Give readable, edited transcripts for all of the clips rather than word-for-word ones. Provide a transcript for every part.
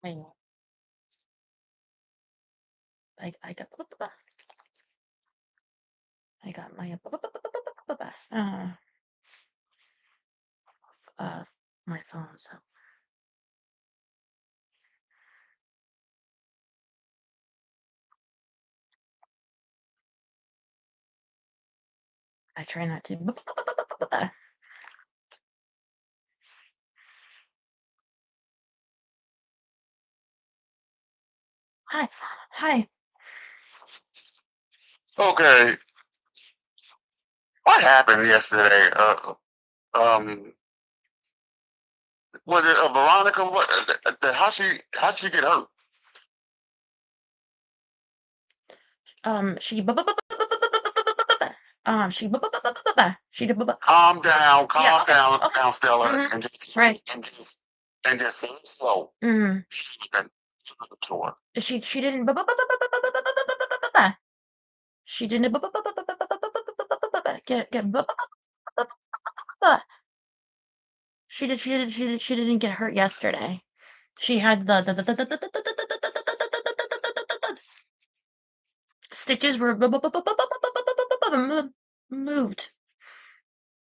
Hang on. I got I got my uh my phone, so I try not to. Hi, hi. Okay, what happened yesterday? Was it Veronica? What? How she get hurt? She she she yeah. Okay, Calm okay. down, Stella, Mm-hmm. and just Right. say it slow. Mm-hmm. And give it to her. She didn't she didn't get she didn't get hurt yesterday. She had the stitches were moved.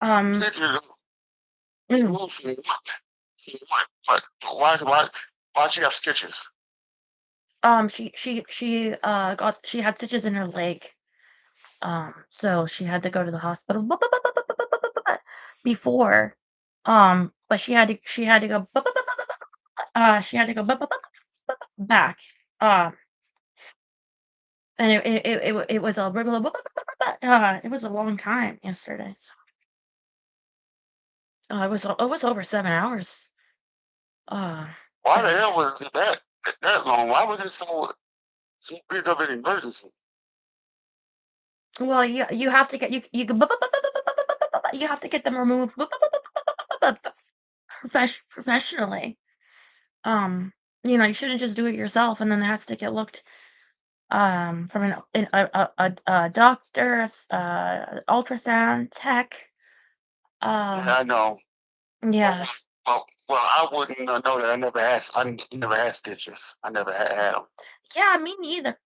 Um, Stitches. mm, Move from what? From what? What? Why she have stitches? she had stitches in her leg. So she had to go to the hospital before. But she had to go she had to go back. Um, and it was a it was a long time yesterday. So, it was over 7 hours. Uh, Why the and hell was it that long? Why was it so big of an emergency? well, you have to get you have to get them removed professionally. Um, you shouldn't just do it yourself, and then it has to get looked from a doctor, ultrasound tech. Yeah, I know. Well, Yeah, I wouldn't know that. I never had stitches. I never had them. yeah, me neither.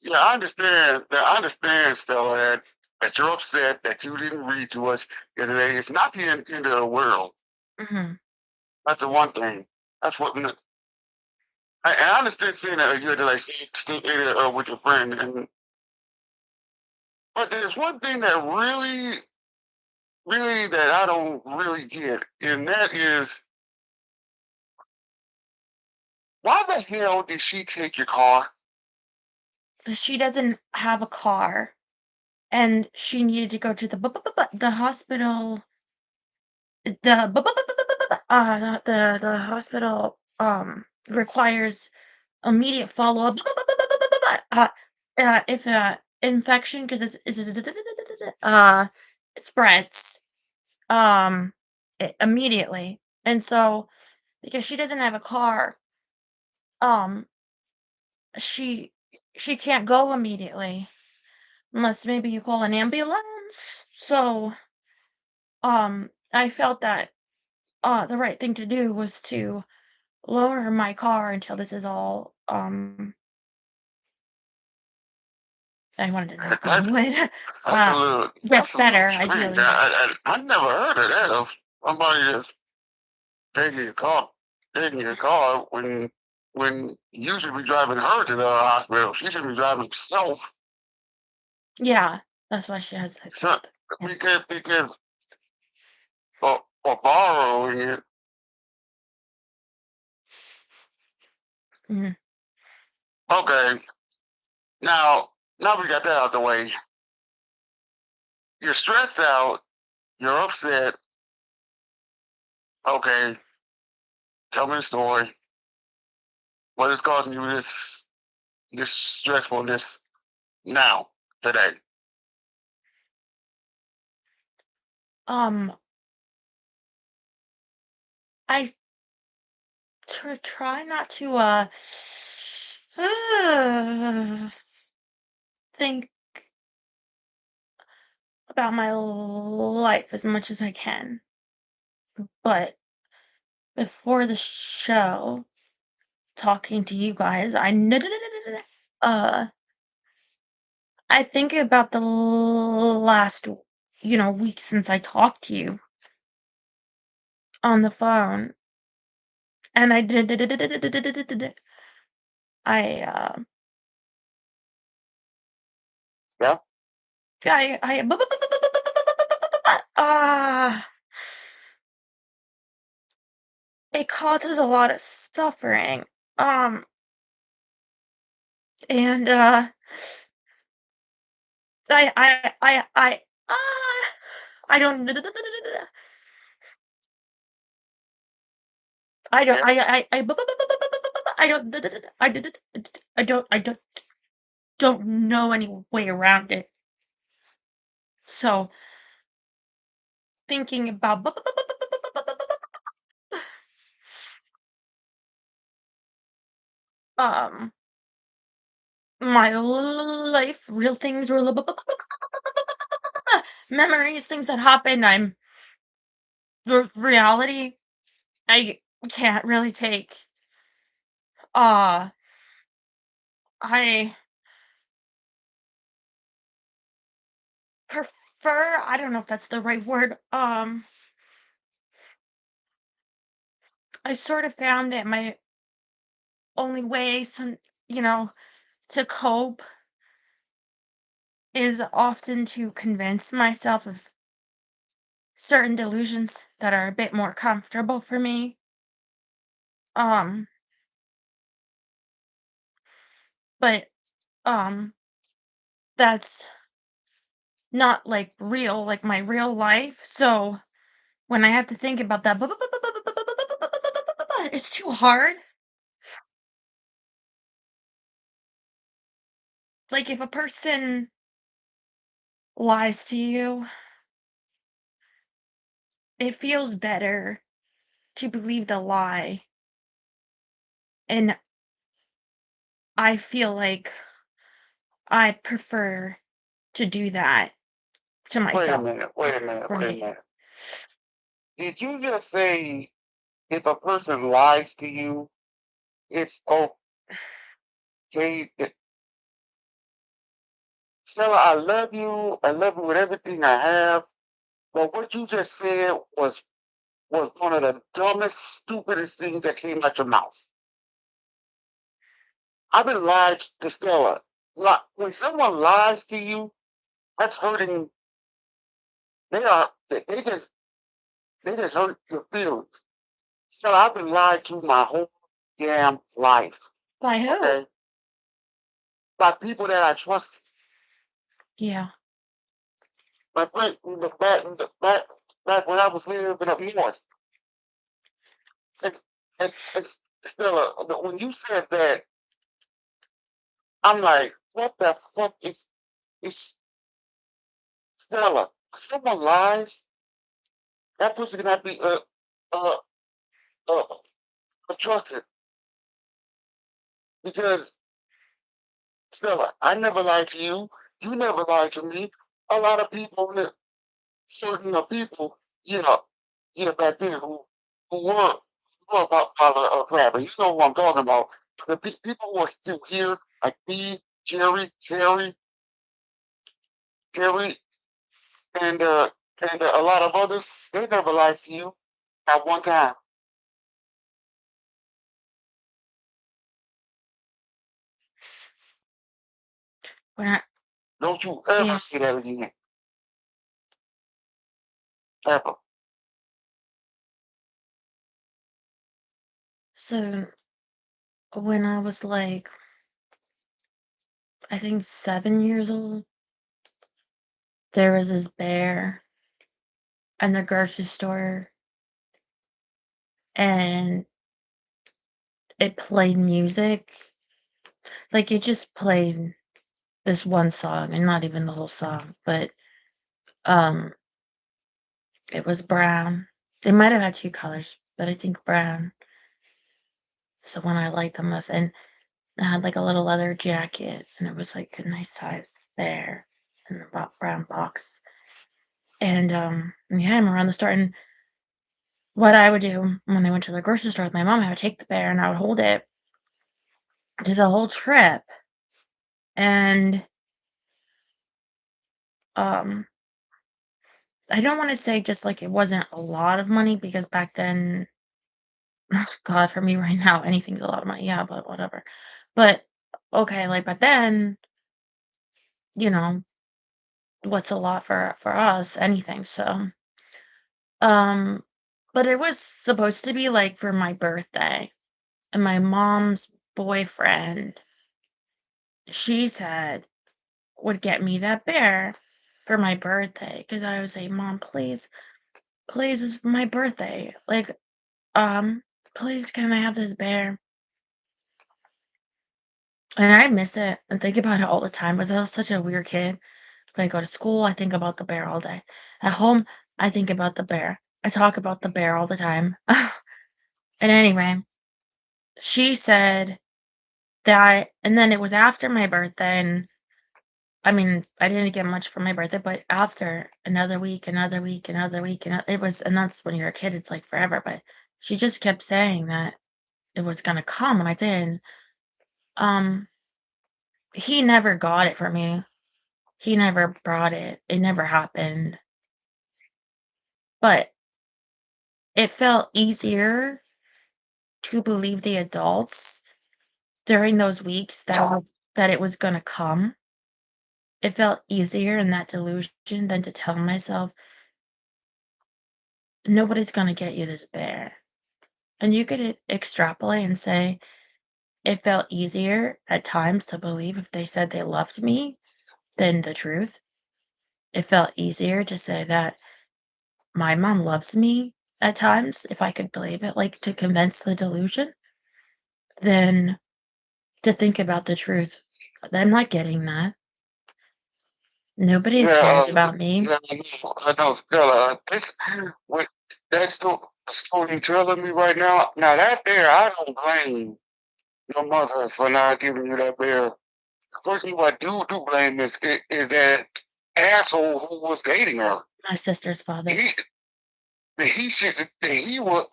Yeah, I understand. I understand, Stella, that you're upset that you didn't read to us yesterday. It's not the end of the world. Hmm. That's the one thing. That's what. And I understand seeing that you had to like stay with your friend, but there's one thing that really that I don't really get, and that is why the hell did she take your car? She doesn't have a car, and she needed to go to the hospital. The hospital requires immediate follow-up if infection because it spreads immediately. And so because she doesn't have a car, um she she can't go immediately unless maybe you call an ambulance. So I felt that the right thing to do was to lower my car until this is all I wanted to knock on That's wood. that's Gets a little better strange. ideally. I never heard of that of somebody just taking your car, when you should be driving her to the hospital. She should be driving herself. Yeah, that's why she has that. So, Yeah. because or borrowing it. Mhm. Okay, now we got that out the way. You're stressed out. You're upset. Okay, tell me the story. What is causing you this stressfulness now today? Um, I try not to think about my life as much as I can. but before the show, talking to you guys, uh, I think about the last, week since I talked to you on the phone, and I, Yeah. uh, it causes a lot of suffering, and, I don't I don't Yeah. I don't I don't know any way around it. So, thinking about um my life, real things, real memories, things that happen, the reality I can't really take. Uh I prefer, I don't know if that's the right word. I sort of found that my only way to cope is often to convince myself of certain delusions that are a bit more comfortable for me. Um, but um that's not like real, like my real life. So when I have to think about that, it's too hard. Like if a person lies to you, it feels better to believe the lie. And I feel like I prefer to do that to Wait a myself. minute. Wait a minute. Wait a Right. minute. Did you just say if a person lies to you, it's okay? Stella, I love you. I love you with everything I have. But what you just said was one of the dumbest, stupidest things that came out your mouth. I've been lied to Stella. When someone lies to you, that's hurting. They just hurt your feelings. Stella, I've been lied to my whole damn life. By who? Okay, by people that I trust. Yeah. My friend, back when I was living up north, it's, it's Stella. When you said that, I'm like, what the fuck is Stella? Someone lies, that person cannot be uh, uh, trusted because Stella, I never lied to you. You never lied to me. A lot of people, certain people, yeah, back then who were about crap. And you know who I'm talking about. The people who are still here, like me, Jerry, Terry, and a lot of others, they never lied to you at one time. When I Don't you ever Yeah. say that again, ever. So when I was like, I think 7 years old, there was this bear in the grocery store, and it played music. Like it just played this one song and not even the whole song, but um it was brown. It might have had two colors, but I think brown. So when I liked the most, and it had like a little leather jacket, and it was like a nice size bear in the brown box. And we had him around the store, and what I would do when I went to the grocery store with my mom, I would take the bear and I would hold it to the whole trip. And um I don't want to say just like it wasn't a lot of money because back then, God, for me right now, anything's a lot of money. Yeah, but whatever. But okay, like, but then, you know, what's a lot for us? Anything. So, um, but it was supposed to be like for my birthday, and my mom's boyfriend, she said, would get me that bear for my birthday because I would say, Mom, please, please, it's for my birthday. Like, please, can I have this bear? And I miss it and think about it all the time because I was such a weird kid. When I go to school, I think about the bear all day. At home, I think about the bear. I talk about the bear all the time. And anyway, she said that, and then it was after my birthday, and I mean, I didn't get much for my birthday, but after another week, another week, another week, and it was, and that's when you're a kid, it's like forever. But she just kept saying that it was gonna come, and I did. Um, he never got it for me. He never brought it. It never happened. But it felt easier to believe the adults during those weeks that it was gonna come. It felt easier in that delusion than to tell myself, "Nobody's gonna get you this bear." And you could extrapolate and say it felt easier at times to believe if they said they loved me than the truth. It felt easier to say that my mom loves me at times, if I could believe it, like, to convince the delusion, than to think about the truth. I'm not getting that. Nobody Yeah, cares about me. yeah, I know, Stella. This, what that's story telling me right now. Now that bear, I don't blame your mother for not giving you that bear. First thing I do blame is that asshole who was dating her. My sister's father. He he should he was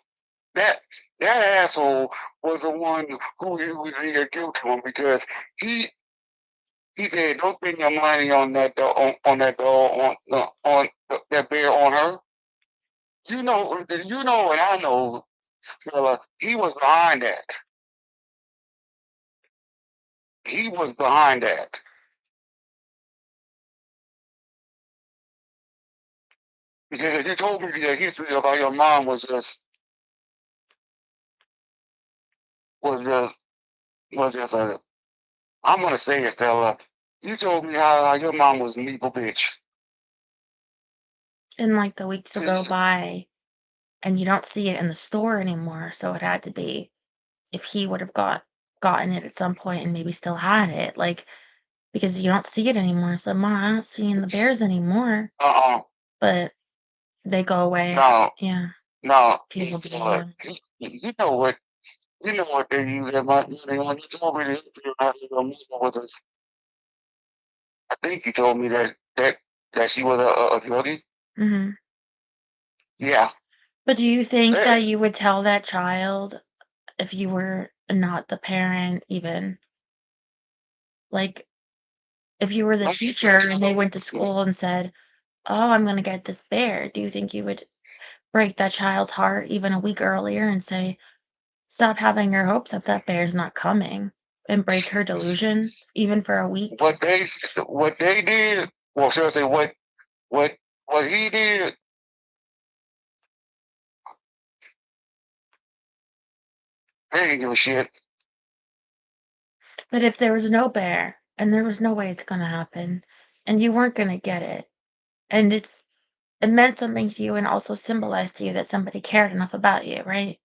that that asshole was the one who he was here guilt to him because he he said don't spend your money on that dog on that dog on that bear on her. You know, and I know, fella, he was behind that. He was behind that because you told me the history of how your mom was just was just a. I'm gonna say it, Stella. You told me how your mom was an evil bitch. And like the weeks will See, go by and you don't see it in the store anymore. So it had to be if he would have gotten it at some point and maybe still had it. Like because you don't see it anymore. So Mom, I'm not seeing the bears anymore. uh-uh, But they go away. no, Yeah. no, People do, Stella. yeah. You know what they use that money when you told me the history of how your mother was I think you told me that she was a druggie. Mhm. Yeah. But do you think Eh, that you would tell that child if you were not the parent even? Like, if you were the don't you think teacher and they went to school and said, "Oh, I'm gonna get this bear," do you think you would break that child's heart even a week earlier and say, "Stop having your hopes up, that bear's not coming," and break her delusion even for a week? what they did? Well, should I say what what he did? They didn't give a shit. But if there was no bear and there was no way it's gonna happen and you weren't gonna get it, and it meant something to you and also symbolized to you that somebody cared enough about you, right?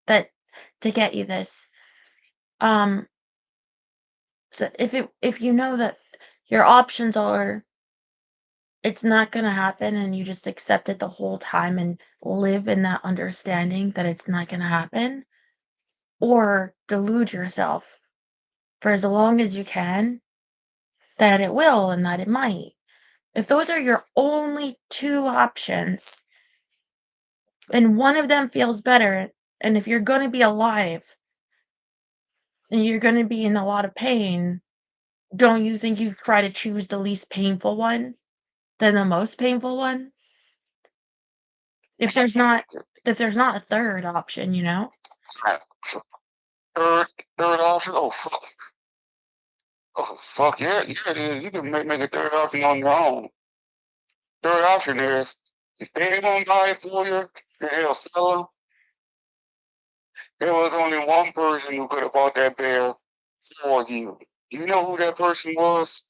That to get you this. Um, so if you know that your options are it's not gonna happen and you just accept it the whole time and live in that understanding that it's not gonna happen, or delude yourself for as long as you can that it will and that it might. If those are your only two options, and one of them feels better, and if you're gonna be alive and you're gonna be in a lot of pain, don't you think you try to choose the least painful one than the most painful one? If there's not if there's not a third option, you know? Right. Third, third option. Oh fuck yeah, yeah it is. You can make a third option on your own. Third option is if they ain't gonna buy it for you, then they'll sell it. There was only one person who could have bought that bear for you. You know who that person was?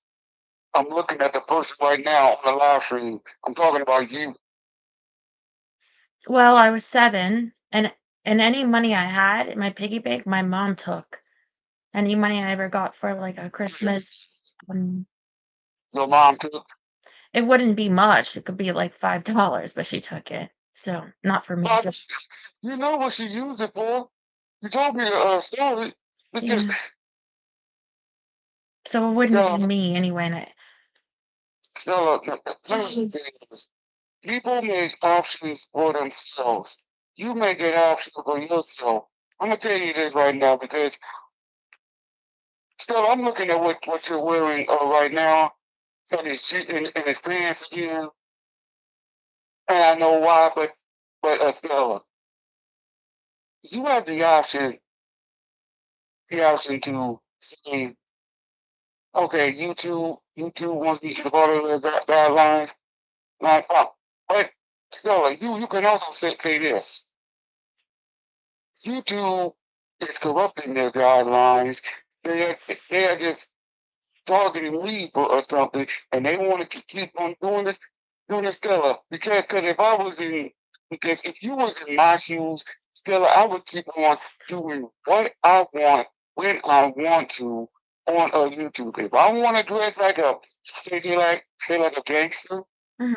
I'm looking at the person right now on the live stream. I'm talking about you. Well, I was 7, and any money I had in my piggy bank, my mom took. Any money I ever got for, like, a Christmas, um, Your mom took. it wouldn't be much, it could be, like, $5, but she took it. So, not for me, But just you know what she used it for? You told me the story because yeah. So it wouldn't be Stella, me anyway, and I Stella, let me say this. People make options for themselves. You make an option for yourself. I'm gonna tell you this right now because still I'm looking at what you're wearing right now and his pants again, and I know why, but Stella, you have the option to say, okay, you two wants me to follow the guidelines, like, but Stella, you can also say this. YouTube is corrupting their guidelines. They are, they are just targeting me or something, and they want to keep on doing this, Stella. Because if I was in, because if you was in my shoes, Stella, I would keep on doing what I want when I want to on YouTube. If I want to dress like a, say like a gangster, mhm.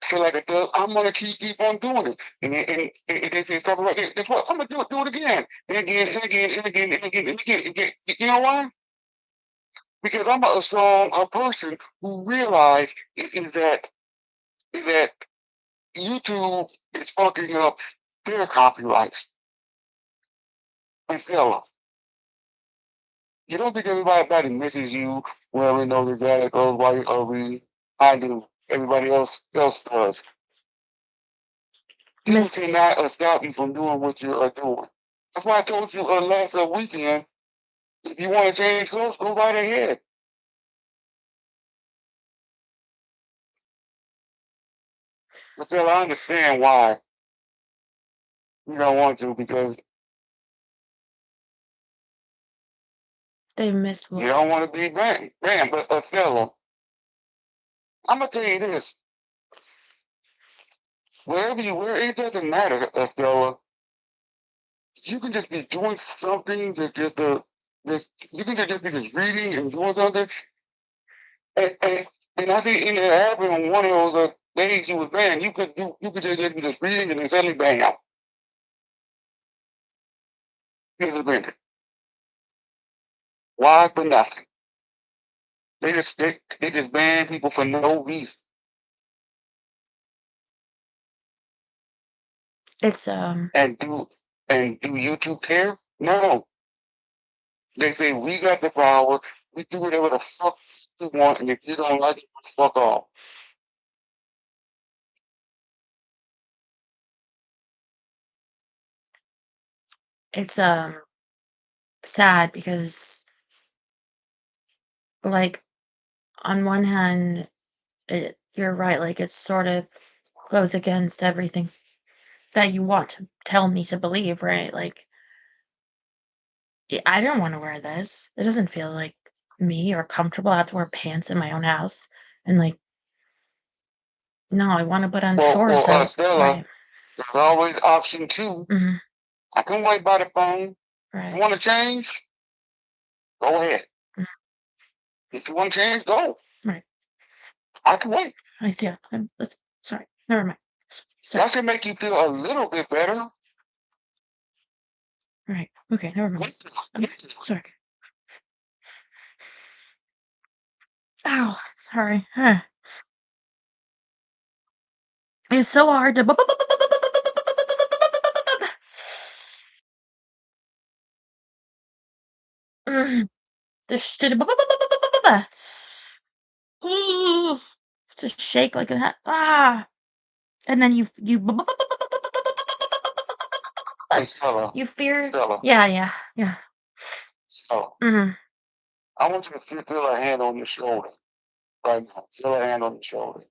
feel like a thug, I'm gonna keep on doing it. And they say stuff like, hey, guess what? I'm gonna do it again and again and again and again and again and again. And again. You know why? Because I'm a strong person who realize is that YouTube is fucking up their copyrights and sell them. You don't think everybody misses you wherever knows exactly goes while you're over. I do. Everybody else does. People Miss cannot stop you from doing what you are doing. That's why I told you last weekend, if you want to change clothes, go right ahead. But still, I understand why you don't want to because they missed you what? don't want to be banned. But Stella, I'm gonna tell you this: wherever you where it doesn't matter, Stella. You can just be doing something that just you can just be just reading and doing something, and I see it happened on one of those days you was banned. You could just be just reading and then suddenly bam, you're suspended. Why for nothing? They just ban people for no reason. It's, And do YouTube care? No. They say we got the power. We do whatever the fuck we want, and if you don't like it, fuck off. it's, sad because, like, on one hand, you're right, like, it sort of goes against everything that you want to tell me to believe, right? Like, I don't wanna wear this. It doesn't feel like me or comfortable. I have to wear pants in my own house, and, like, no, I wanna put on Well, shorts out Stella, right. there's always option two. Mhm. I can wait by the phone. You Right. want to change? Go ahead. Mhm. If you want to change, go. Right. I can wait. I see. That's sorry. Never mind. Sorry. That should make you feel a little bit better. Right. Okay, never mind. Okay, sorry. Ow, sorry. It's so hard to mm, just shake like that. And then Hey, Stella, you fear. Stella, Yeah, yeah, yeah. Stella. Mhm, I want you to feel a hand on your shoulder right now. Feel a hand on your shoulder.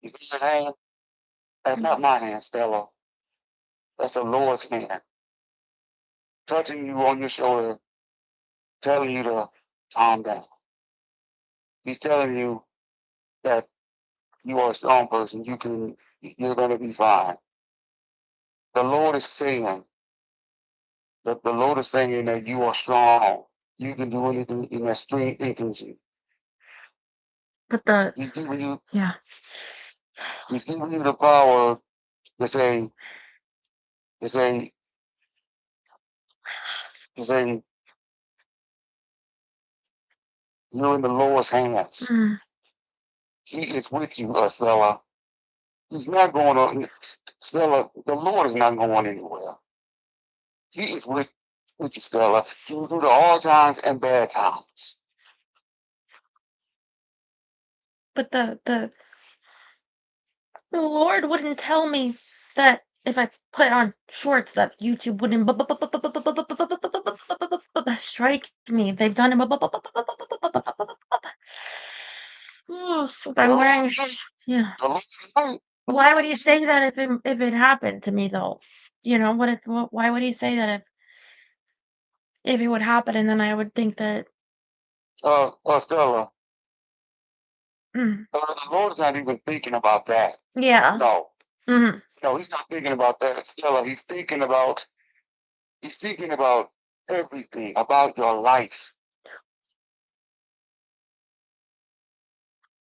You feel your hand? That's not my hand, Stella. That's the Lord's hand touching you on your shoulder, telling you to calm down. He's telling you that you are a strong person. You're going to be fine. The Lord is saying that the Lord is saying that you are strong. You can do anything in that strength in you. but the He's giving you, yeah. he's giving you the power to say, to say, to say, you're in the Lord's hands. Mm, He is with you, Stella. He's not going on, Stella. The Lord is not going anywhere. He is with you, Stella, through the hard times and bad times. but the Lord wouldn't tell me that if I put on shorts that YouTube wouldn't strike me. They've done it. So The I'm Lord wearing. Yeah. the Lord is right. Why would he say that if it happened to me though? You know what? Why would he say that if it would happen and then I would think that? Stella, Mm, the Lord's not even thinking about that. yeah. No, Hmm. no, he's not thinking about that, Stella. He's thinking about everything about your life.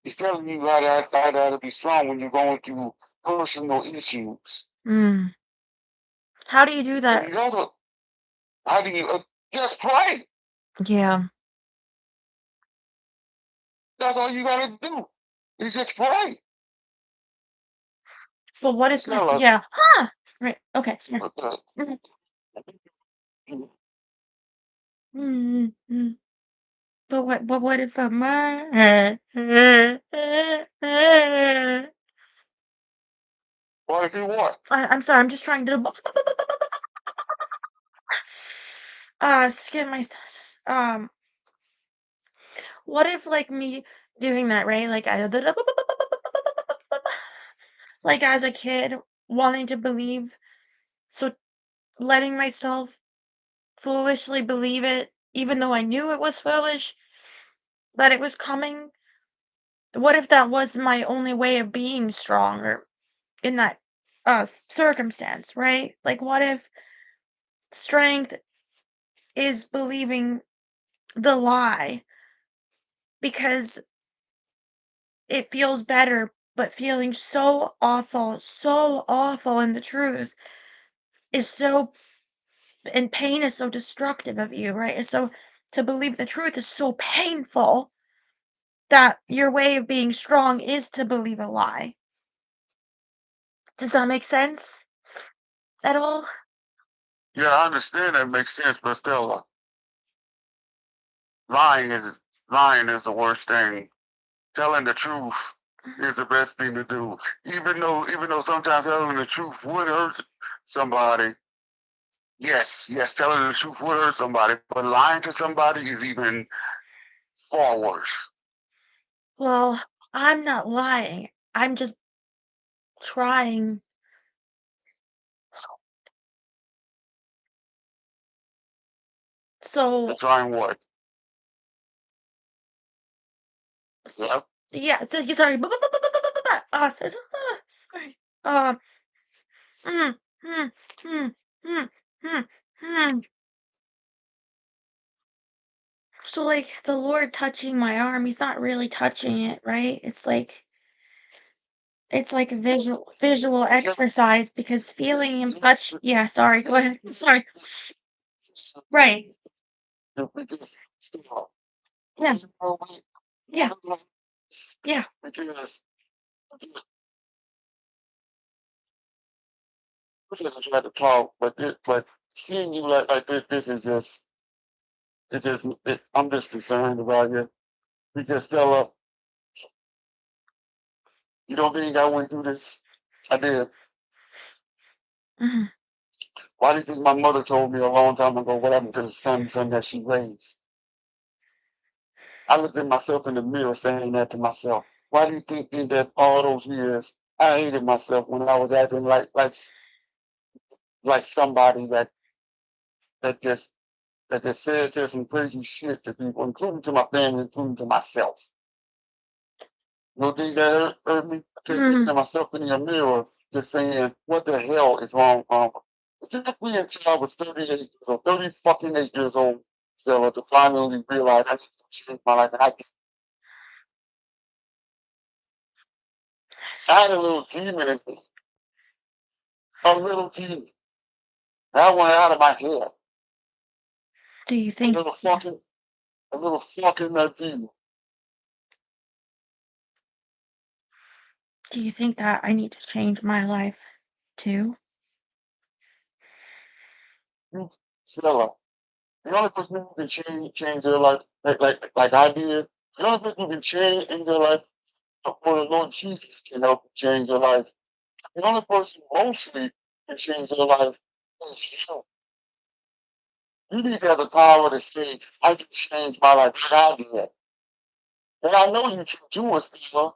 He's telling you how to be strong when you're going through personal issues. Mm. How do you do And that? he's also, how do you just pray? Yeah. That's all you gotta do. You just pray. But what if my Stella, yeah? Huh? Right. Okay. Yeah. uh, Mhm. Mm. But what if I'm what if you want? I'm sorry, I'm just trying to skip my what if like me doing that, right? Like I like as a kid wanting to believe, so letting myself foolishly believe it even though I knew it was foolish, that it was coming. What if that was my only way of being strong or in that circumstance, right? Like what if strength is believing the lie because it feels better, but feeling so awful in the truth is so, and pain is so destructive of you, right? And so to believe the truth is so painful that your way of being strong is to believe a lie. Does that make sense at all? Yeah, I understand that makes sense, but still, lying is lying is the worst thing. Telling the truth is the best thing to do. Even though sometimes telling the truth would hurt somebody. Yes, yes, telling the truth would hurt somebody, but lying to somebody is even far worse. Well, I'm not lying. I'm just trying. They're So, trying what? so Yep. yeah, so sorry. Sorry. Um, mm, mm, mm, mm, mm, mm. So like the Lord touching my arm, he's not really touching it, right? It's like a visual exercise because feeling him touch, yeah, sorry, go ahead. Sorry. Right. Yeah. Yeah. Yeah. Because I tried to talk, but seeing you like this is just I'm just concerned about you because Stella, you don't think I went through this? I did. Mhm. Why do you think my mother told me a long time ago what happened to the son that she raised? I looked at myself in the mirror saying that to myself. Why do you think in that all those years I hated myself when I was acting like somebody that just that just said just some crazy shit to people, including to my family, including to myself. You don't think that hurt me? I kept looking Mhm. at myself in the mirror, just saying, "What the hell is wrong?" It took me until I was 38 years old, 30 fucking 8 years old, Stella, to finally realize I need to change my life. And I had a little demon in me, a little demon. That went out of my head. Do you A think little fucking, a little fucking demon. do you think that I need to change my life too? You, Stella, the only person who can change their life like I did. The only person who can change in their life before the Lord Jesus can help you change your life. The only person mostly can change their life is you. You need to have the power to say, I can change my life like I did. And I know you can do it, Stella.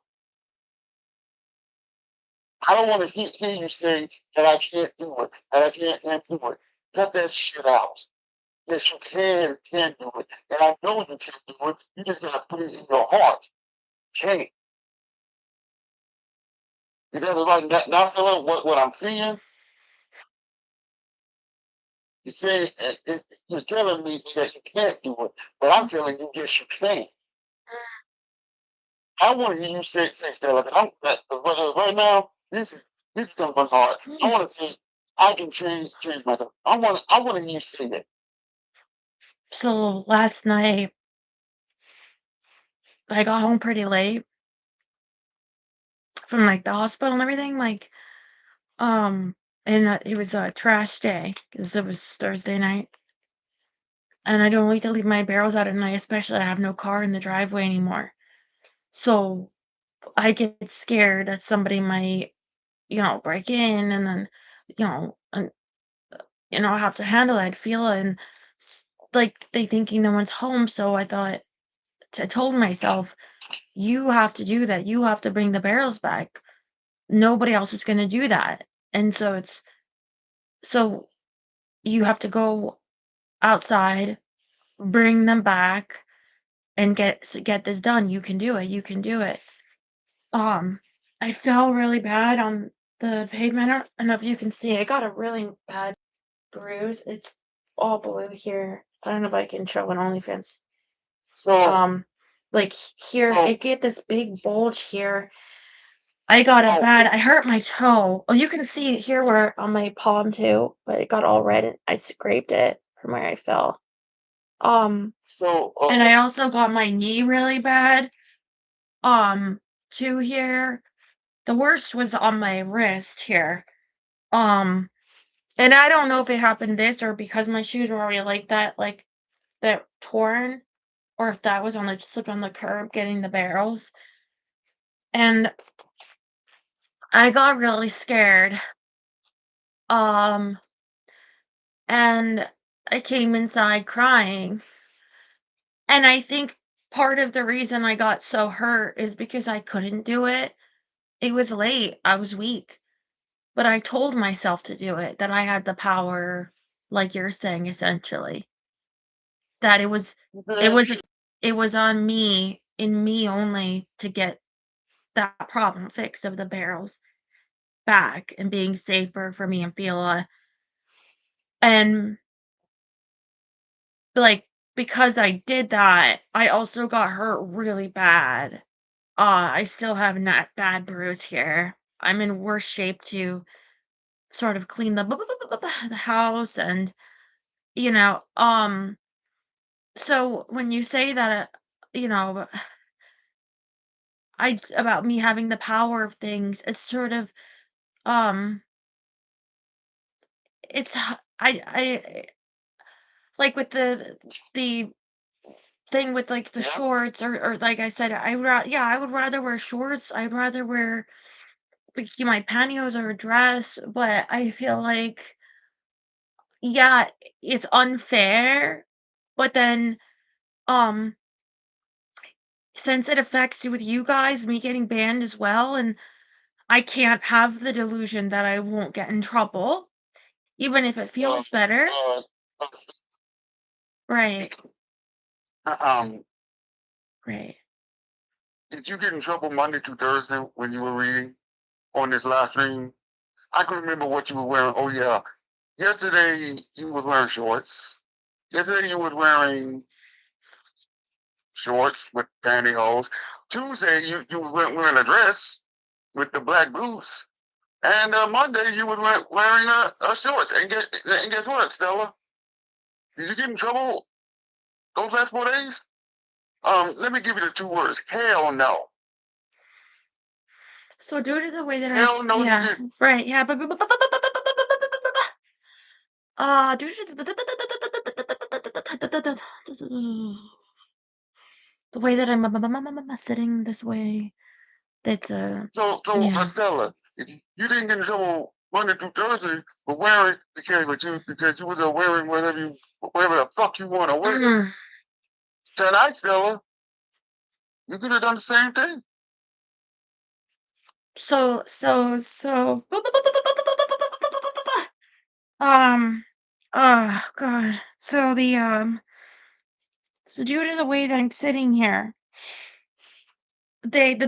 I don't want to hear you say that I can't do it, that I can't do it. Cut that shit out. Yes, you can do it. And I know you can do it. You just gotta put it in your heart. Can it? Because right now, Stella, what I'm seeing, you're saying, you're telling me that you can't do it, but I'm telling you, yes, you can. I want to hear you say Stella. Right now, this is gonna be hard. I want to say I can change myself. I want to hear you say that. So last night I got home pretty late from like the hospital and everything, um, and it was a trash day because it was Thursday night, and I don't like to leave my barrels out at night, especially I have no car in the driveway anymore. So I get scared that somebody might, break in and then, and I have to handle it. I'd feel it and like they thinking no one's home. So I told myself, you have to do that. You have to bring the barrels back. Nobody else is going to do that. And so you have to go outside, bring them back, and get this done. You can do it. You can do it. Um, I fell really bad on the pavement. I don't know if you can see. I got a really bad bruise. It's all blue here. I don't know if I can show on OnlyFans. So, Um, like here, so, it get this big bulge here. I got a so, bad. I hurt my toe. Oh, you can see it here where on my palm too, but it got all red and I scraped it from where I fell. Um, so, and I also got my knee really bad. Um, too here. The worst was on my wrist here. Um, and I don't know if it happened this or because my shoes were already like that torn, or if that was on the slipped on the curb getting the barrels. And I got really scared. Um, and I came inside crying. And I think part of the reason I got so hurt is because I couldn't do it. It was late. I was weak. But I told myself to do it, that I had the power, like you're saying, essentially. That it then, was it was on me, in me only, to get that problem fixed of the barrels back and being safer for me and Fila. And, like, because I did that, I also got hurt really bad. I still have that bad bruise here. I'm in worse shape to sort of clean the house and, you know, so when you say that, you know, about me having the power of things, it's sort of, um, it's h I like, with the thing with, like, the Yeah. shorts or like I said, I would rather wear shorts, I'd rather wear, like, my pantyhose or a dress, but I feel like, yeah, it's unfair, but then, um, since it affects with you guys, me getting banned as well, and I can't have the delusion that I won't get in trouble, even if it Uh, feels better. uh, Right, um, right. did you get in trouble Monday to Thursday when you were reading on this live stream? I can remember what you were wearing. Oh yeah, yesterday you was wearing shorts. Yesterday you was wearing shorts with pantyhose. Tuesday you was wearing a dress with the black boots. And Monday you was wearing a shorts. And guess what, Stella? Did you get in trouble those last 4 days? Let me give you the two words. Hell no. So due to the way that Hell no, you yeah, didn't. right, yeah, but due to the way that I'm sitting this way, that's, So yeah. Stella, if you didn't get in trouble Monday through Thursday for wearing because you was wearing whatever the fuck you want to wear. Mm. Tonight, Stella, you could have done the same thing. So um, oh god. So due to the way that I'm sitting here, they the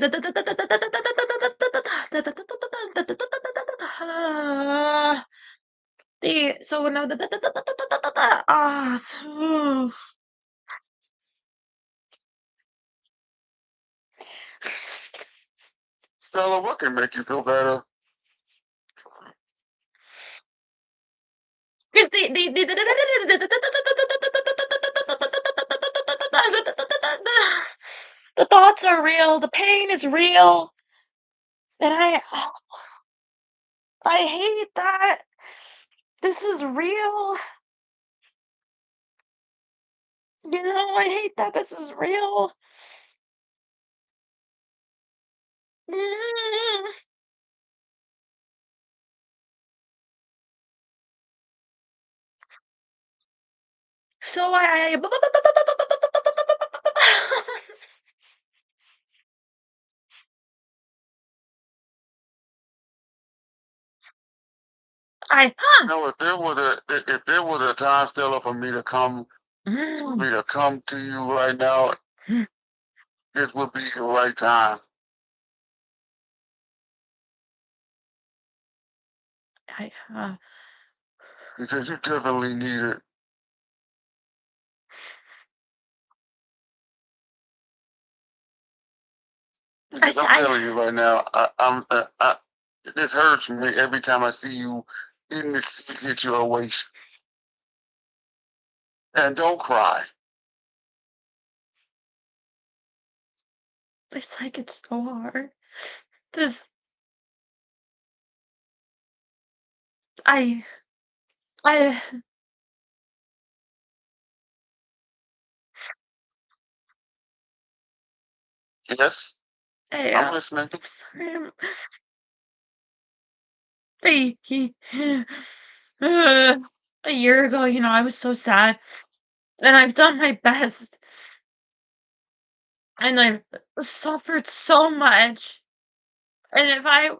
so no Stella, what can make you feel better? the thoughts are real, the pain is real, and I hate that this is real. I hate that this is real. Mm. So No, if there was a time, Stella, for me to come to you right now, this would be the right time I because you definitely need it. I Because s- I'm I telling you right now, this hurts me every time I see you in this situation. And don't cry. it's like it's so hard. This I I Yes, I I'm listening. I'm sorry. He a year ago, I was so sad, and I've done my best, and I've suffered so much. And if I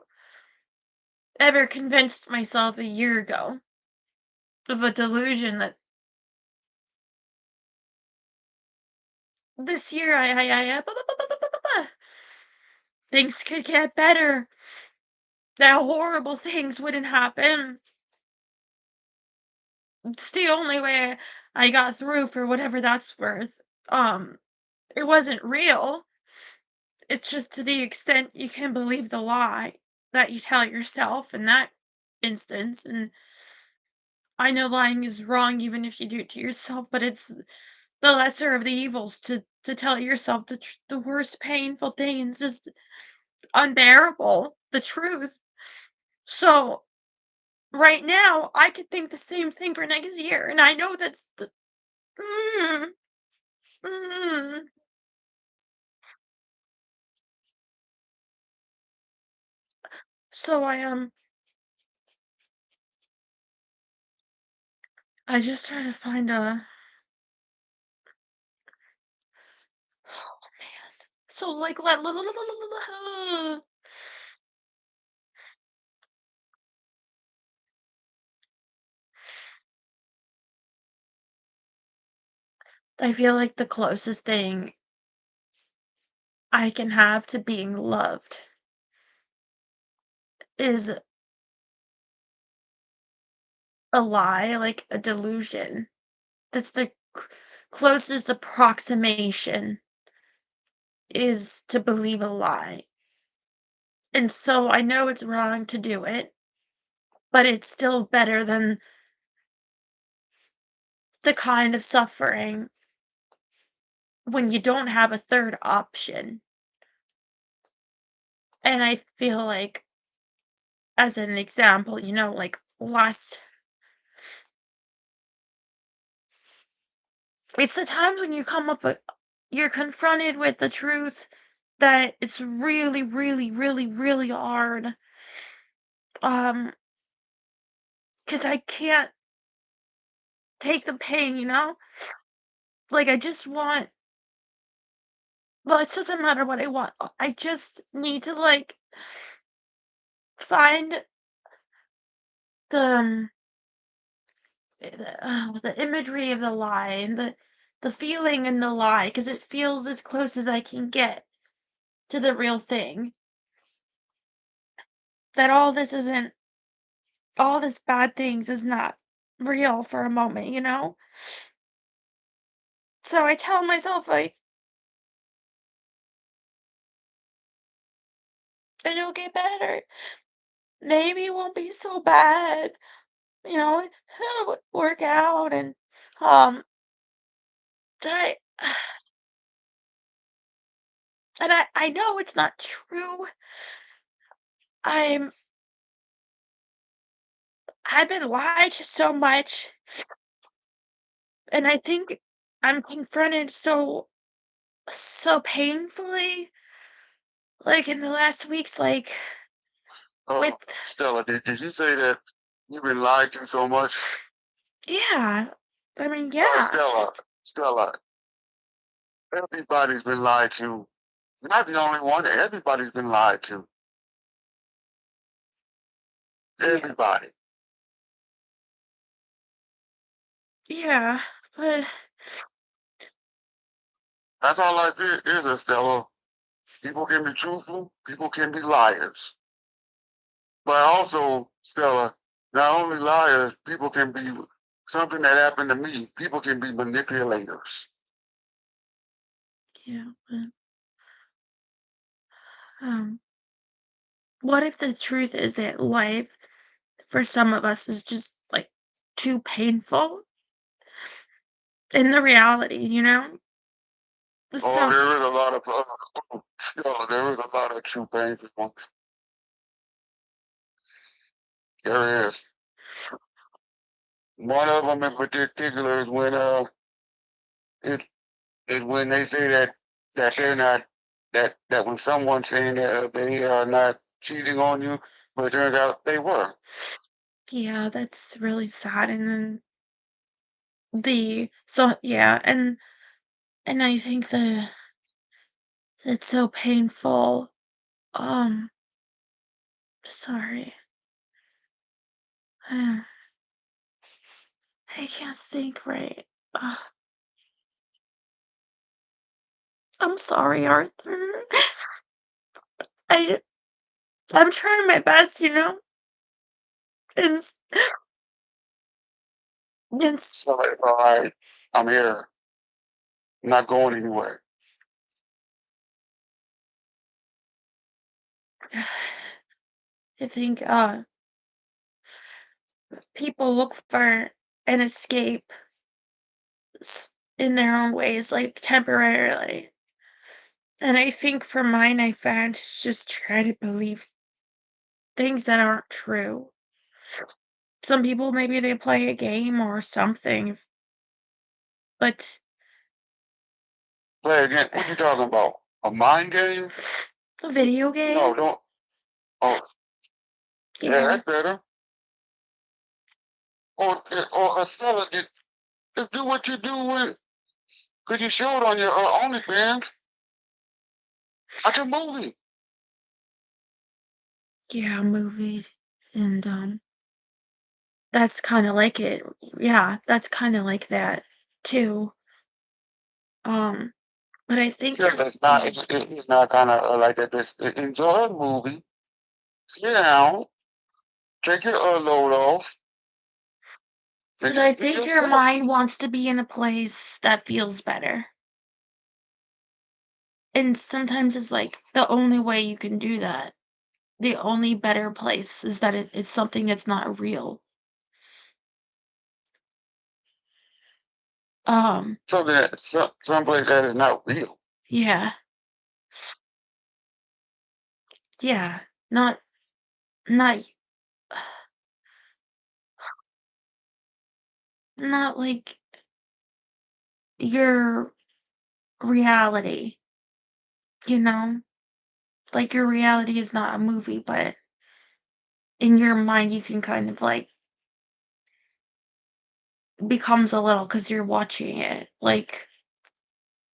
ever convinced myself a year ago of a delusion that this year things could get better, that horrible things wouldn't happen. It's the only way I got through for whatever that's worth. It wasn't real. It's just to the extent you can believe the lie that you tell yourself in that instance. And I know lying is wrong even if you do it to yourself, but it's the lesser of the evils to tell yourself the worst painful thing is just unbearable, the truth. So right now, I could think the same thing for next year, and I know that's the mm, Mm. So I just try to find a oh, man. So, like, I feel like the closest thing I can have to being loved is a lie, like a delusion. That's the closest approximation is to believe a lie. And so I know it's wrong to do it, but it's still better than the kind of suffering when you don't have a third option. And I feel like, as an example, like last, it's the times when you're confronted with the truth that it's really, really, really, really hard. Um, because I can't take the pain, Like, I just want, well, it doesn't matter what I want. I just need to, like, find the, the imagery of the lie and the feeling in the lie, because it feels as close as I can get to the real thing. That all this bad things is not real for a moment, So I tell myself, like, it'll get better. Maybe it won't be so bad. It'll work out. And, um, I, and I know it's not true. I'm, I've been lied to so much. And I think I'm confronted so painfully, like, in the last weeks, like, with, Oh, Stella, did you say that you've been lied to so much? yeah. I mean, yeah. Stella, everybody's been lied to. You're not the only one. Everybody's been lied to. Yeah. Everybody. Yeah. But That's all life is, Stella. People can be truthful. People can be liars. But also, Stella, not only liars, people can be something that happened to me. People can be manipulators. yeah, um, what if the truth is that life for some of us is just like too painful in the reality, Oh, So there is a lot of Stella, there is a lot of true painful ones. There is. One of them in particular is it is when they say that they're not that when someone's saying that they are not cheating on you, but it turns out they were. yeah, that's really sad. And then yeah, and I think it's so painful. Um, sorry. I can't think right. Ugh, I'm sorry, Arthur. I I'm trying my best, And it's So like, all right, I'm here. I'm not going anywhere. I think people look for an escape in their own ways, like temporarily. And I think for mine, I found to just try to believe things that aren't true. Some people, maybe they play a game or something, but Play again. What you talking about? A mind game? A video No, game? don't. Oh, yeah, Yeah. that's better. Or Stella, just do what you do when, cause you showed on your OnlyFans. Watch a movie. Yeah, movies. And that's kinda like it. Yeah, that's kinda like that too. Um, but I think Yeah, you're that's not. It's not kind of like that. Just enjoy a movie. Sit down. Take your load off. And 'cause I just be think your yourself. mind wants to be in a place that feels better. And sometimes it's like the only way you can do that, the only better place is that it's something that's not real. Um, Something that someplace that is not real. yeah. Yeah. Not not not like your reality, you know? Like your reality is not a movie, but in your mind you can kind of like becomes a little because you're watching it. Like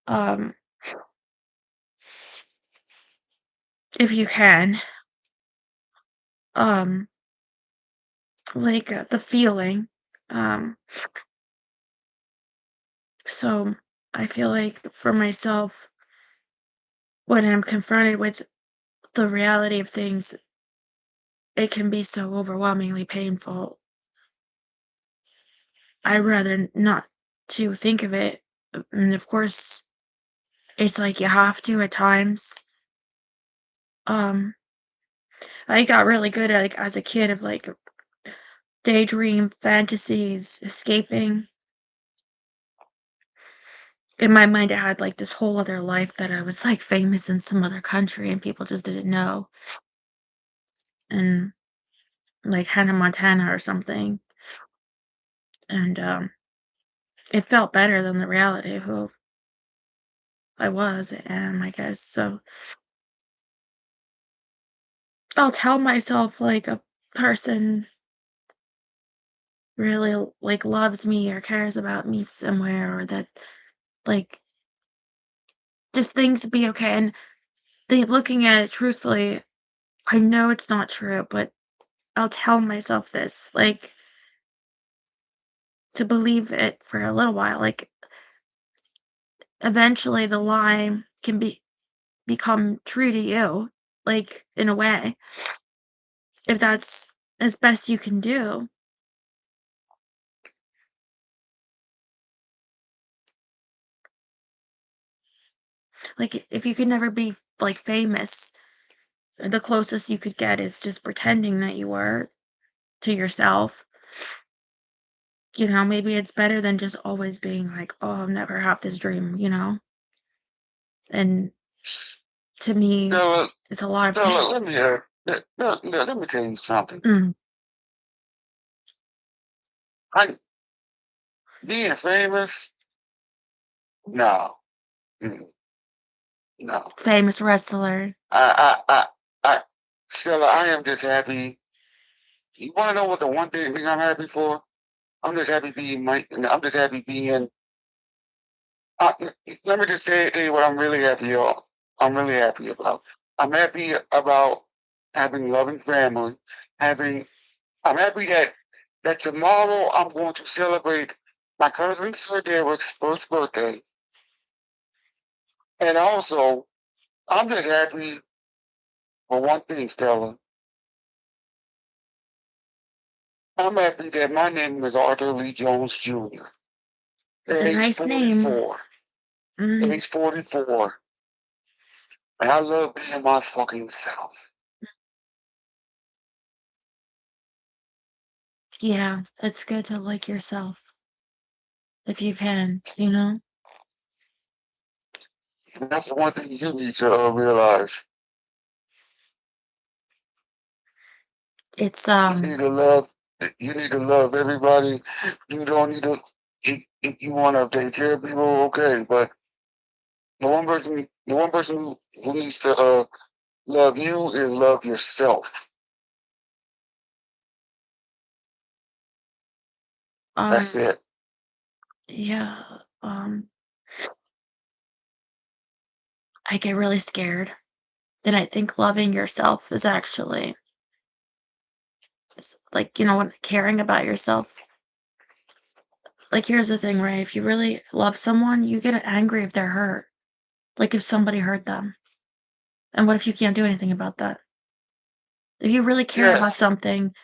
um if you can. Um like the feeling. Um so I feel like for myself when I'm confronted with the reality of things, it can be so overwhelmingly painful. I rather not to think of it. And of course, it's like you have to at times. Um, I got really good at like as a kid of like daydream fantasies, escaping. In my mind, I had like this whole other life that I was like famous in some other country and people just didn't know. And like Hannah Montana or something. And it felt better than the reality of who I was and I guess. So I'll tell myself like a person really like loves me or cares about me somewhere or that like just things to be okay and looking at it truthfully, I know it's not true, but I'll tell myself this like to believe it for a little while. Like eventually the lie can become true to you, like in a way, if that's as best you can do. Like if you could never be like famous, the closest you could get is just pretending that you were to yourself. Maybe it's better than just always being like, "Oh, I'll never have this dream," you know? And to me, Stella, it's a lot of Stella, things. let me let me tell you something. Mm, I being famous, no, mm, no. famous wrestler. I, Stella, I am just happy. You want to know what the one thing I'm happy for? I'm just happy being I'm just happy being. Uh, Let me just tell you what I'm really happy about. I'm really happy about. I'm happy about having loving family. Having. I'm happy that tomorrow I'm going to celebrate my cousin Sir Derek's first birthday, and also I'm just happy for one thing, Stella. I'm happy that my name is Arthur Lee Jones Jr. It's a Age nice name. 44. Mm, Age 44. And I love being my fucking self. yeah, it's good to like yourself if you can. And that's the one thing you need to realize. It's You need to love. You need to love everybody. You don't need to. If you want to take care of people, okay, but The one person who needs to love you is love yourself. That's Um, it. yeah, I get really scared. And I think loving yourself is actually like, when caring about yourself. Like, here's the thing, right? If you really love someone, you get angry if they're hurt. Like, if somebody hurt them. And what if you can't do anything about that? If you really cared about Yes. something,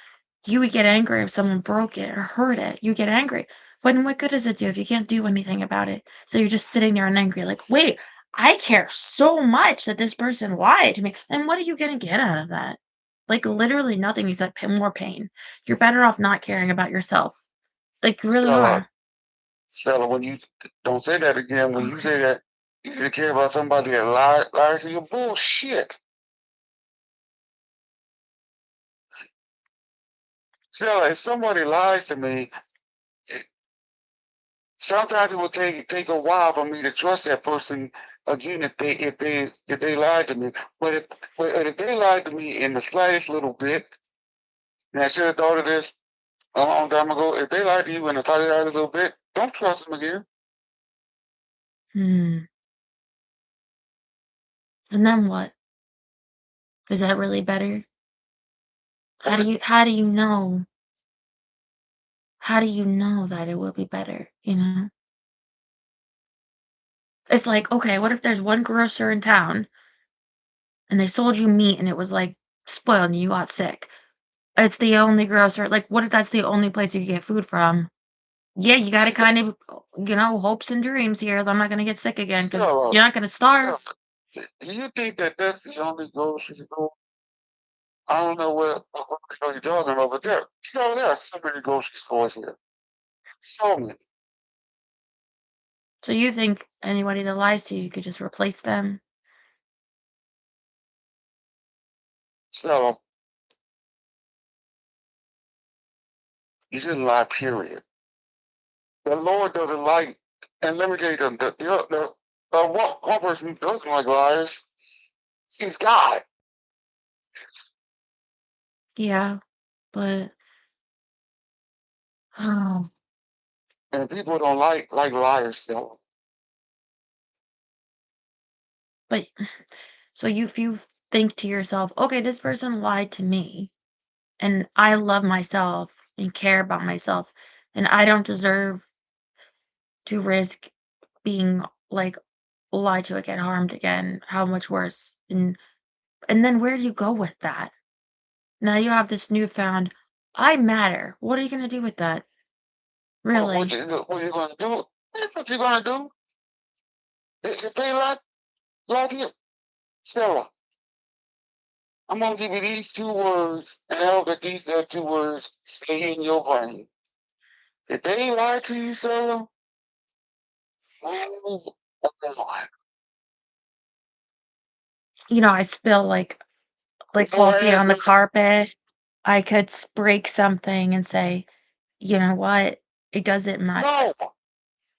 you would get angry if someone broke it or hurt it. You get angry. But then what good does it do if you can't do anything about it? So you're just sitting there and angry, like, wait, I care so much that this person lied to me. And what are you going to get out of that? Like, literally nothing except more pain. You're better off not caring about yourself. Like, you really Stella, are. Stella, when you don't say that again, when you say Okay. that you should care about somebody that lies to you, bullshit. Stella, if somebody lies to me, it, sometimes it will take a while for me to trust that person again if they lied to me. But if they lied to me in the slightest little bit, and I should have thought of this a long time ago. If they lied to you in the slightest little bit, don't trust them again. Hmm. And then what? Is that really better? How do What? you how do you know? How do you know that it will be better? It's like, okay, what if there's one grocer in town and they sold you meat and it was like spoiled and you got sick? It's the only grocer. Like, what if that's the only place you can get food from? Yeah, you gotta kind of, hopes and dreams here. I'm not gonna get sick again because Stella, you're not gonna Stella, starve. do you think that that's the only grocery store? I don't know what store you're talking about, but there are so many grocery stores here. So many. So you think anybody that lies to you, you could just replace them? So you shouldn't lie, period. The Lord doesn't like, and let me tell you something, one person who doesn't like liars, he's God. Yeah, but oh, And people don't like liars, so but so if you think to yourself, okay, this person lied to me, and I love myself and care about myself, and I don't deserve to risk being like lied to again, harmed again, how much worse? And then where do you go with that? Now you have this newfound, I matter. What are you gonna do with that? Really? what you gonna do? That's what you're gonna do. If they like you, Stella, I'm gonna give you these two words, and I hope that these 2 words stay in your brain. If they lie to you, Stella, move on. I spill like Go coffee ahead, on the man. carpet. I could break something and say, you know what? It doesn't matter. No,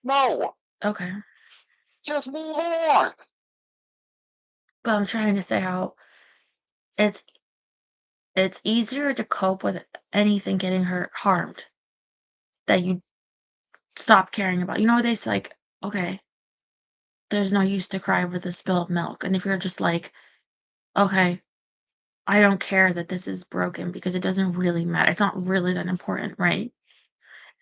no, Okay. just move on. But I'm trying to say how it's it's easier to cope with anything getting hurt harmed that you stop caring about. You know what they say, like, okay, there's no use to cry over the spill of milk. And if you're just like, okay, I don't care that this is broken because it doesn't really matter. It's not really that important, right?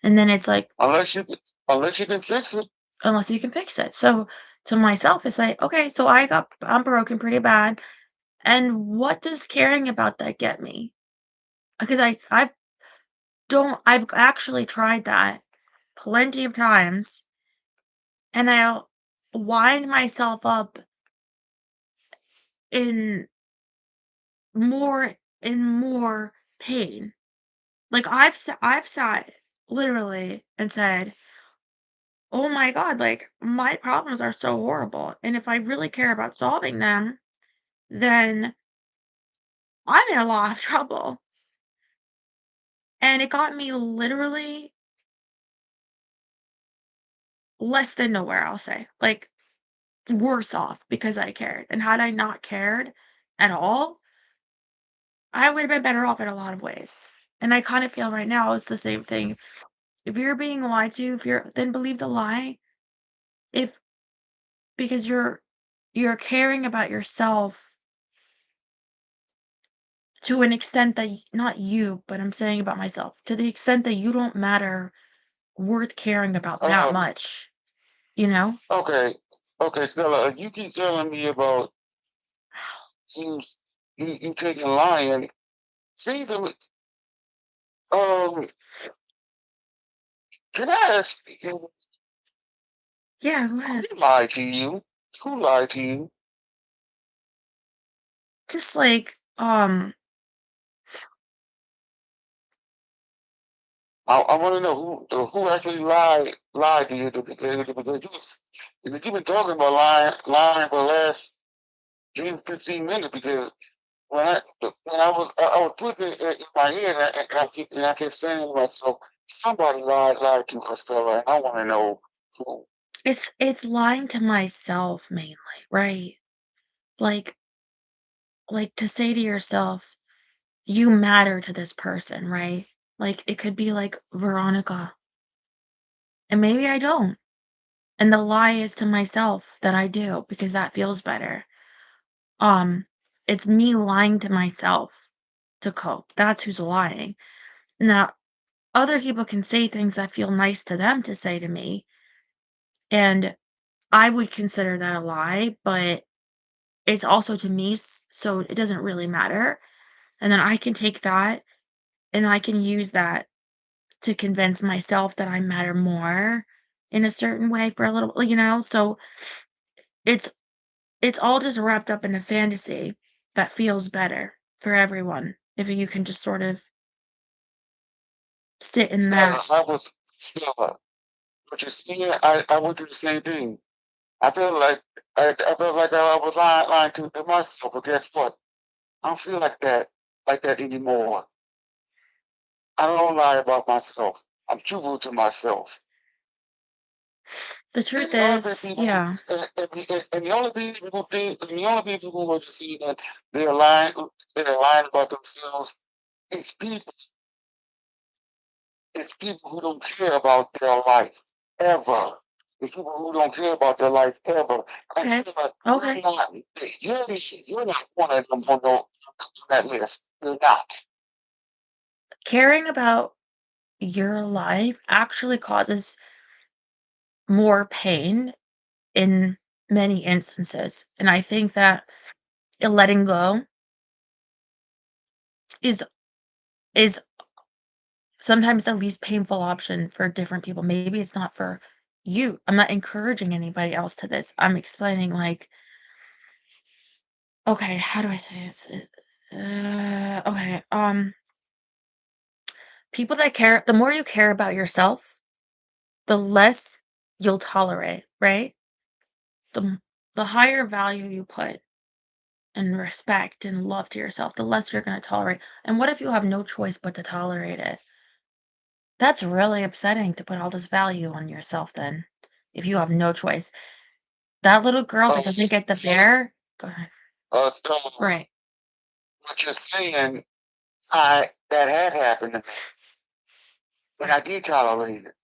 And then it's like, Unless you can fix it. unless you can fix it. So to myself, it's like, okay, so I'm broken pretty bad. And what does caring about that get me? Because I've actually tried that plenty of times, and I'll wind myself up in more and more pain. Like, I've sat literally and said, "Oh my god, like, my problems are so horrible, and if I really care about solving them, then I'm in a lot of trouble." And it got me literally less than nowhere, I'll say. Like, worse off because I cared. And had I not cared at all, I would have been better off in a lot of ways. And I kind of feel right now it's the same thing. If you're being lied to, if you're then believe the lie. If because you're caring about yourself to an extent that not you, but I'm saying about myself, to the extent that you don't matter worth caring about that Uh, much, you know? okay, okay, Stella, you keep telling me about you, you taking lying. See the um. Can I ask you Yeah, go ahead. who lied to you? Who lied to you? Just like, I want to know who actually lied to you because you've been talking about lying for the last 10, 15 minutes because when I was putting it in my head and I kept saying to myself, somebody lied to Costello, and I want to know who. it's lying to myself mainly, right? Like to say to yourself, you matter to this person, right? Like it could be like Veronica, and maybe I don't. And the lie is to myself that I do because that feels better. Um, it's me lying to myself to cope. That's who's lying. Now, other people can say things that feel nice to them to say to me, and I would consider that a lie, but it's also to me, so it doesn't really matter. And then I can take that and I can use that to convince myself that I matter more in a certain way for a little, So it's it's all just wrapped up in a fantasy that feels better for everyone if you can just sort of sit in that. Stella, but you see, I went through the same thing. I feel like I felt like I was lying to myself, but guess what? I don't feel like that anymore. I don't lie about myself. I'm truthful to myself. The And truth the other is, people, yeah, and the only people who think, and the only people who want to see that they're lying about themselves, it's people, it's people who don't care about their life ever. It's people who don't care about their life ever. And okay, so like, okay. you're not one of them on that list. You're not. Caring about your life actually causes more pain in many instances. And I think that letting go is is sometimes the least painful option for different people. Maybe it's not for you. I'm not encouraging anybody else to this. I'm explaining like, okay, how do I say this? Okay, people that care, the more you care about yourself, the less you'll tolerate, right? The the higher value you put and respect and love to yourself, the less you're going to tolerate. And what if you have no choice but to tolerate it? That's really upsetting to put all this value on yourself then, if you have no choice. That little girl Uh, that doesn't get the bear, go ahead. so Right. what you're saying, I that had happened to me, but I did tolerate it.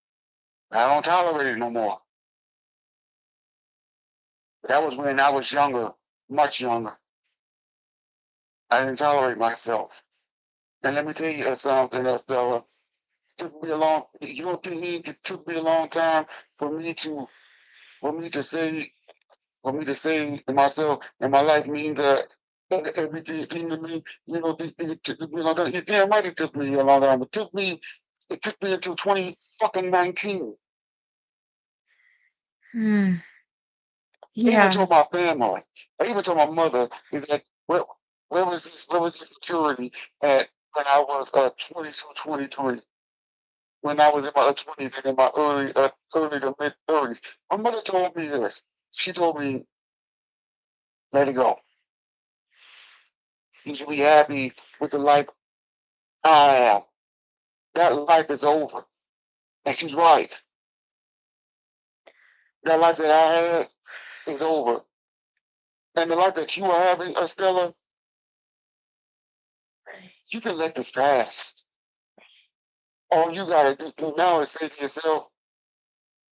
I don't tolerate it no more. That was when I was younger, much younger. I didn't tolerate myself. And let me tell you something else, Stella. Took me a long. You don't think it took me a long time for me to for me to say for me to say to myself, and my life means everything to me. It took me a long time. You're damn right, it took me a long time. It took me until 20 fucking 19. Hmm. I even Yeah. told my family. I even told my mother, is that where was this maturity at when I was 22, 23? When I was in my 20s and in my early to mid 30s. My mother told me this. She told me, let it go. You should be happy with the life I have. That life is over. And she's right. That life that I had, is over. And the life that you are having, Estella, Right. you can let this pass. All you gotta do now is say to yourself,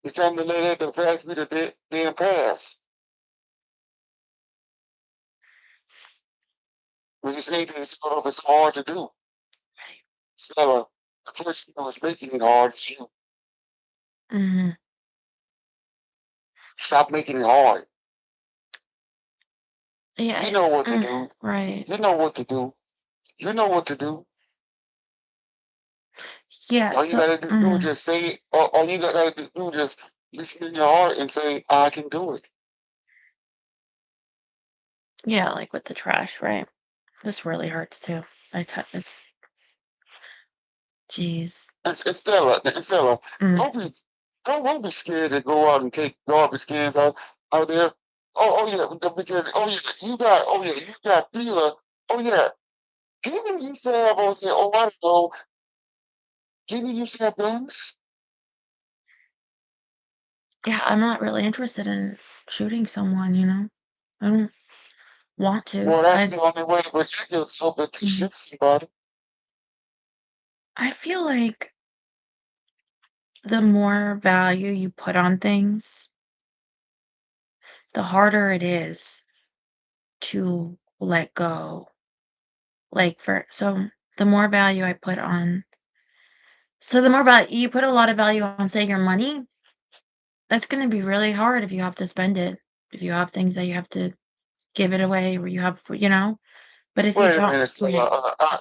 it's time to let it pass me the damn pass. When you say to yourself, it's hard to do. Right. Stella, the person who is making it hard is you. Mhm. Stop making it hard. You Yeah. know what to do. Right. You know what to do. You know what to do. Yeah, All you so gotta do is just say it. All you gotta do is just listen in your heart and say, I can do it. yeah, like with the trash, right? This really hurts too. It's jeez. And Stella, Mm. don't be don't be scared to go out and take garbage cans out there. Oh yeah, because you got Fila. Oh yeah, didn't you say about say oh I don't know, didn't you say things? Yeah, I'm not really interested in shooting someone, you know? I don't want to. Well, that's the only way to protect yourself is to Mhm. shoot somebody. I feel like the more value you put on things, the harder it is to let go. Like the more value I put on so the more value you put a lot of value on, say, your money, that's gonna be really hard if you have to spend it. If you have things that you have to give it away or you have, you know? But if you Wait a don't, minute, Stella. right.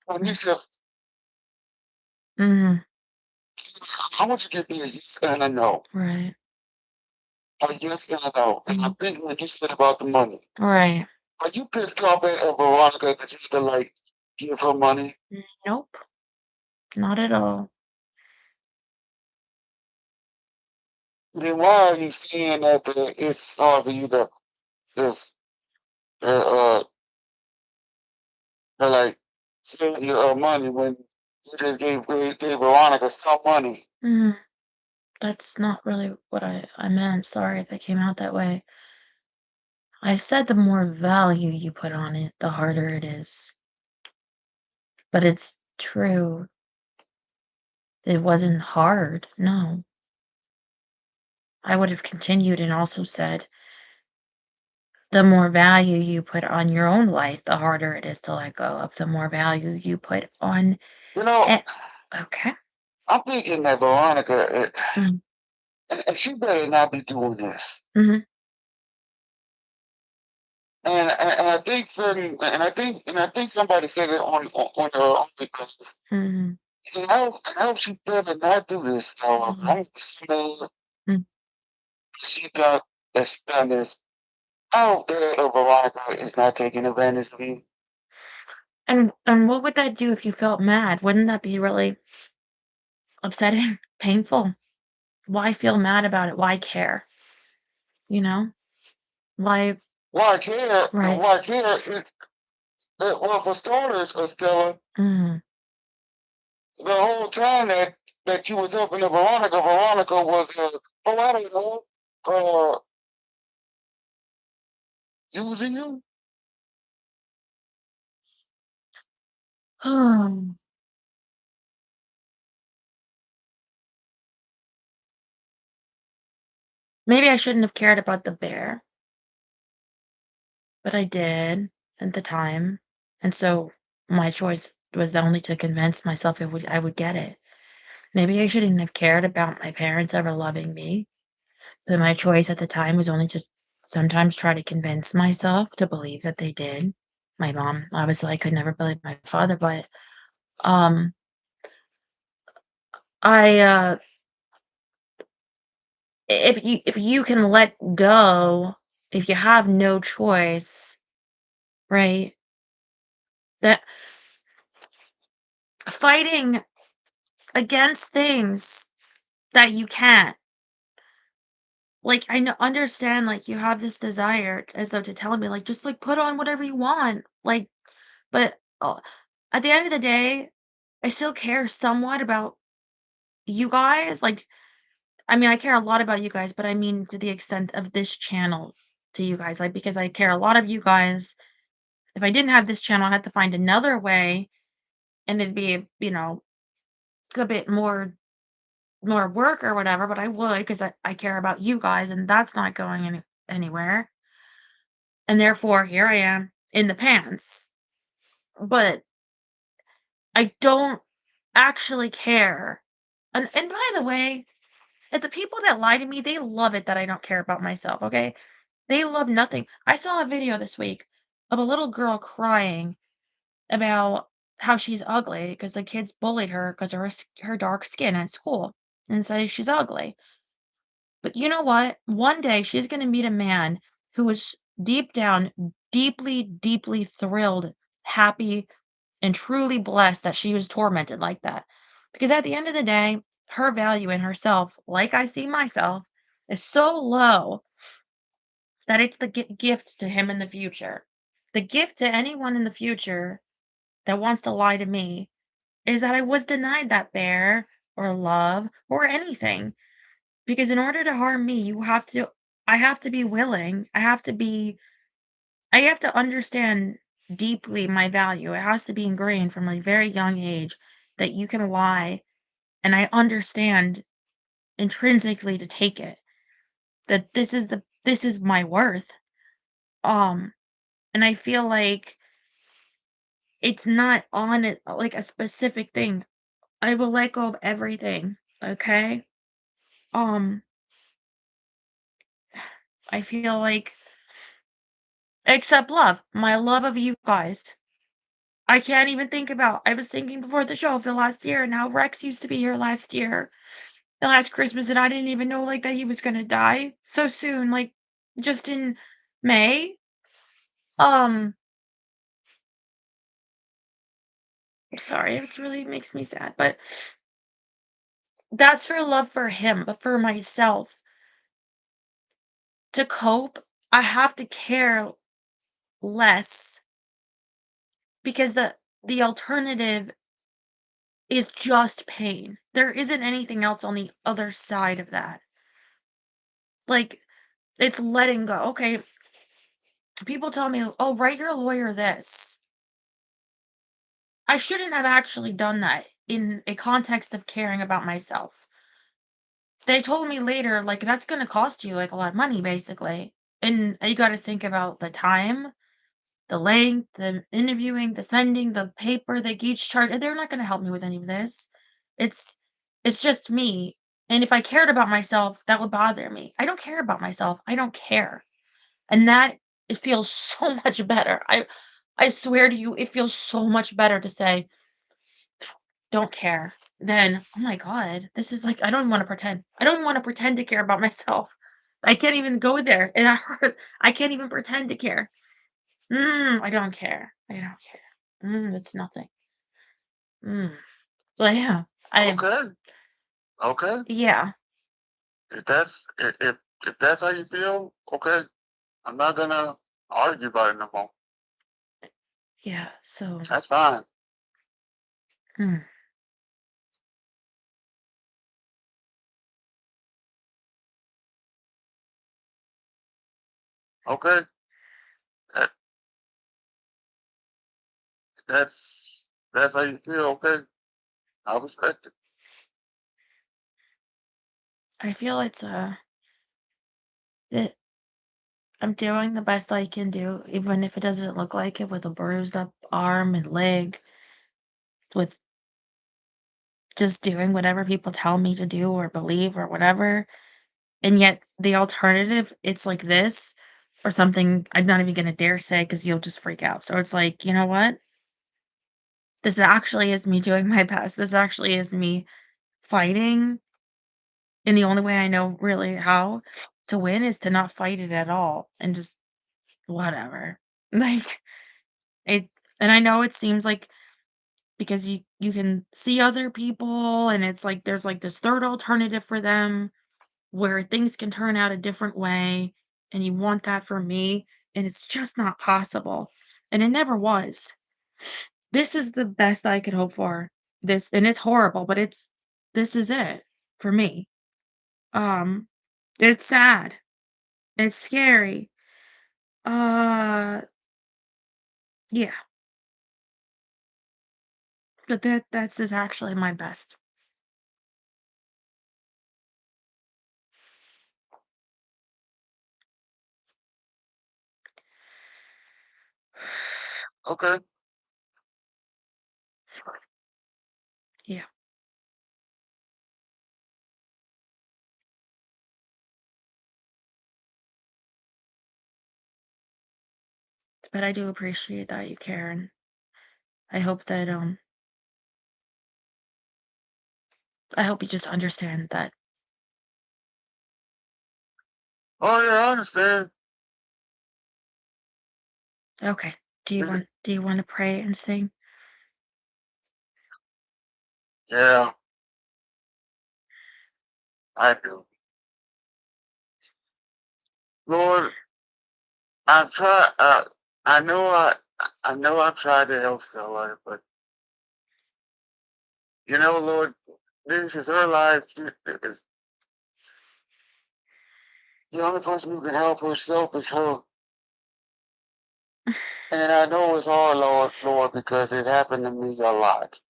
When you Mm. said Mhm. I want you to give me a yes and a no. Right. A yes and a no. And I Mhm. think when you said about the money, Right. are you pissed off at Veronica that you had to like give her money? Nope. Not at all. Then why are you saying that it's hard for you to just uh, uh, like save your money when you just gave Veronica some money? Mhm. That's not really what I meant. Sorry if it came out that way. I said the more value you put on it, the harder it is. But it's true. It wasn't hard. No. I would have continued and also said the more value you put on your own life, the harder it is to let go of. The more value you put on You know, it. Okay. I'm thinking that Veronica, Mm-hmm. and she better not be doing this. Mm-hmm. And I think and I think somebody said it on the OnlyFans. Mm-hmm. I hope she better not do this. I hope she knows Mm-hmm. she got that she done this. I hope that Veronica is not taking advantage of you. And what would that do if you felt mad? Wouldn't that be really upsetting, painful? Why feel mad about it? Why care? You know? Why Why care? right. Why care? Well, for starters, Estella, Mhm. the whole time that you was helping the Veronica was oh I don't know, uh, using you. Maybe I shouldn't have cared about the bear, but I did at the time. And so my choice was only to convince myself I would get it. Maybe I shouldn't have cared about my parents ever loving me. But my choice at the time was only to sometimes try to convince myself to believe that they did. My mom, obviously I could never believe my father, but um I if you can let go, if you have no choice, right? That fighting against things that you can't. Like I know understand like you have this desire as though to tell me like just like put on whatever you want. Like but at the end of the day, I still care somewhat about you guys. Like I mean, I care a lot about you guys, but I mean to the extent of this channel to you guys, like, because I care a lot of you guys. If I didn't have this channel, I had to find another way, and it'd be, a bit more work or whatever, but I would because I care about you guys, and that's not going anywhere. And therefore, here I am in the pants. But I don't actually care. And by the way, the people that lie to me, they love it that I don't care about myself, okay? They love nothing. I saw a video this week of a little girl crying about how she's ugly because the kids bullied her because of her dark skin at school and say she's ugly. But you know what? One day she's going to meet a man who is deep down, deeply, deeply thrilled, happy, and truly blessed that she was tormented like that. Because at the end of the day, her value in herself, like I see myself, is so low that it's the gift to him in the future. The gift to anyone in the future that wants to lie to me is that I was denied that bear or love or anything. Because in order to harm me, I have to be willing. I have to understand deeply my value. It has to be ingrained from a very young age that you can lie, and I understand intrinsically to take it. That this is my worth. Um, and I feel like it's not on it like a specific thing. I will let go of everything, okay? Um, I feel like except love, my love of you guys. I can't even think about I was thinking before the show of the last year and how Rex used to be here last year, the last Christmas, and I didn't even know, like, that he was gonna die so soon, like, just in May. Um, sorry, it really makes me sad, but that's for love for him, but for myself, to cope, I have to care less because the alternative is just pain. There isn't anything else on the other side of that. Like, it's letting go. Okay, people tell me, "Oh, write your lawyer this." I shouldn't have actually done that in a context of caring about myself. They told me later, like, "That's gonna cost you, like, a lot of money, basically." And you gotta think about the time, the length, the interviewing, the sending, the paper they each chart they're not gonna help me with any of this. It's it's just me, and if I cared about myself, that would bother me. I don't care about myself, I don't care. And that it feels so much better. I swear to you, it feels so much better to say, "Don't care," than, "Oh my god, this is like I don't wanna pretend. I don't wanna pretend to care about myself." I can't even go there, and I hurt. I can't even pretend to care. I don't care. I don't care. It's nothing. Mm. But yeah, I Okay, okay. yeah, If that's if that's how you feel, okay. I'm not gonna argue about it no more. yeah, so, That's fine. mm, Okay. That, that's how you feel, okay. I respect it. I feel that I'm doing the best I can do, even if it doesn't look like it with a bruised up arm and leg, with just doing whatever people tell me to do or believe or whatever. And yet the alternative, it's like this or something I'm not even gonna dare say because you'll just freak out. So it's like, you know what? This actually is me doing my best. This actually is me fighting in the only way I know really how to win is to not fight it at all and just whatever. Like it and I know it seems like because you can see other people and it's like there's like this third alternative for them where things can turn out a different way and you want that for me and it's just not possible. And it never was. This is the best I could hope for. This and it's horrible, but this is it for me. Um, it's sad. It's scary. Uh, yeah, but that's is actually my best. Okay. Yeah, but I do appreciate that you care, and I hope that I hope you just understand that. Oh yeah, I understand. Okay. Is it- Do you want to pray and sing? Yeah, I do. Lord, I've tried. I know. I know. I've tried to help Stella, but Lord, this is her life. The only person who can help herself is her. And I know it's hard, Lord, because it happened to me a lot.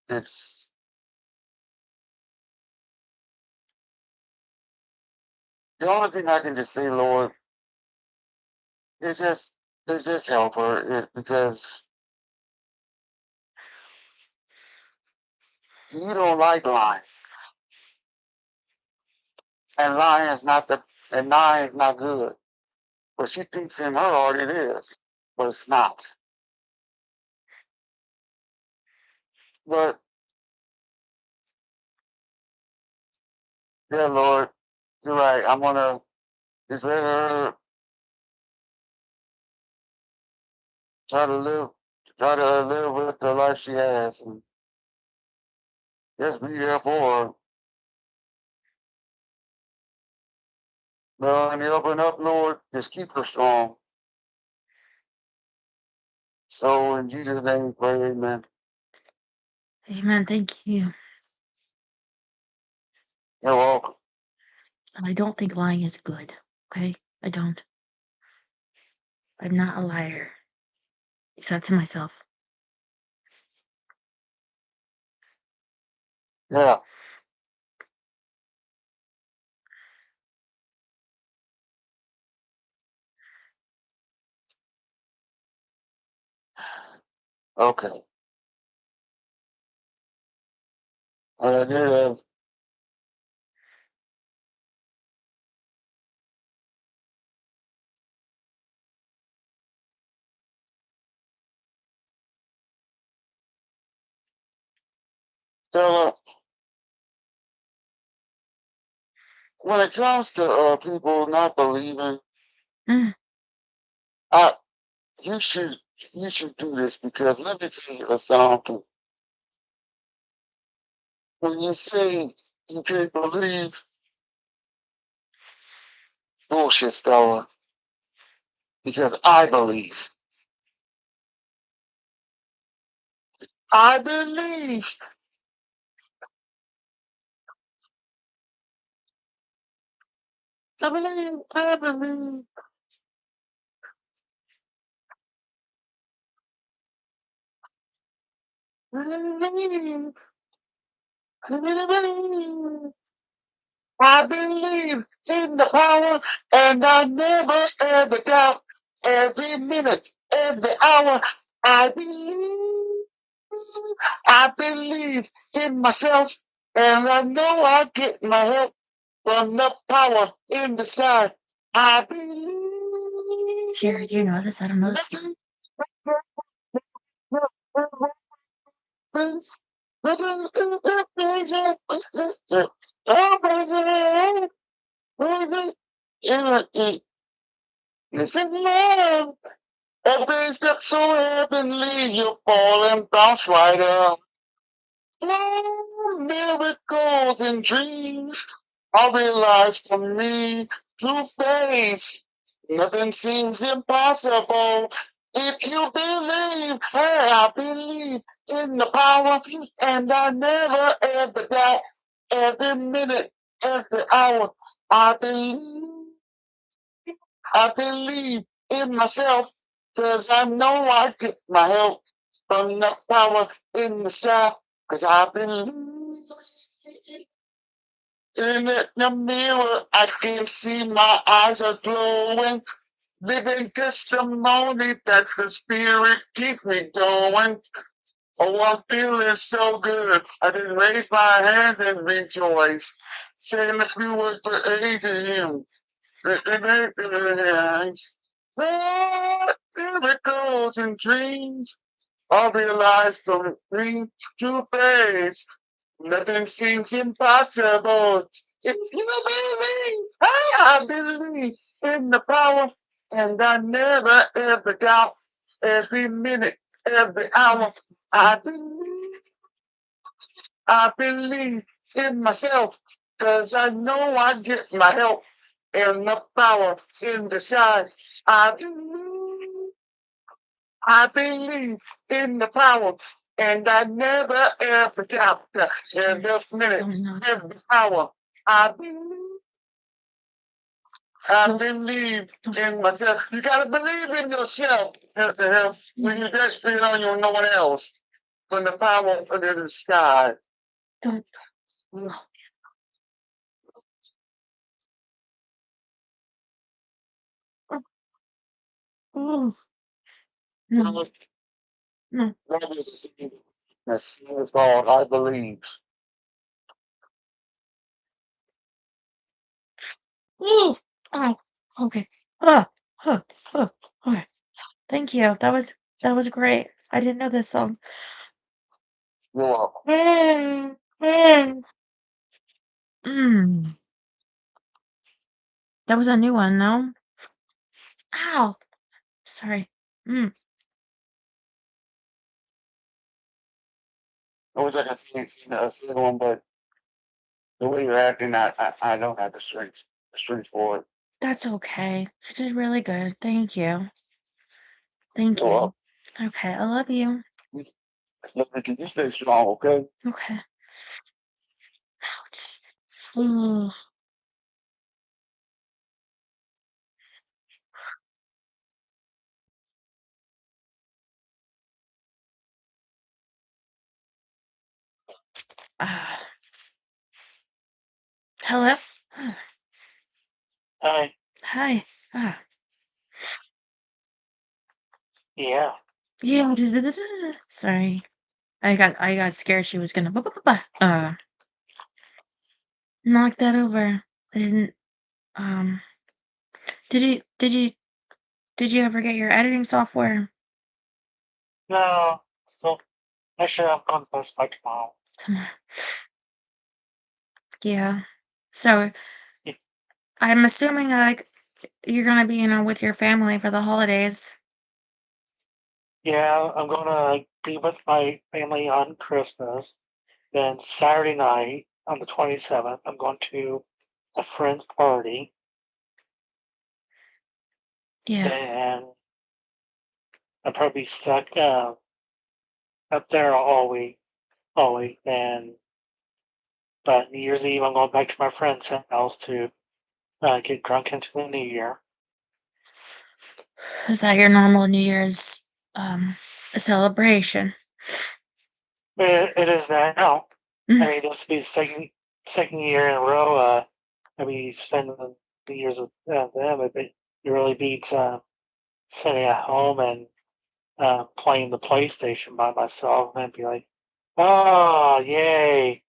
It's the only thing I can just say, Lord, is just help her because you don't like lying, and lying is not good. But she thinks in her heart it is, but it's not. But yeah, Lord, you're right. I'm gonna just let her try to live, try to live with the life she has, and just be there for her. No, and you open up, Lord, just keep her strong. So in Jesus' name we pray, amen. Amen. Thank you. You're welcome. And I don't think lying is good. Okay? I don't. I'm not a liar, except to myself. Yeah, okay. But I did have Stella, when it comes to people not believing, Mm, I you should you should do this because let me tell you something. When you say you can't believe bullshit, Stella, because I believe. I believe. I believe. I believe. I believe. I believe. I believe in the power, and I never ever doubt. Every minute, every hour, I believe. I believe in myself, and I know I get my help from the power in the sky. I believe. Sherry, do you know this? I don't know this. It's in love. Every step so heavenly, you fall and bounce right up. No miracles and dreams are realized for me through faith. Nothing seems impossible. If you believe, hey, I believe in the power, and I never ever doubt. every minute, every hour. I believe, I believe in myself, 'cause I know I get my help from the power in the sky, 'cause I believe in the mirror. I can see my eyes are glowing, living testimony that the spirit keep me going. Oh, I'm feeling so good. I just raise my hands and rejoice, saying a few words to praising Him. Lord, miracles and dreams are realized from dream to face. Nothing seems impossible. If you believe, I believe in the power, and I never ever doubt. Every minute, every hour, I believe in myself, 'cause I know I get my help and the power in the sky. I believe in the power, and I never ever doubt. In this minute, every hour, I believe, I believe in myself. You gotta believe in yourself, Mr. Hill. When you just lean on you, no one else. From the power under the sky. Don't. Oh, no. No. That's all I believe. Ooh. Oh, okay. Uh, okay. Thank you. That was great. I didn't know this song. You're welcome. Mm. That was a new one, no? Ow. Sorry. Mm. I wish I could sing a single one, but the way you're acting, I don't have the strength for it. That's okay. You did really good. Thank you. Thank You're you. welcome. Okay, I love you. Look, you stay strong, okay? Okay. Ouch. Ugh. Ah. Hello? Hi. Hi. Ah. Yeah. Yeah. Sorry. I got scared she was gonna knock that over. I didn't um did you ever get your editing software? No. So actually, I'm going to Best Buy tomorrow. Yeah. So Y- I'm assuming like you're gonna be, with your family for the holidays. Yeah, I'm going to be with my family on Christmas. Then Saturday night on the 27th, I'm going to a friend's party. Yeah. Then I'll probably be stuck up there all week. But New Year's Eve, I'm going back to my friend's house to get drunk into the new year. Is that your normal New Year's celebration? It is now. I Mm. mean, this will be the second year in a row. I'll be spending the years with them. It really beats sitting at home and playing the PlayStation by myself and be like, oh, yay,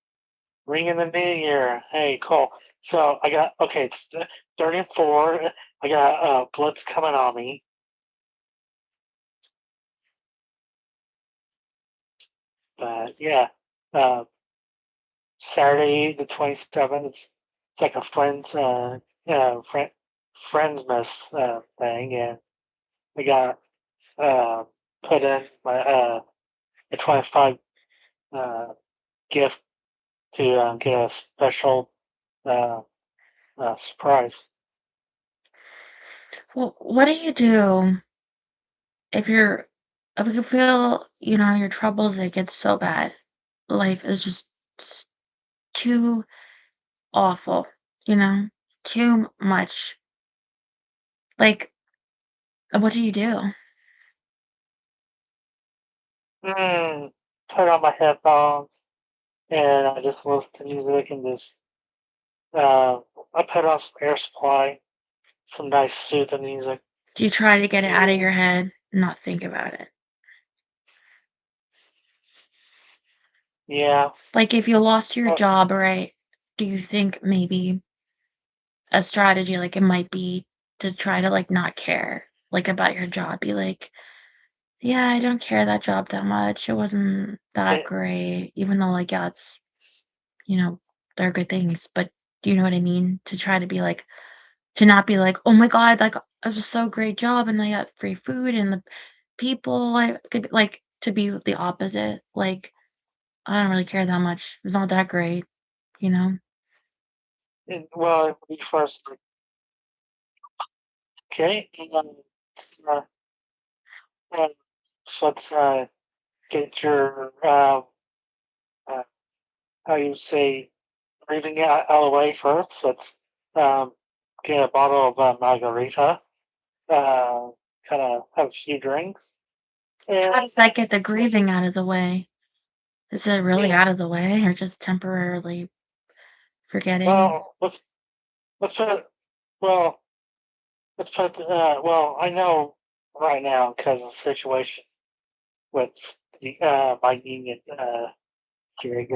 ring in the new year. Hey, cool. So I got, okay, it's 34. I got blips coming on me. But yeah, uh, Saturday the 27th, it's like a friends thing. And I got uh, put in my a 25 uh, gift to get a special uh, surprise. Well, what do you do if you're if you feel, your troubles, it gets so bad? Life is just too awful, you know? Too much. Like, what do you do? Put on my headphones and I just listen to music and just I put on some Air Supply, some nice soothing music. Do you try to get it out of your head and not think about it? Yeah. Like, if you lost your job, right, do you think maybe a strategy, like, it might be to try to, like, not care, like, about your job? Be like, "Yeah, I don't care that job that much. It wasn't that It, great," even though, like, yeah, it's, you know, there are good things, but do you know what I mean? To try to be like to not be like, "Oh my god, like, it was just so great job, and I got free food, and the people I could be," like, to be the opposite, like, "I don't really care that much. It's not that great," you know? well, it would be first like, okay, uh, uh, so let's get your uh, how you say breathing out of the way first. Let's um, get a bottle of margarita. Kind of have a few drinks. How And does that get the so, grieving out of the way? Is it really yeah, out of the way or just temporarily forgetting? well, let's put it, well, let's put well, I know right now because of the situation with the my union gig.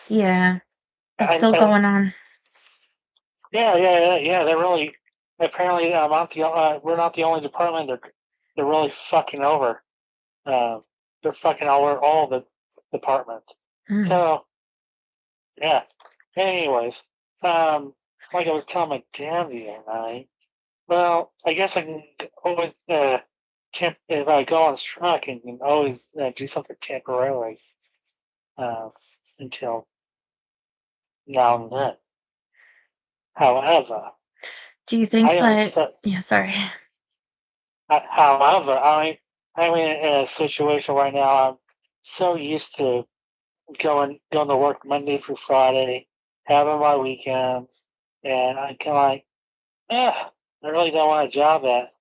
Yeah, that's still And going on. yeah. They're really apparently we're not the only department they're really fucking over. Um, they're fucking over all the departments. Mm. So yeah. Anyways, um, like I was telling my dad the other night. Well, I guess I can always if I go on strike, I can always do something temporarily uh, until now and then. However, Do you think I that understand. yeah, sorry. However, I'm in a situation right now. I'm so used to going to work Monday through Friday, having my weekends, and I can like, I really don't want a job that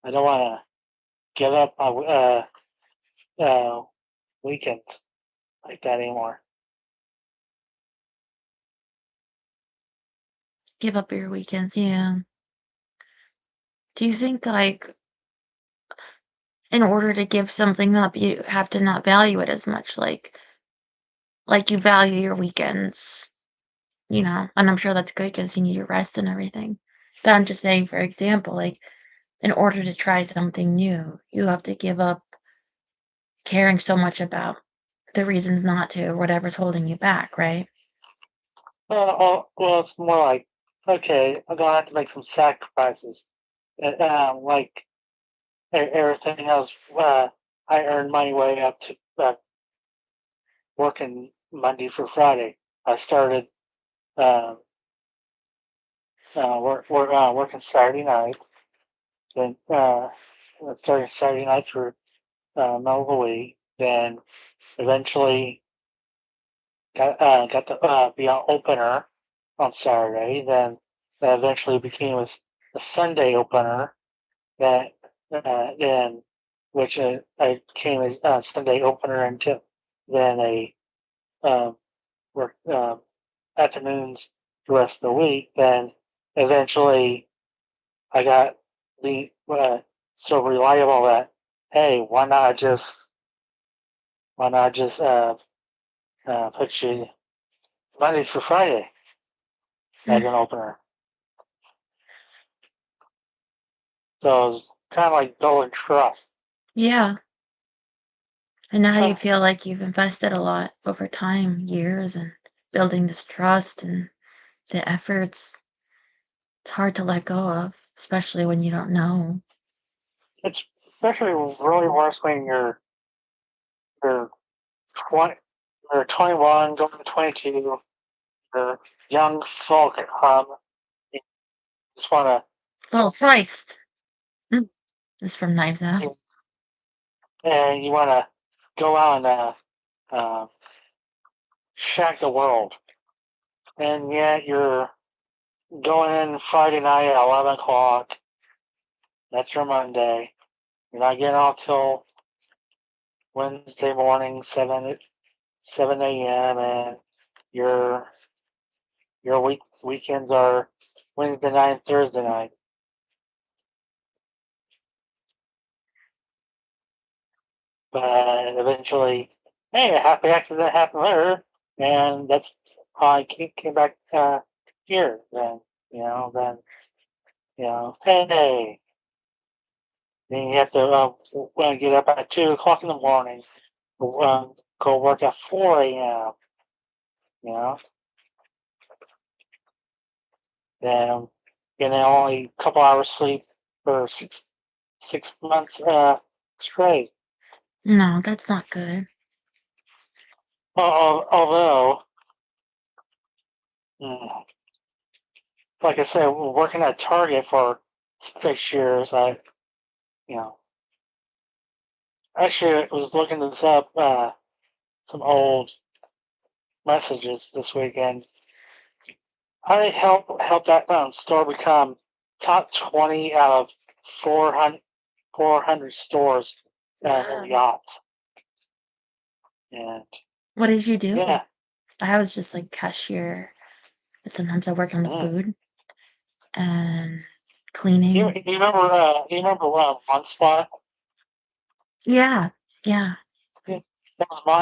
I don't want to give up my uh, weekends like that anymore. Give up your weekends, yeah. Do you think, like, in order to give something up, you have to not value it as much, like you value your weekends, you know? And I'm sure that's good because you need your rest and everything. But I'm just saying, for example, like, in order to try something new, you have to give up caring so much about the reasons not to or whatever's holding you back, right? Well, it's more like, okay, I'm gonna have to make some sacrifices. Like everything else, I earned my way up to working Monday through Friday. I started um, working Saturday nights, then starting Saturday night for middle of the week. Then eventually got to be an opener on Saturday. Then that eventually became a Sunday opener. That then which I came as a Sunday opener until then a um, work afternoons the rest of the week. Then eventually I got the so reliable that hey, why not just put you Monday through Friday as Mm. an opener. So it's kind of like building trust. Yeah. And now you Huh. feel like you've invested a lot over time, years, and building this trust and the efforts. It's hard to let go of, especially when you don't know. It's especially really worse when you're 20, you're 21, going to 22, you're young folk you just want Full Christ. Mm. This is from Knives Out. to, and you want to go out and uh, shack the world and yet you're going in Friday night at 11 o'clock. That's your Monday. You're not getting off till Wednesday morning, 7 a.m. and your weekends are Wednesday night and Thursday night. But eventually, hey, a happy accident happened there, and that's how I came back here. Then hey, then you have to get up at 2 o'clock in the morning, go work at 4 a.m. You know, then getting only a couple hours sleep for 6 months straight. No, that's not good. Although, like I said, working at Target for 6 years, actually, I was looking this up, some old messages this weekend. I helped that store become top 20 out of 400 stores in the odds. And What did you do? yeah, I was just like cashier. And sometimes I work on the food and cleaning. you remember One Spot? Yeah. That was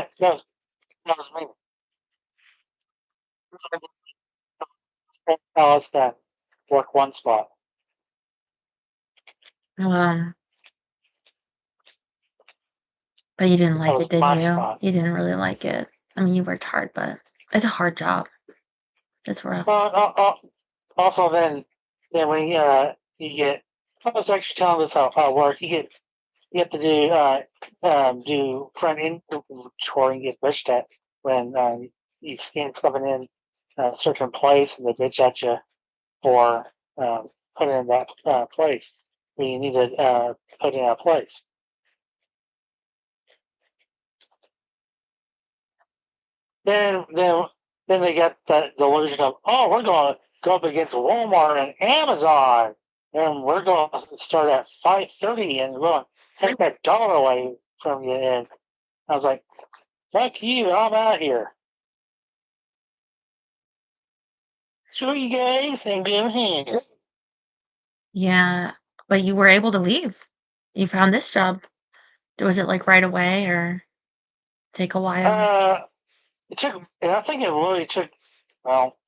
me. Oh, it's that work One Spot. But you didn't like That was it, did my you? spot. You didn't really like it. I mean, you worked hard, but it's a hard job. It's rough. Also, then when you get, I was actually telling this how work. You have to do front inventory and get bitched at when you scan something in a certain place and they bitch at you for putting in that place. You need to put in a place. Then they get that delusion of, oh, we're going to go up against Walmart and Amazon, and we're going to start at 5:30, and we're going to take that dollar away from you. And I was like, fuck you, I'm out here. Sure, you guys, and good hands. Yeah, but you were able to leave. You found this job. Was it like right away or take a while? It took, and I think it really took, well,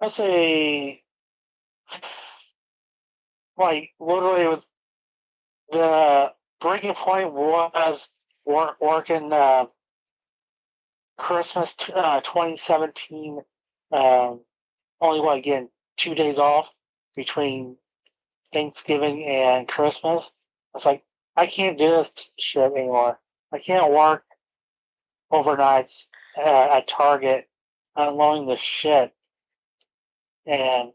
let's say, like, literally, with the breaking point was working Christmas 2017. Only again 2 days off between Thanksgiving and Christmas. It's like I can't do this shit anymore. I can't work overnights at Target unloading the shit. And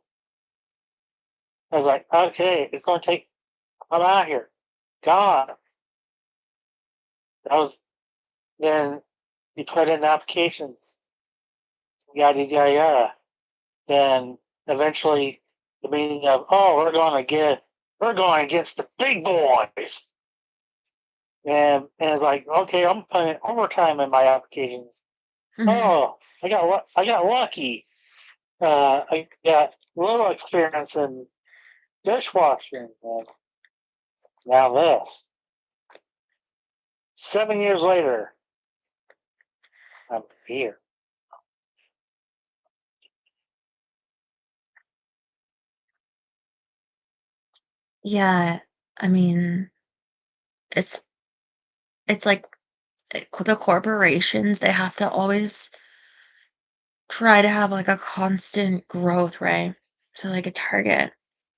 I was like, okay, it's going to take. I'm out here. God, that was then. You put in applications, yada yada yada. Then eventually the meaning of, oh, we're going against the big boys. And it's like, okay, I'm putting overtime in my applications. Oh, I got lucky. I got little experience in dishwashing. And now this. 7 years later, I'm here. Yeah, I mean, it's like the corporations, they have to always try to have like a constant growth, right? So like a target.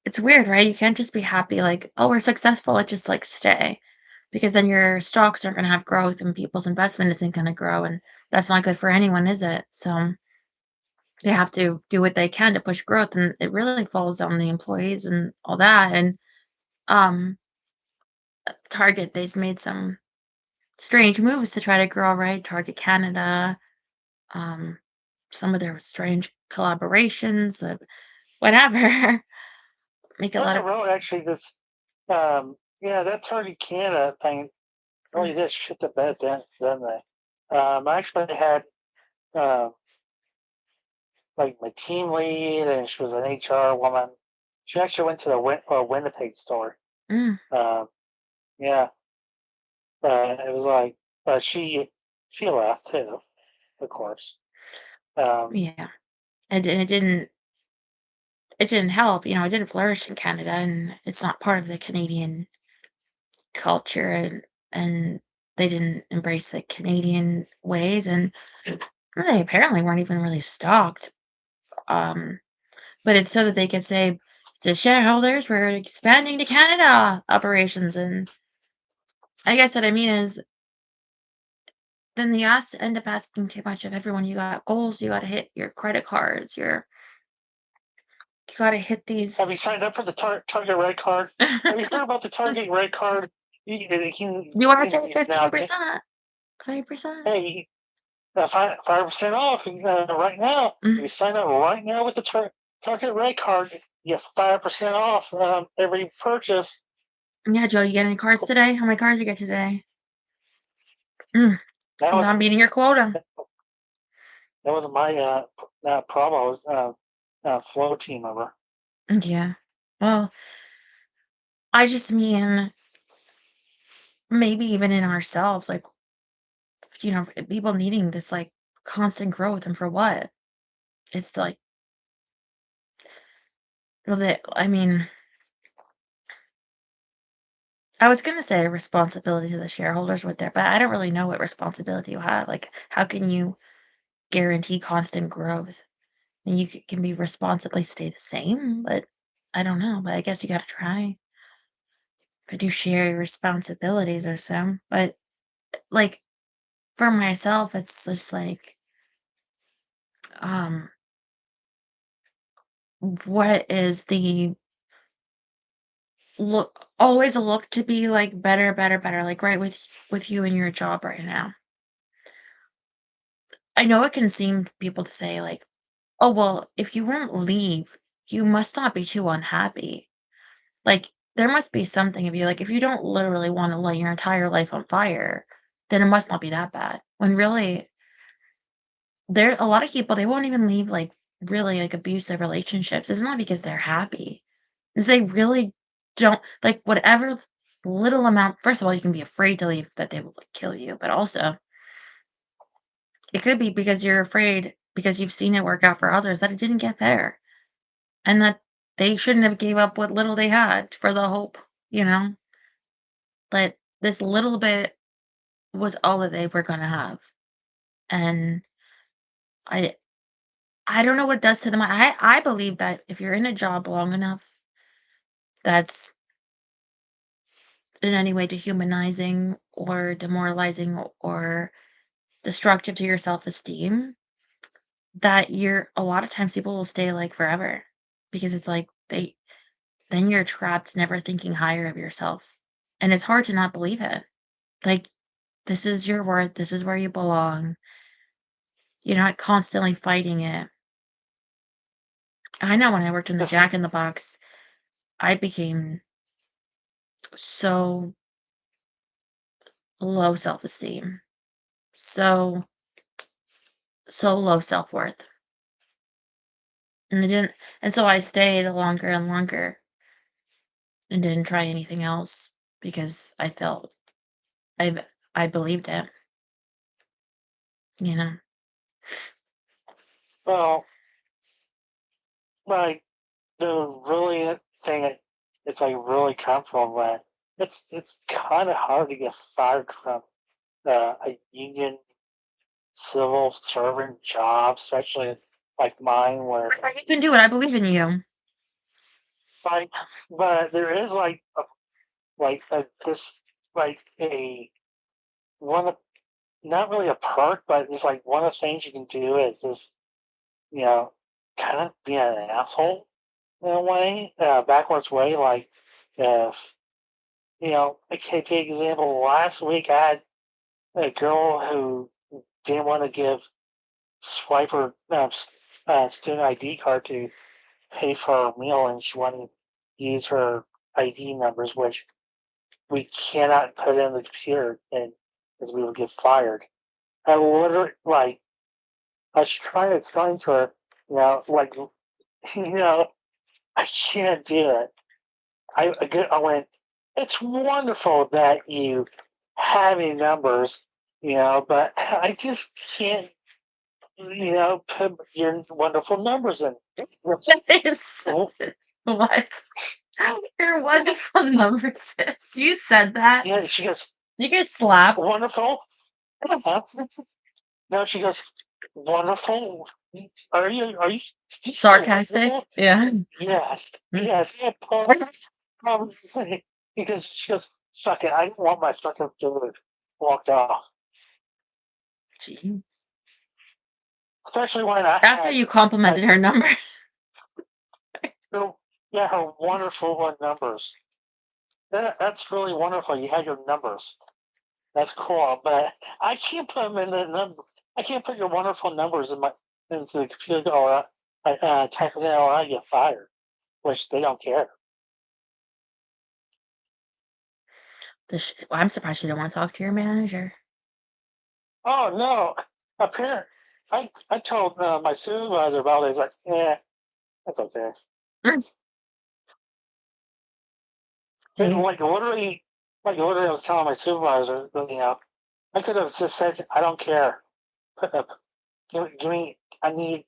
It's weird, right? You can't just be happy like, oh, we're successful, let's just like stay. Because then your stocks aren't gonna have growth and people's investment isn't gonna grow, and that's not good for anyone, is it? So they have to do what they can to push growth, and it really falls on the employees and all that. And um Target, they've made some strange moves to try to grow, right? Target Canada. some of their strange collaborations, whatever. Make a Down lot the of road, actually, this yeah, that Target Canada thing really did shit the bed, didn't they? I actually had um, like my team lead, and she was an HR woman. She actually went to the Winnipeg store. mm, Um, yeah, it was like, but she left too, of course. Um, yeah, and it didn't help. It didn't flourish in Canada, and it's not part of the Canadian culture, and they didn't embrace the Canadian ways, and they apparently weren't even really stocked. Um, but it's so that they could say to shareholders, we're expanding to Canada operations, and I guess what I mean is then they end up asking too much of everyone. You got goals, you got to hit your credit cards, you got to hit these. have you signed up for the Target Red Card? Have you heard about the Target Red Card? You want to say Now, 15%, 5%? hey, 5% off right now. If Mm. you sign up right now with the Target Red Card, you get 5% off every purchase. Yeah, Joe, you get any cards today? How many cards you get today? Mm. That You're was not meeting your quota. that was my problem. I was flow team member. Yeah. Well, I just mean maybe even in ourselves, like, people needing this like constant growth, and for what? It's like, well, I mean, I was gonna say responsibility to the shareholders with there, but I don't really know what responsibility you have. Like, how can you guarantee constant growth? And you can be responsibly stay the same, but I don't know. But I guess you gotta try. Fiduciary responsibilities or so. But like for myself, it's just like, um, what is the look always a look to be like better, better, better, like right with you and your job right now. I know it can seem to people to say like, oh well, if you won't leave, you must not be too unhappy. Like there must be something of you. Like if you don't literally want to light your entire life on fire, then it must not be that bad. When really there a lot of people they won't even leave like really like abusive relationships. It's not because they're happy. It's they really don't like whatever little amount. First of all, you can be afraid to leave that they will like, kill you, but also it could be because you're afraid because you've seen it work out for others that it didn't get better and that they shouldn't have gave up what little they had for the hope, you know, that this little bit was all that they were going to have. And I I don't know what it does to them. I believe that if you're in a job long enough that's in any way dehumanizing or demoralizing or destructive to your self-esteem, that you're a lot of times people will stay like forever because it's like then you're trapped never thinking higher of yourself. And it's hard to not believe it. Like this is your worth, this is where you belong. You're not constantly fighting it. I know when I worked in the Just Jack in the Box, I became so low self-esteem. So so low self-worth. And I didn't and so I stayed longer and longer and didn't try anything else because I felt I believed it, you know. well, like the really thing. It's like really comfortable that it's kind of hard to get fired from a union civil servant job, especially like mine, where You can do it. I believe in you. like, but there is like a this like a one of not really a perk, but it's like one of the things you can do is this, you know, kind of be an asshole in a way, backwards way. Like if okay, take example. Last week I had a girl who didn't want to give swipe her student ID card to pay for her meal, and she wanted to use her ID numbers, which we cannot put in the computer, and because we will get fired. I literally I was trying to explain to her, I can't do it. I went, it's wonderful that you have your numbers, but I just can't, put your wonderful numbers in. That is what? Your wonderful numbers. You said that. Yeah, she goes, You get slapped. wonderful. No, she goes, wonderful. Are you Sarcastic? Yeah. Yes. Mm. Yes. Yeah, probably. Because she goes, fuck it, I don't want my fucking food. Walked off. Jeez. Especially when I After you complimented her number. her wonderful numbers. That's really wonderful. You had your numbers. That's cool, but I can't put them in the number. I can't put your wonderful numbers into the computer, or type it in, or I get fired. Which they don't care. I'm surprised you don't want to talk to your manager. Oh no! Apparently, I told my supervisor about it. He's like, "Yeah, that's okay." Literally, I was telling my supervisor, I could have just said, "I don't care. Give me. I need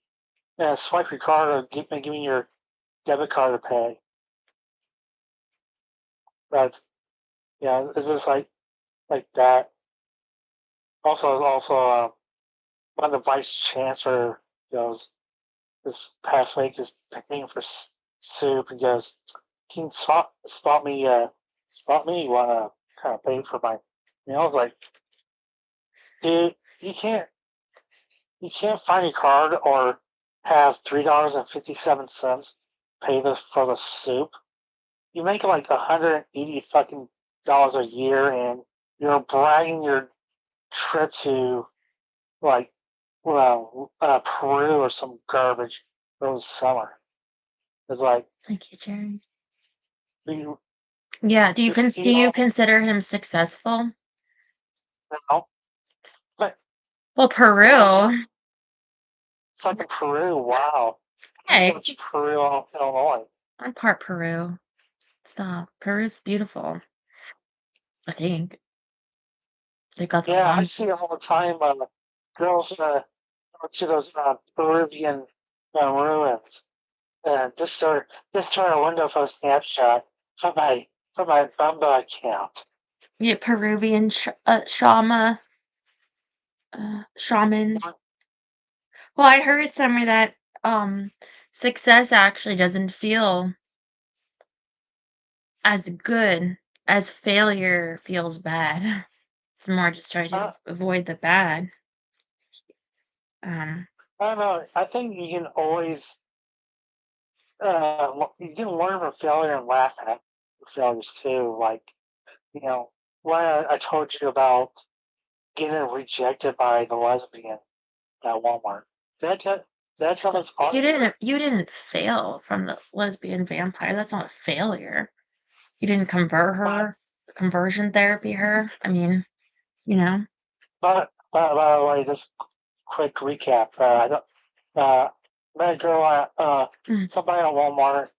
swipe your card, or give me your debit card to pay." But it's just like that. Also, one of the vice chancellor goes this past week is paying for soup and goes, "Can you spot me? You want to kind of pay for my meal?" I was like, "Dude, you can't find a card or have $3.57 pay for the soup. You make like $180 fucking dollars a year, and you're bragging your trip to like Peru or some garbage over the summer." It's like, Thank you, Jerry. you Yeah. Do you consider him successful? know, but Well, Peru. fucking Peru, wow. Hey, It's Peru, Illinois. I'm part Peru. Stop. Peru's beautiful. I think. They got the Yeah, I lawn. see all the time. Girls go to those Peruvian ruins. Just turn a window for a snapshot from my Bumba account. Yeah, Peruvian shaman. Well, I heard somewhere that success actually doesn't feel as good as failure feels bad. It's more just trying to avoid the bad. I don't know. I think you can always you can learn from failure and laugh at failures too. Like, when I told you about getting rejected by the lesbian at Walmart. Did I tell this? You didn't fail from the lesbian vampire. That's not a failure. You didn't convert her, conversion therapy her. I mean, But by the way, just quick recap. Met a girl at somebody at Walmart.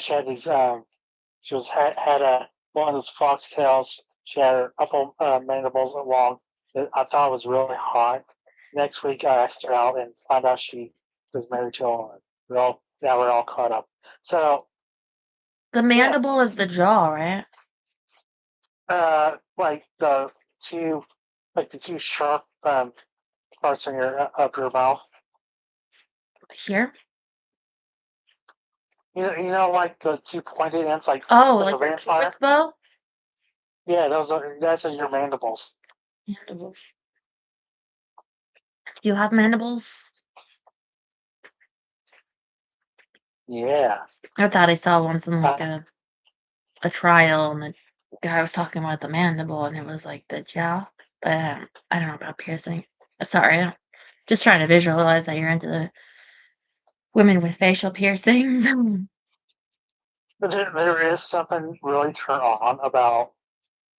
She had these. She had one of those foxtails. She had her upper mandibles long. I thought it was really hot. Next week, I asked her out and found out she was married to a woman. We're all caught up. So the mandible is the jaw, right? like the two sharp parts in your upper mouth. Here? Like the two pointed ends, like like a a vampire. cupid's bow? Yeah, that's in your mandibles. Mandibles. You have mandibles? Yeah. I thought I saw once in like a trial, and the guy was talking about the mandible, and it was like the jaw. But I don't know about piercing. Sorry. Just trying to visualize that you're into the women with facial piercings. But there is something really turn on about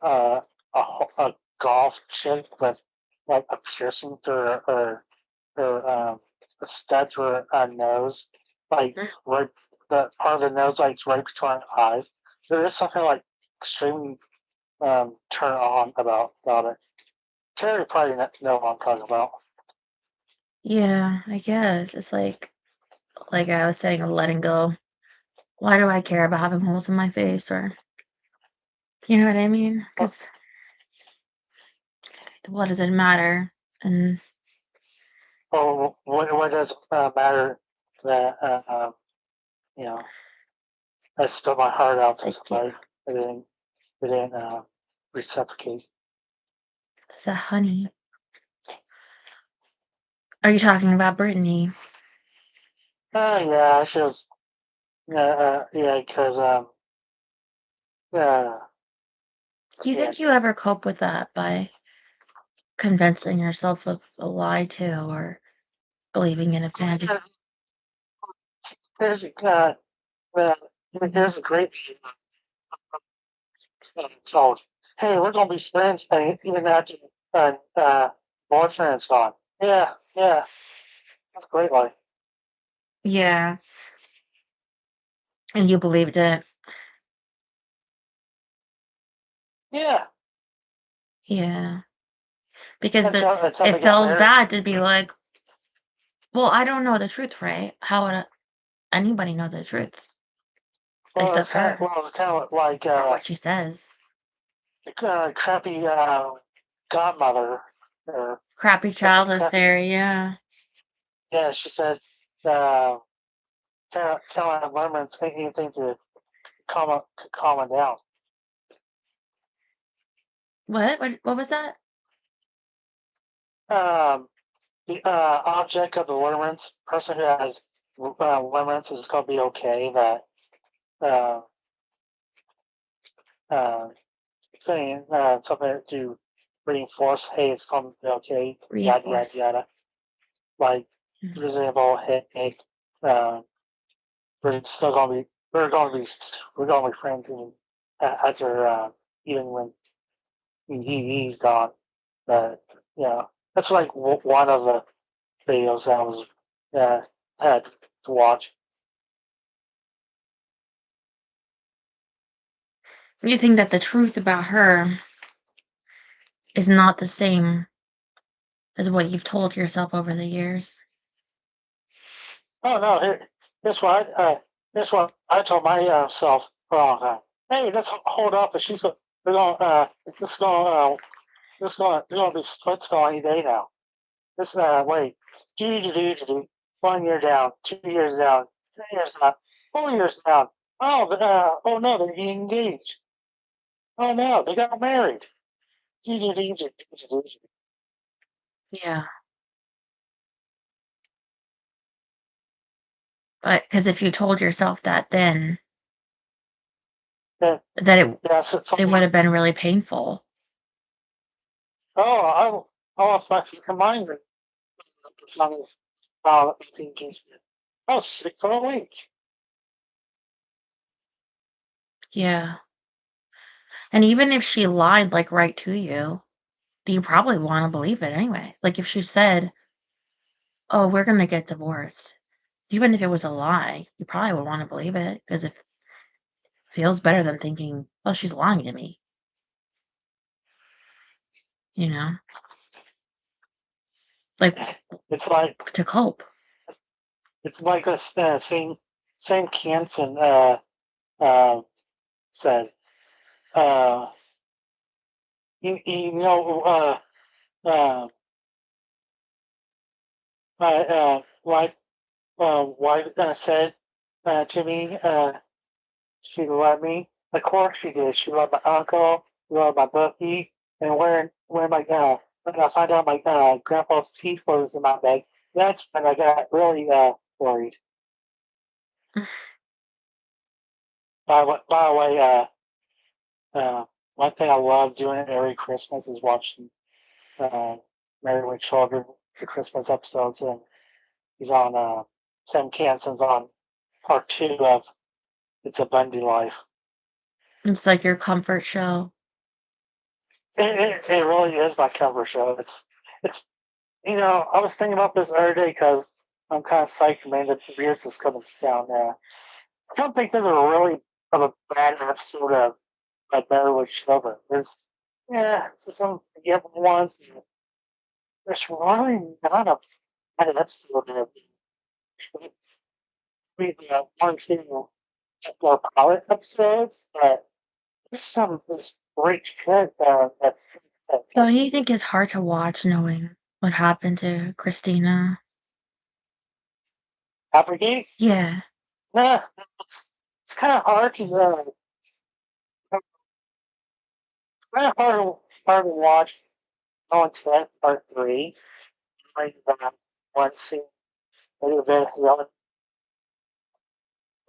uh, a golf chick with like a piercing through her a stud through her nose, like right the part of the nose like it's right between her eyes. There is something like extremely turn on about it. Terry probably know what I'm talking about. Yeah, I guess. It's like I was saying, letting go. Why do I care about having holes in my face? Or, you know what I mean? Because what does it matter? And Oh, what does matter that you know I spilled my heart out to like, yeah, somebody that didn't reciprocate. there's a honey. Are you talking about Brittany? Yeah, she was yeah, because yeah, Do you yeah. think you ever cope with that by convincing yourself of a lie too, or believing in a fantasy? There's there's a great told, hey, we're gonna be friends, and even after boyfriend's gone. Yeah, yeah, that's a great life. Yeah, and you believed it. Yeah, Yeah, because until it they got feels married. bad to be like, well, I don't know the truth, right? How would anybody know the truth except her Well, it's kind of like or what she says? crappy godmother. Or Crappy childhood crappy. fairy, yeah. Yeah, she said, uh, telling women anything to calm it down. What was that? Um, the object of the limerence, person who has limerence is going to be okay. That uh, uh, saying something to reinforce, hey, it's going to be okay. Yada yada Reinforce. yada. Like, for example, hey, uh, we're still going to be we're going to be friends after even when he's gone. But yeah, that's like one of the videos that I was uh, had to watch. You think that the truth about her is not the same as what you've told yourself over the years? Oh no, here's what here's what I told myself for a long time. Hey, let's hold up. If she's we're going this going there's going to be splits going any day now. This wait, do 1 year down, 2 years down, 3 years down, 4 years down. Oh no, they're getting engaged. Oh no, they got married. Yeah. But because if you told yourself that then, Yeah, that yes, it would have been really painful. I lost my freaking mind. I was sick for a week. Yeah. And even if she lied like right to you, do you probably want to believe it anyway? Like if she said, "Oh, we're gonna get divorced," even if it was a lie, you probably would want to believe it because it feels better than thinking, "Oh, she's lying to me." You know, like It's like to cope. a same Canson said. Uh, you know like wife said to me she loved me. Of course she did. She loved my uncle. She loved my bookie. And when my when I found out my grandpa's teeth was in my bag, that's when I got really worried. By the way, one thing I love doing every Christmas is watching Married with Children. after Christmas episodes, and he's on Sam Canson's on part 2 of It's a Bundy Life. It's like your comfort show. It really is my cover show. It's I was thinking about this the other day because I'm kind of psyched, man, that the Beards is coming to town. I don't think there's a really of a bad episode of like Better with Children. There's some forgettable ones. There's really not a bad episode of maybe one or two more pilot episodes, but there's some this great shit that's Don't you think it's hard to watch knowing what happened to Christina? Applegate. Yeah. Nah, it's kind of hard to hard to watch going to that part 3. Like one scene, maybe a bit was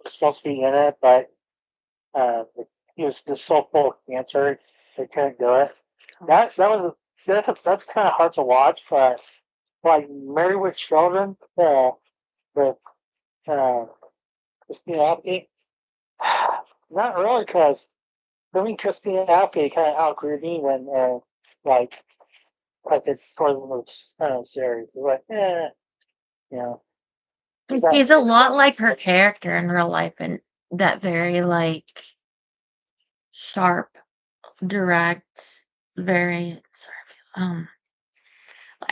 supposed to be in it, but he was just so full of cancer they couldn't do it. That's kind of hard to watch, but like Married with Children, with Christina Applegate, not really, because Christina Applegate kind of outgrew me when like it's sort of this series. It's like, you know. She's a lot like her character in real life, and that very like sharp, direct, very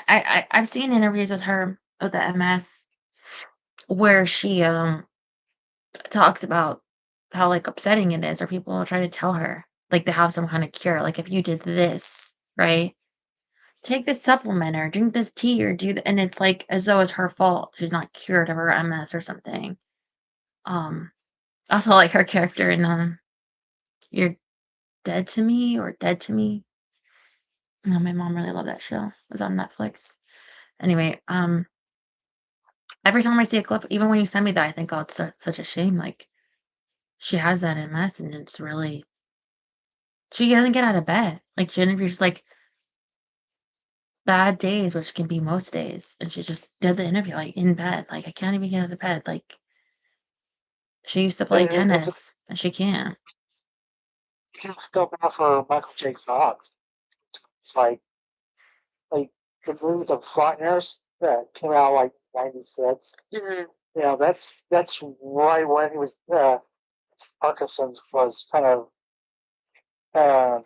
I've seen interviews with her with the MS where she talks about how like upsetting it is, or people try to tell her like they have some kind of cure. Like if you did this, right? Take this supplement or drink this tea or do and it's like as though it's her fault. She's not cured of her MS or something. Also like her character in You're Dead to Me or Dead to Me. Oh, my mom really loved that show. It was on Netflix. Anyway, every time I see a clip, even when you send me that, I think, oh, it's such a shame. Like she has that MS and it's really she doesn't get out of bed. Like Jennifer's like bad days, which can be most days, and she just did the interview like in bed. Like I can't even get out of bed. Like she used to play tennis and she can't. You can still go for Michael J. Fox. It's like the movies of Frontners that came out like '96. That's right when he was Parkinson's was uh, kind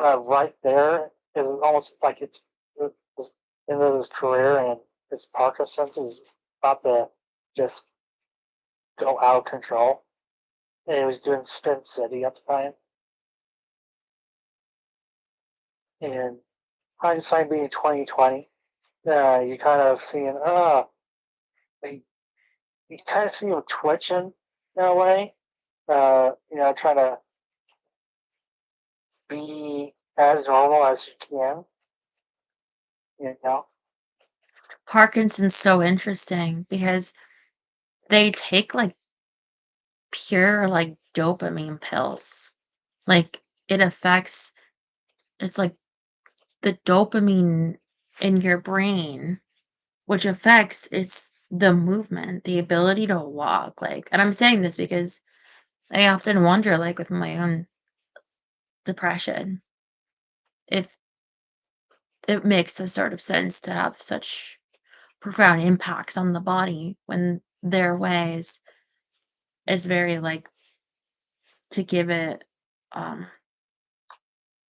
of right there. It's almost like it's end of his career, and his Parkinson's is about to just go out of control. And he was doing Spin City at the time. And hindsight being 2020, you kind of seeing, you kind of see him twitching in a way, trying to be as normal as you can, you know. Parkinson's so interesting because they take like pure like dopamine pills. Like it affects it's like the dopamine in your brain, which affects it's the movement, the ability to walk. Like, and I'm saying this because I often wonder, like with my own depression, if it makes a sort of sense to have such profound impacts on the body when there are ways it's very like to give it um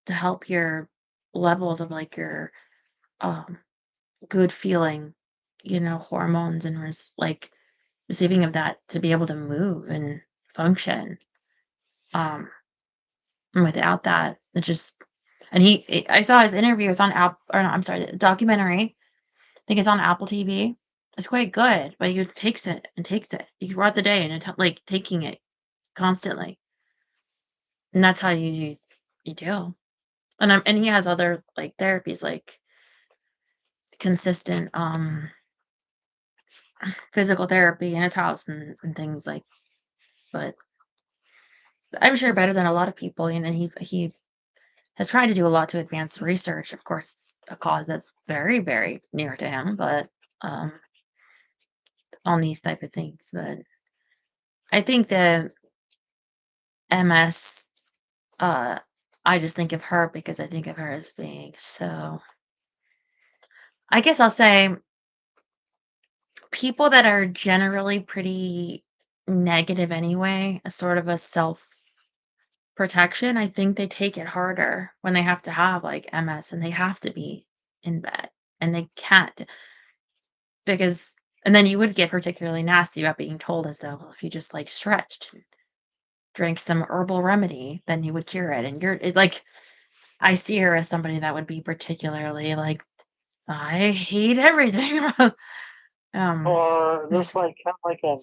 to help your levels of like your um good feeling, hormones and like receiving of that to be able to move and function. Um, and without that, it just and I saw his interview. It's on or no, I'm sorry, the documentary. I think it's on Apple TV. It's quite good, but he takes it and takes it. You throughout the day and like taking it constantly, and that's how you deal. And he has other like therapies, like consistent physical therapy in his house and things like. But I'm sure better than a lot of people, and he has tried to do a lot to advance research. Of course, it's a cause that's very, very near to him, but on these type of things. But I think that MS, I just think of her because I think of her as being so. I guess I'll say people that are generally pretty negative anyway, a sort of a self protection, I think they take it harder when they have to have like MS and they have to be in bed and they can't because and then you would get particularly nasty about being told as though well, if you just like stretched, drank some herbal remedy, then you would cure it. And you're like I see her as somebody that would be particularly like I hate everything. um Or this like kind of like a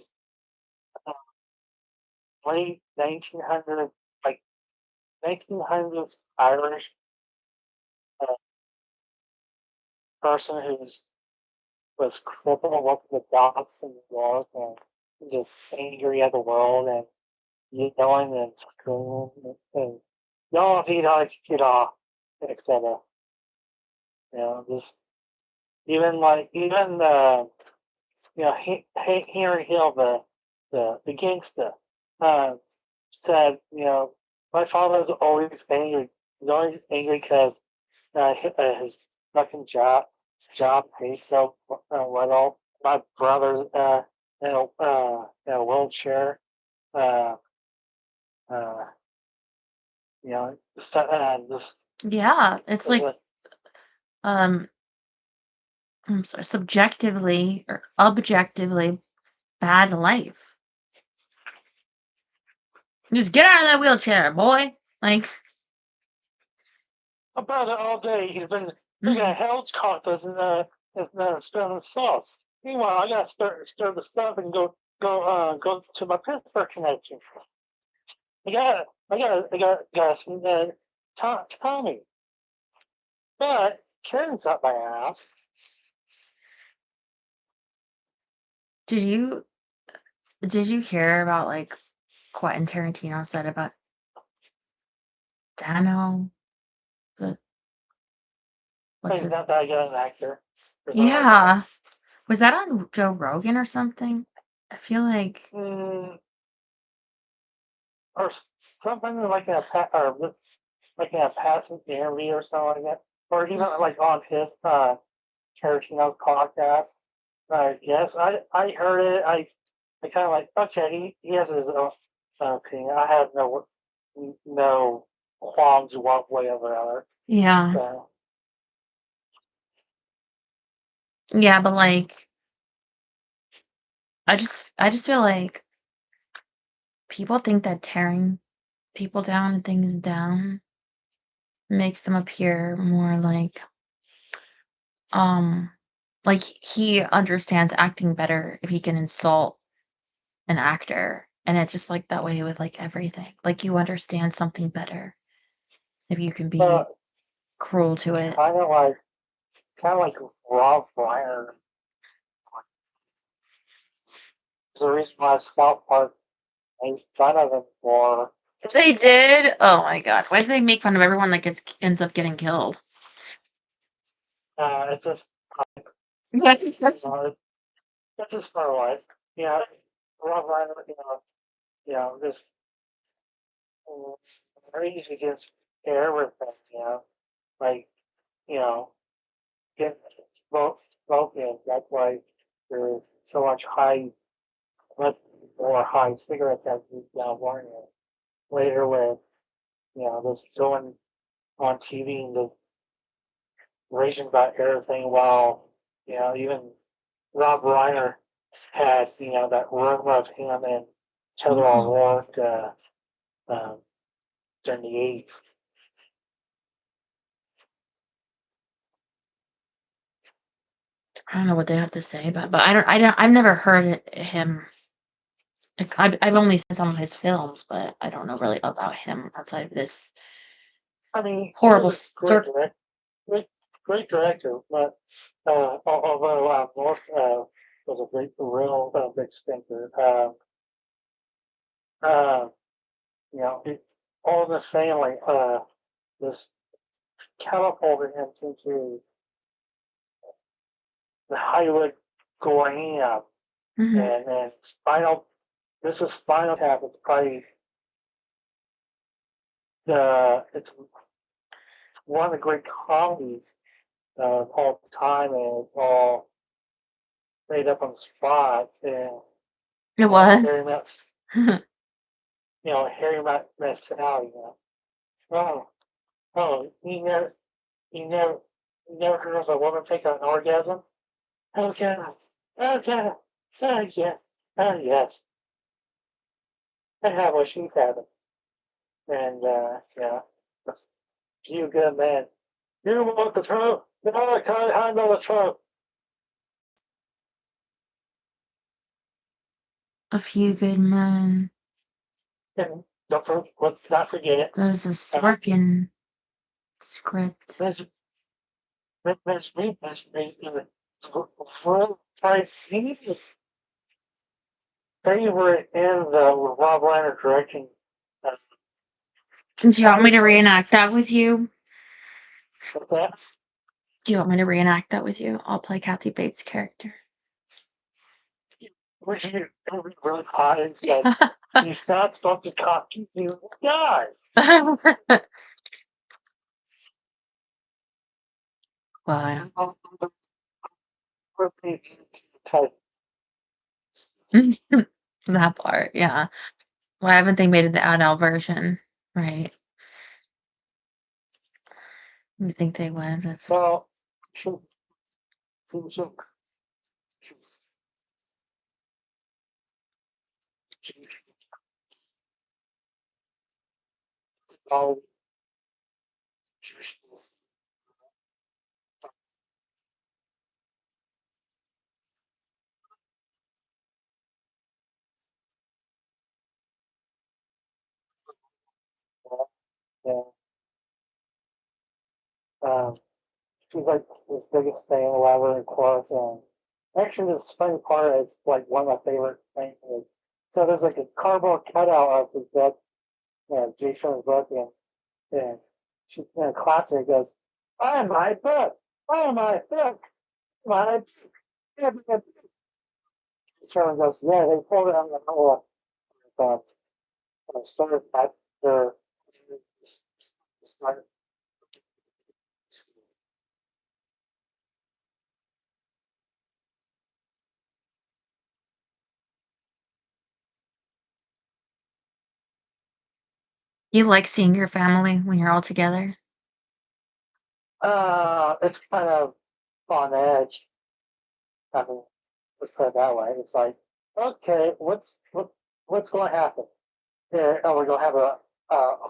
late 1900s, like 1900s Irish uh, person who's was crippled up with dots in New York and just angry at the world and yelling and screaming and y'all need to get off, etc. Just even Henry Hill, the gangster, uh, said, my father's always angry. He's always angry because his fucking job pays so well. My brother's in a wheelchair. Uh, uh, this yeah, it's is like um I'm sorry, subjectively or objectively bad life. Just get out of that wheelchair, boy. Like, about it all day. He's been looking at helicopters and stirring the sauce. Meanwhile, I gotta stir the stuff and go to my Pittsburgh connection. I gotta see Tommy. But Karen's up my ass. did you hear about like Quentin Tarantino said about Dano? The what's He's his? not that good an actor. Yeah, was that on Joe Rogan or something? I feel like Or something like like in a passing interview or something like that, or even like on his Tarantino podcast. Yes, I heard it. I kind of like okay, he has his own opinion. I have no qualms one way or the other. yeah, So yeah, but like I just feel like people think that tearing people down and things down makes them appear more um like he understands acting better if he can insult an actor. And it's just like that way with like everything. Like you understand something better if you can be but cruel to it. kind of like Rob Reiner. There's a reason why South Park made fun of him for. They did. Oh my god. Why do they make fun of everyone that ends up getting killed? It's just it's just my life. Rob Reiner. Just very easy to share with them. Like you know, get smoking. That's why there's so much more high cigarette addicts in California. Later, with this going on TV and the raging about everything, while even Rob Reiner had that rumor of him and Taylor Oh, O'Rourke um, during the 80s. I don't know what they have to say about, but I've never heard him. Like, I've only seen some of his films, but I don't know really about him outside of this I mean, he horrible was a great director, but although North was a real big stinker. Uh, all the family, this catapulted him into the Hollywood glam, Mhm. and Spinal. This is Spinal Tap. It's probably it's one of the great comedies of all time, and it's all made up on the spot. And It was. Harry met, Harry met Sally. Oh, you never, you never heard of a woman take an orgasm? Oh God, oh God, oh yeah, oh yes. I have what she's having, and yeah, you good man. You want the truth? No, I can't handle the truth. A Few Good Men. And let's not forget it. That was a Sorkin script. Miss favorite in the Rob Reiner direction. Do you want me to reenact that with you? That. Do you want me to reenact that with you? I'll play Kathy Bates' character. Which you really hot and said, he's not supposed to talk to you guys. Well, Type. that part, yeah. Well, I haven't they made it the adult version, right? You think they would? Well, all yeah. Um, she's like his biggest fan, whatever, of course. And actually, this funny part is like one of my favorite things. So there's like a cardboard cutout of his book, Jay Sherman's book, and she claps and goes, "I am my book, I am my book, my book." Sherman goes, "Yeah, they pulled it on the whole started at their start." You like seeing your family when you're all together? It's kind of on edge. I mean, let's put it that way. It's like, okay, what's going to happen? Are we going to have a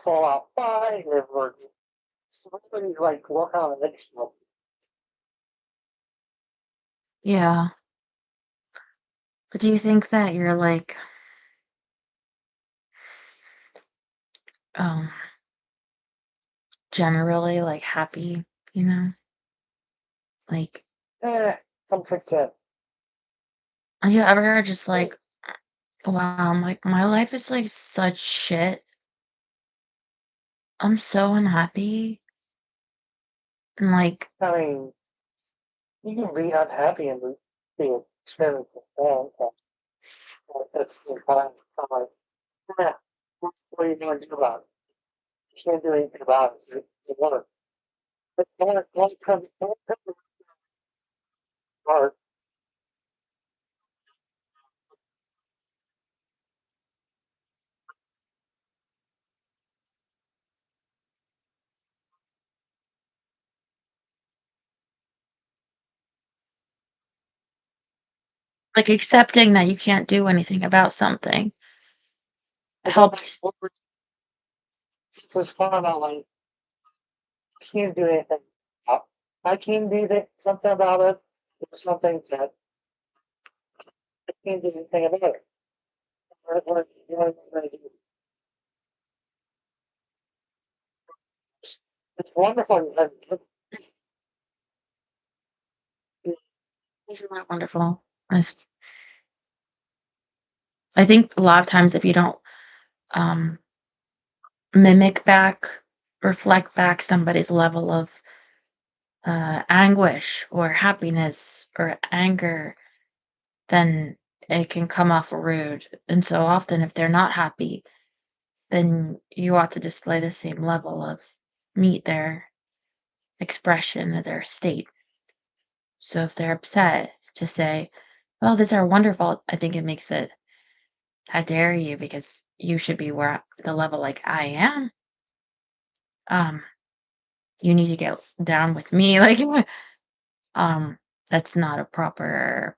fallout fight? Or we're really like working on the next one. Yeah. But do you think that you're like, um, generally like happy, you know? Like, I'm content. are you ever just like, wow, my life is like such shit. I'm so unhappy. And like, I mean, you can be unhappy and be experiencing that. That's the kind of like, yeah, what are you going to do about it? You can't do anything about it. So you want to, but don't come apart. accepting that you can't do anything about something It's like, helps. it's fun about like, I can't do anything. I can do that, something about it. There's something that I can't do anything about it. What am I going to do? It's wonderful. Isn't that wonderful? I think a lot of times if you don't um mimic back reflect back somebody's level of anguish or happiness or anger, then it can come off rude. And so often, if they're not happy, then you ought to display the same level of meet their expression of their state. So if they're upset, to say, "Well, these are wonderful," I think it makes it, "How dare you?" Because you should be where the level like I am. Um, you need to get down with me. Like, um, that's not a proper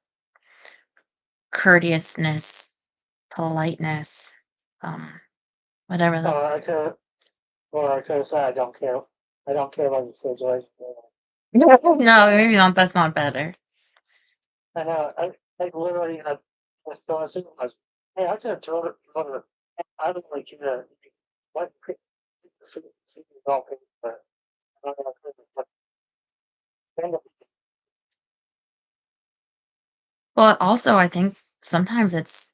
courteousness, politeness, um, whatever the Or I could have said, I don't care. I don't care about the situation. no, maybe not. That's not better. I know. I literally had was telling a supervisor, hey, I could have told her, I don't like you to what all paid for it. I'm not gonna pay for it. Then Well, also, I think sometimes it's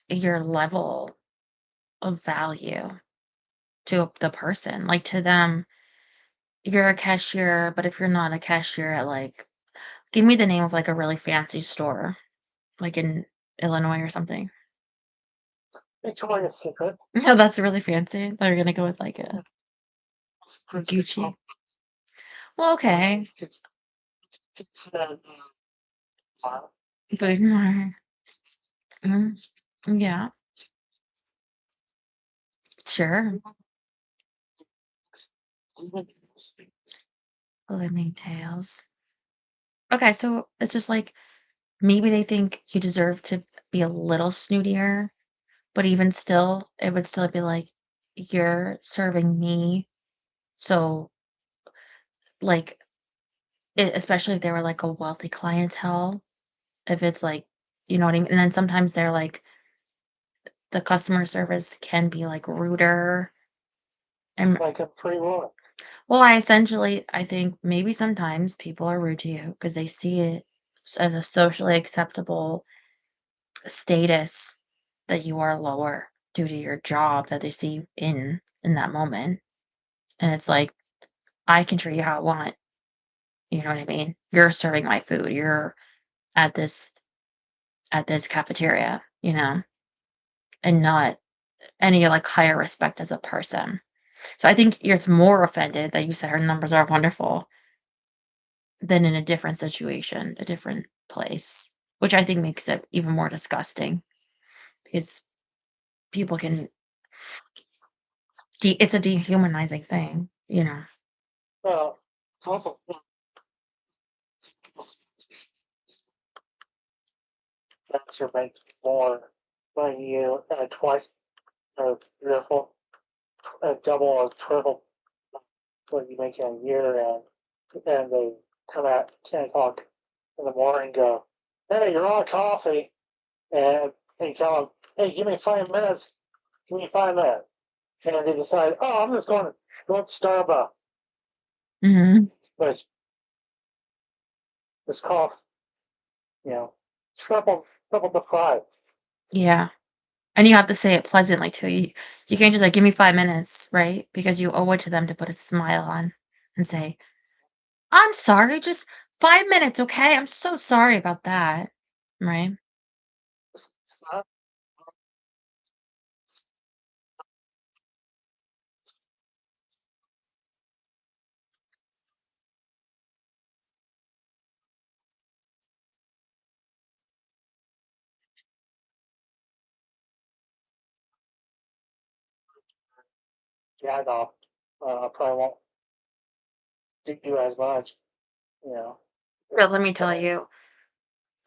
your level of value to the person. Like to them, you're a cashier, but if you're not a cashier at like, give me the name of like a really fancy store, like in Illinois or something. Victoria's Secret. No, that's really fancy. They're gonna go with like a Prince Gucci. Well, okay. it's Food Mart. Mm, yeah, sure. Living tales. Okay, so it's just like maybe they think you deserve to be a little snootier, but even still, it would still be like, you're serving me. So, like, especially if they were like a wealthy clientele, if it's like, you know what I mean? And then sometimes they're like, the customer service can be like ruder. And like a free will. well, I think maybe sometimes people are rude to you because they see it as a socially acceptable status that you are lower due to your job that they see you in that moment. And it's like, I can treat you how I want. You know what I mean? You're serving my food. You're at this cafeteria, and not any like higher respect as a person. So I think it's more offended that you said her numbers are wonderful than in a different situation, a different place, which I think makes it even more disgusting because people can it's a dehumanizing thing. Well, it's also that's your bank more money you twice beautiful double or triple what you make in a year and they come at 10 o'clock in the morning and go, hey, you're on coffee and you tell them, hey, give me 5 minutes, give me 5 minutes. And they decide, oh, I'm just going to go to Starbucks, Mhm. which this costs, you know, triple the price. Yeah. And you have to say it pleasantly too. You can't just like give me 5 minutes, right? Because you owe it to them to put a smile on and say, I'm sorry, just 5 minutes, okay? I'm so sorry about that. Right? It's not, yeah, no, probably won't do as much, you know. But let me tell you,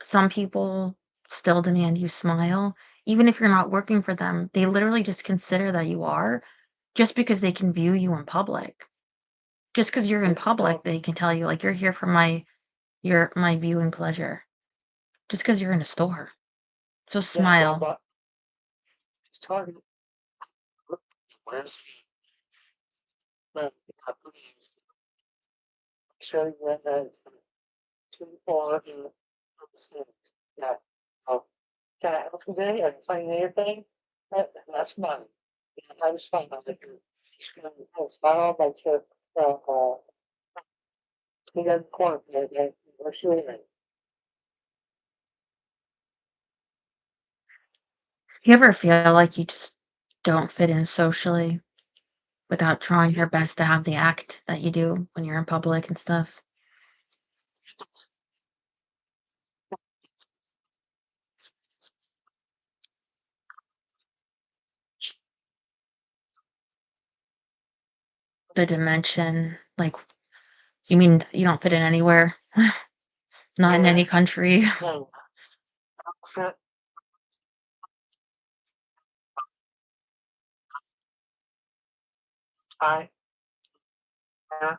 some people still demand you smile. Even if you're not working for them, they literally just consider that you are just because they can view you in public. Just because you're in public, they can tell you, like, you're here for my viewing pleasure. Just because you're in a store. So Yeah, going smile. by Target, where's showing that as two or in the same. Yeah. Oh, can I help you today? Are you finding anything? That's money. Yeah, I was fine on the group. Style by Chip, he got corner, we're shooting it. You ever feel like you just don't fit in socially without trying your best to have the act that you do when you're in public and stuff? The dimension, like, you mean you don't fit in anywhere? Not in Yeah, any country? no, fit, I, yeah,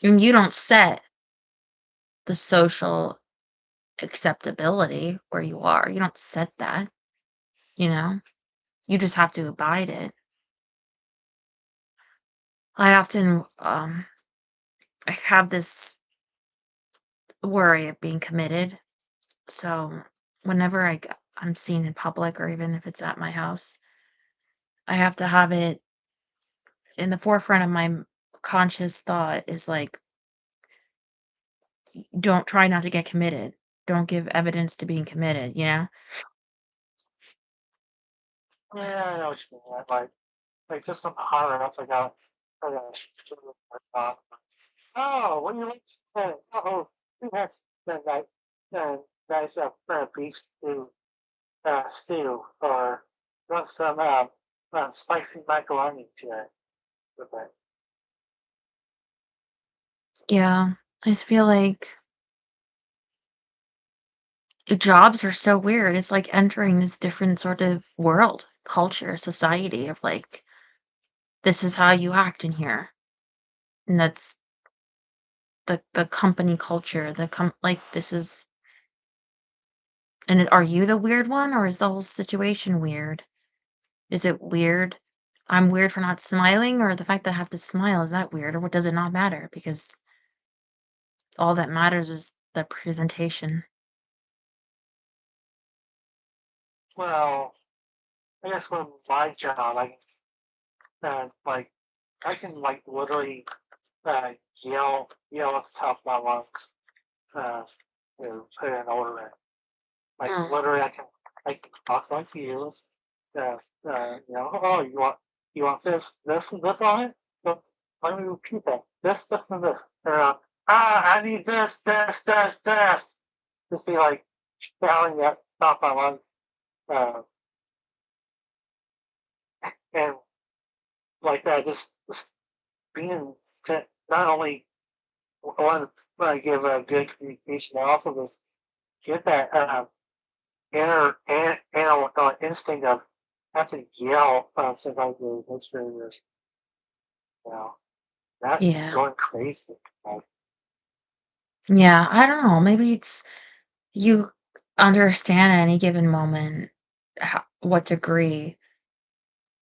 And you don't set the social acceptability where you are. You don't set that, you know? You just have to abide it. I often I have this worry of being committed. So whenever I'm seen in public or even if it's at my house, I have to have it in the forefront of my conscious thought is like, don't try not to get committed. Don't give evidence to being committed, you know? yeah, I know what you mean, like just some higher up, oh, what do you like to say? Oh, we had that night, nice, beef stew, or want some, spicy macaroni today with it. Yeah. I just feel like jobs are so weird. It's like entering this different sort of world, culture, society of like, this is how you act in here. And that's the company culture, like this is are you the weird one or is the whole situation weird? Is it weird? I'm weird for not smiling or the fact that I have to smile, is that weird or what does it not matter? Because all that matters is the presentation. Well, I guess with my job, like, I can, like, literally, yell at the top of my lungs, uh, put in an order in. Like, Mm. literally, I can talk like you, oh, you want this, and this on it? So let me repeat that. This, and this. I need this. Just be like shouting at the top of my lungs, uh, and like that, just being not only want to give a good communication, I also just get that animal instinct of have to yell sometimes to make sure you're, you know, not Yeah. going crazy. Like, Yeah, I don't know, maybe it's you understand at any given moment what degree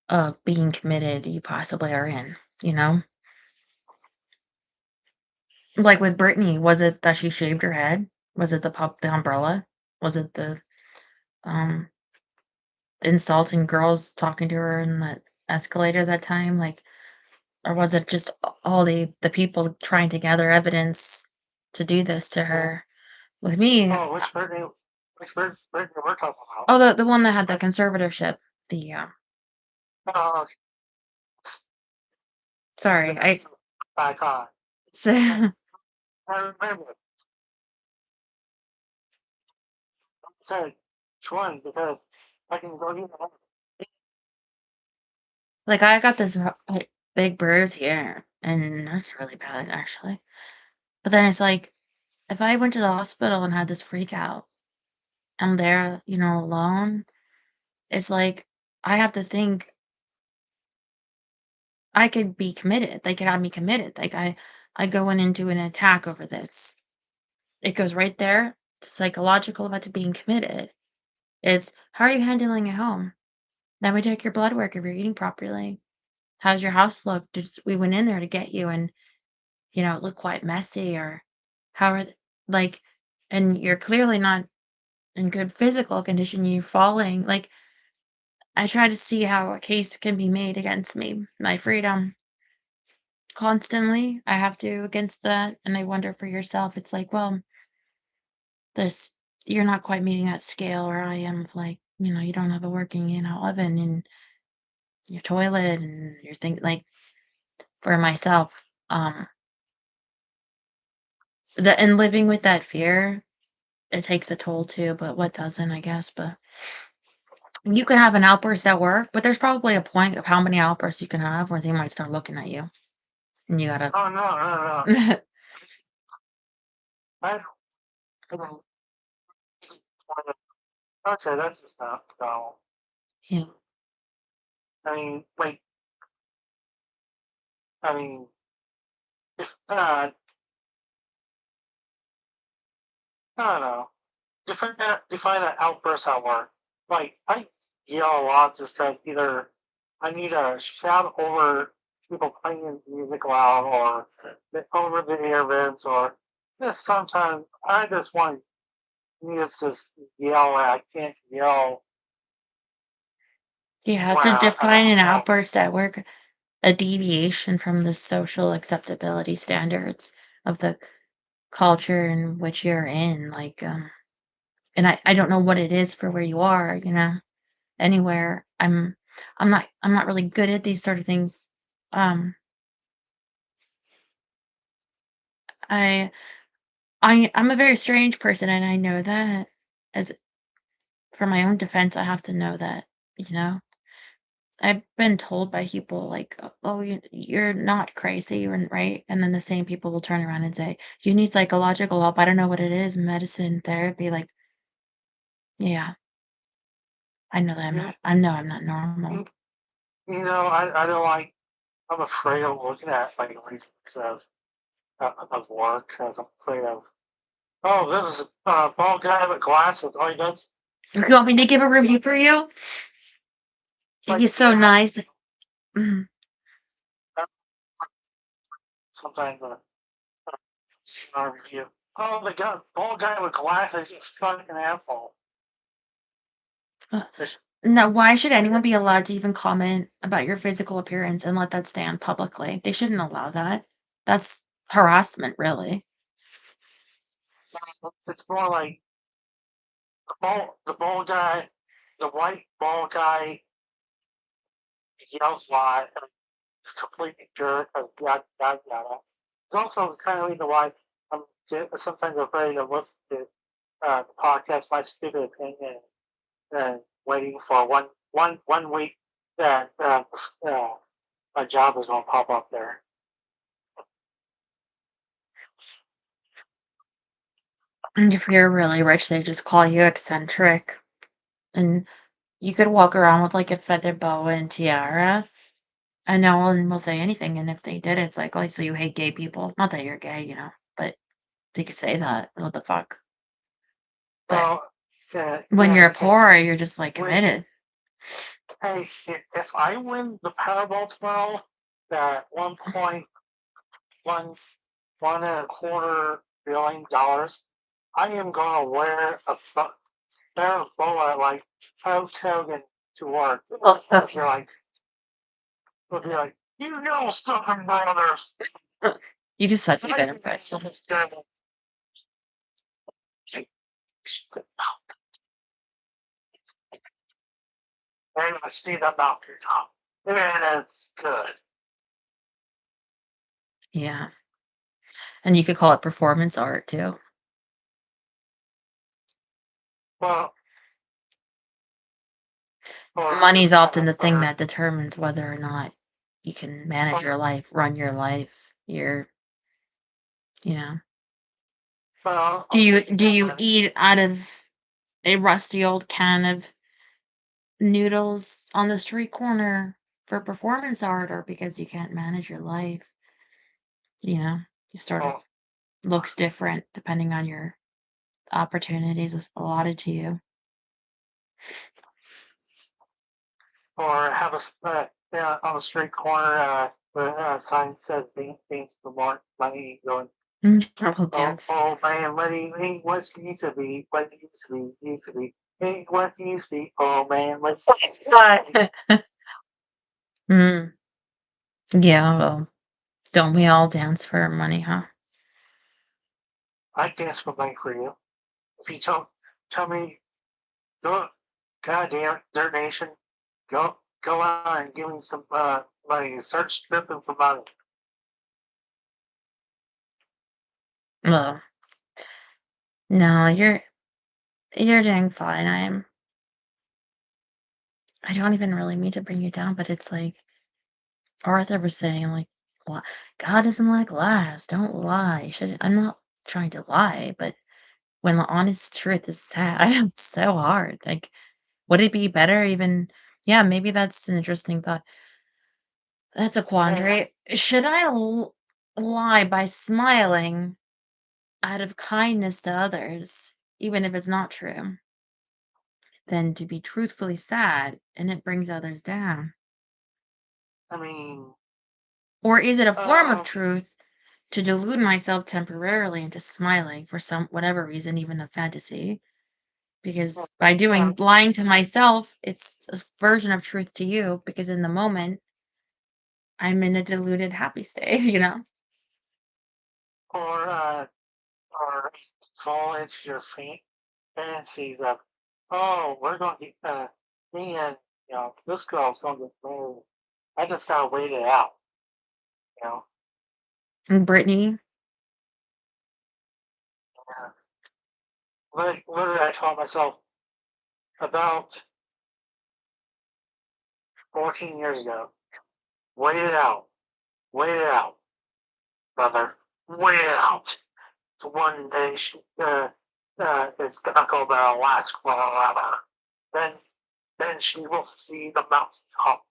of being committed you possibly are in, you know? Like with Brittany, was it that she shaved her head? Was it the umbrella? Was it the um insulting girls talking to her in the escalator that time? Like, or was it just all the people trying to gather evidence to do this to her? With me, oh, which bird we're talking about? oh, the one that had the Like, conservatorship. The oh, the sorry, I icon. I, so I remember it. Said which one because I can go here. like I got this big bruise here, and that's really bad actually. But then it's like if I went to the hospital and had this freak out, I'm there, alone. It's like I have to think I could be committed. They could have me committed. Like I going into an attack over this. It goes right there to psychological about to being committed. It's how are you handling at home? Then we take your blood work if you're eating properly. How's your house look? Just we went in there to get you and it looked quite messy or how are like and you're clearly not in good physical condition. You're falling. Like I try to see how a case can be made against me, my freedom. Constantly, I have to against that, and I wonder for yourself, it's like, well, there's you're not quite meeting that scale where I am of like, you don't have a working, oven in your toilet and your thing like for myself, and living with that fear, it takes a toll too, but what doesn't, I guess, but you can have an outburst at work, but there's probably a point of how many outbursts you can have where they might start looking at you, and you gotta Oh no, no, no. I don't. Okay, that's just not. No, Yeah. I mean, like, I mean, if I don't know. Define an outburst at work. Like I yell a lot, just like either I need to shout over people playing music loud, or over the air vents, or just sometimes I just want need to just yell. And I can't yell You have when to I'm define an home. outburst at work, a deviation from the social acceptability standards of the culture in which you're in, like, and I don't know what it is for where you are, anywhere. I'm not really good at these sort of things. Um, I I'm a very strange person, and I know that. As for my own defense, I have to know that, you know. I've been told by people like, "Oh, you're not crazy, right?" And then the same people will turn around and say, "You need psychological help." I don't know what it is, medicine, therapy. Like, yeah, I know that I'm You, not. I know I'm not normal. you, you know, I don't like. I'm afraid of looking at like reasons of work, because I'm afraid of. Oh, this is a bald guy with glasses. All he does. You want me to give a review for you? Like, He's so nice. Mhm. sometimes in our review. Oh, the guy, bald guy with glasses is fucking asshole. Uh, Now, why should anyone be allowed to even comment about your physical appearance and let that stand publicly? They shouldn't allow that. That's harassment, really. It's more like the bald guy, the white bald guy yells a lot and is completely jerk and yada yada yada. It's also kind of reason why I'm sometimes afraid to listen to the podcast, my stupid opinion, and waiting for one week that a job is going to pop up there. And if you're really rich, they just call you eccentric. And you could walk around with like a feather boa and tiara, and no one will say anything. And if they did, it's like, oh, so you hate gay people. Not that you're gay, but they could say that. What the fuck? But Well, when you're poor, you're just like wait, committed. hey, if I win the Powerball tomorrow, that 1.1 and a quarter billion dollars, I am gonna wear a pair of boa like Hulk Hogan to work. Well, that's You're like, we'll be like, you know something, brothers. you do such a good impression. And I see the mountaintop. And it's good. Yeah. And you could call it performance art too. Well, Money's often the thing that determines whether or not you can manage your life, run your life. You know. well, Do you eat out of a rusty old can of noodles on the street corner for performance art or because you can't manage your life? It sort of well, looks different depending on your opportunities allotted to you. or have on the street corner where a sign says things for more money going. Purple Oh, dance. oh man, what used to be, what used to be. Hey, what do you see? Oh man, let's Mm, yeah, well, don't we all dance for money, huh? I dance for money for you. If you tell me, go, goddamn, Dirt Nation, go on and give me some money. Start stripping for money. Well, no, you're doing fine. I don't even really mean to bring you down, but it's like Arthur was saying, like, "Li God doesn't like lies, don't lie." You should I'm not trying to lie, but when the honest truth is sad, it's so hard. Like, would it be better even yeah, maybe that's an interesting thought. That's a And quandary. Should I lie by smiling out of kindness to others, even if it's not true, than to be truthfully sad and it brings others down? I mean, Or is it a form of um, truth to delude myself temporarily into smiling for some whatever reason, even a fantasy? Because by uh, lying to myself, it's a version of truth to you because in the moment I'm in a deluded happy state, you know? or or fall into your fantasies of, oh, we're going to me and this girl's going to get married. I just gotta wait it out, you know. And Brittany, Yeah. Literally, I told myself about 14 years ago, wait it out, wait it out, brother, wait it out. So one day it's gonna go there last forever. Then, then she will see the mountain top.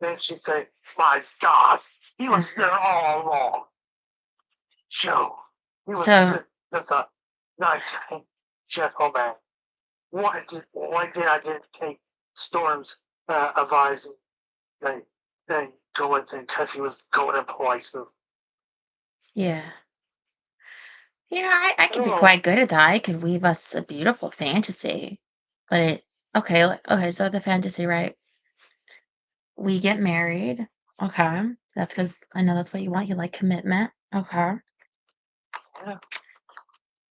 Then she say, "My God, he was there all along." Joe, he was so just a nice gentleman. Why did I didn't take Storm's advice and go with him because he was going in places? yeah. Yeah, I could be Oh, quite good at that. I could weave us a beautiful fantasy. But okay, so the fantasy, right? We get married. Okay. That's because I know that's what you want. You like commitment. Okay. yeah,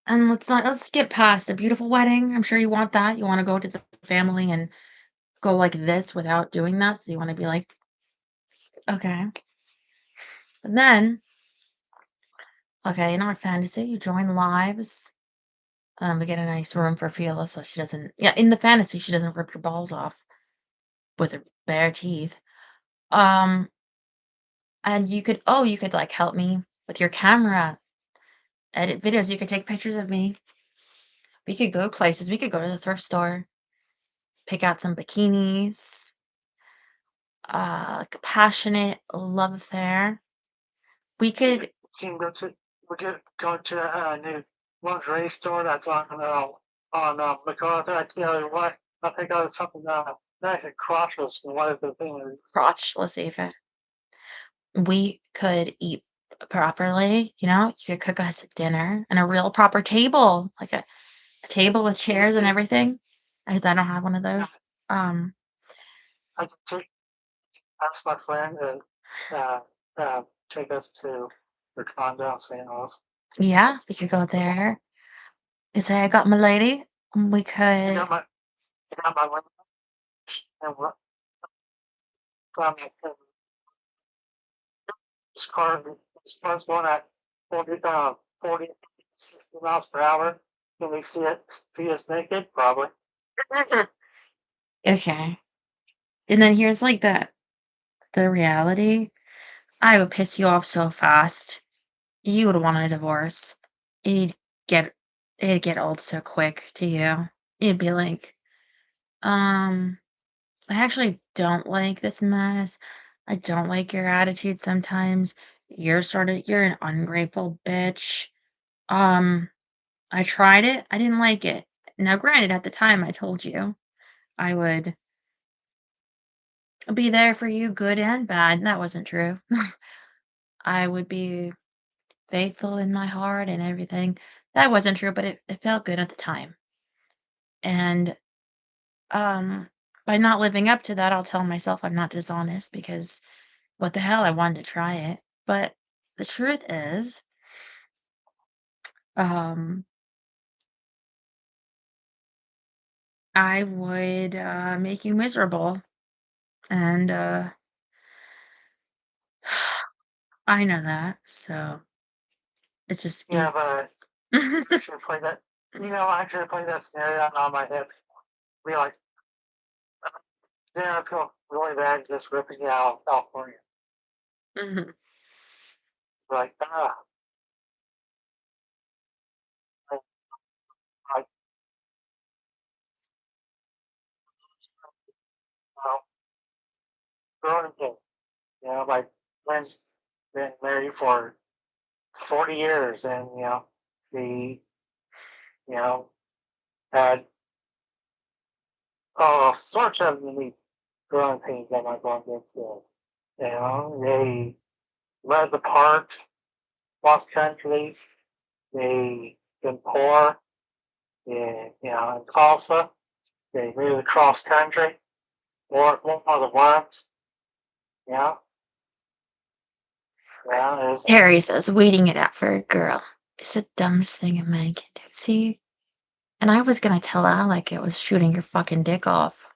And let's skip past a beautiful wedding. I'm sure you want that. You want to go to the family and go like this without doing that. So you want to be like, okay. But then, okay, in our fantasy, you join lives. We get a nice room for Fila so she doesn't yeah, in the fantasy she doesn't rip your balls off with her bare teeth. Um, and you could like help me with your camera, edit videos. You could take pictures of me. We could go places. We could go to the thrift store, pick out some bikinis, like a passionate love affair. We we could can go to a new lingerie store that's on MacArthur. I tell you what, I think I was something nice and crotchless from one of the things. crotch. Let's see if it. We could eat properly. You could cook us dinner and a real proper table, like a table with We chairs and could, everything. Because I don't have one of yeah, those. Um, I could ask my friend to take us to the condo in St. Louis. yeah, we could go there and say, I got my lady. And we I could, got my I got my lunch and from this car this car's going at 40, 60 miles per hour. Can we see us naked? Probably. okay. And then here's like the reality. I would piss you off so fast. You would want a divorce. It'd get it'd get old so quick to you. You'd be like, um, I actually don't like this mess. I don't like your attitude sometimes. You're an ungrateful bitch. Um, I tried it. I didn't like it. Now, granted, at the time I told you I would be there for you, good and bad. And that wasn't true. I would be faithful in my heart and everything. That wasn't true, but it felt good at the time. And by not living up to that, I'll tell myself I'm not dishonest because what the hell, I wanted to try it. But the truth is, um, I would make you miserable. And I know that. So it's just Yeah, easy. but I should play that. I should play that scenario on my head. Be like, I feel really bad just ripping you out of California. Mhm. Like, like, well, growing kid. My friend's been married for 40 years, and he, had all sorts of unique growing pains that my mom went through. They led the park, cross country. They been poor. In Tulsa, they moved cross country. One of the ones, yeah, is Harry says waiting it out for a girl is the dumbest thing a man can do. See? And I was gonna tell Alec it was shooting your fucking dick off.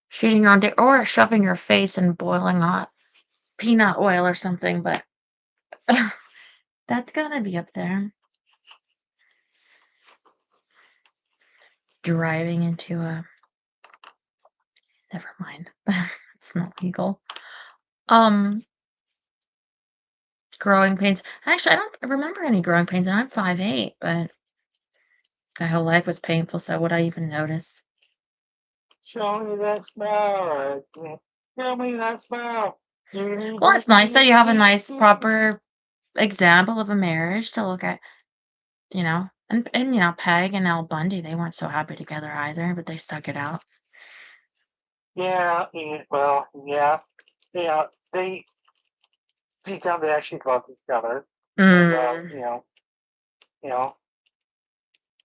Shooting your own dick or shoving your face in boiling hot peanut oil or something, but that's gotta be up there. Driving into a never mind. It's not legal. Growing pains. Actually, I don't remember any growing pains, and I'm 5'8", but my whole life was painful, so would I even notice? show me that smile. Show me that smile. Well, it's nice that you have a nice, proper example of a marriage to look at, and Peg and Al Bundy, they weren't so happy together either, but they stuck it out. Yeah, well, yeah, they deep down they actually love each other. And, you know,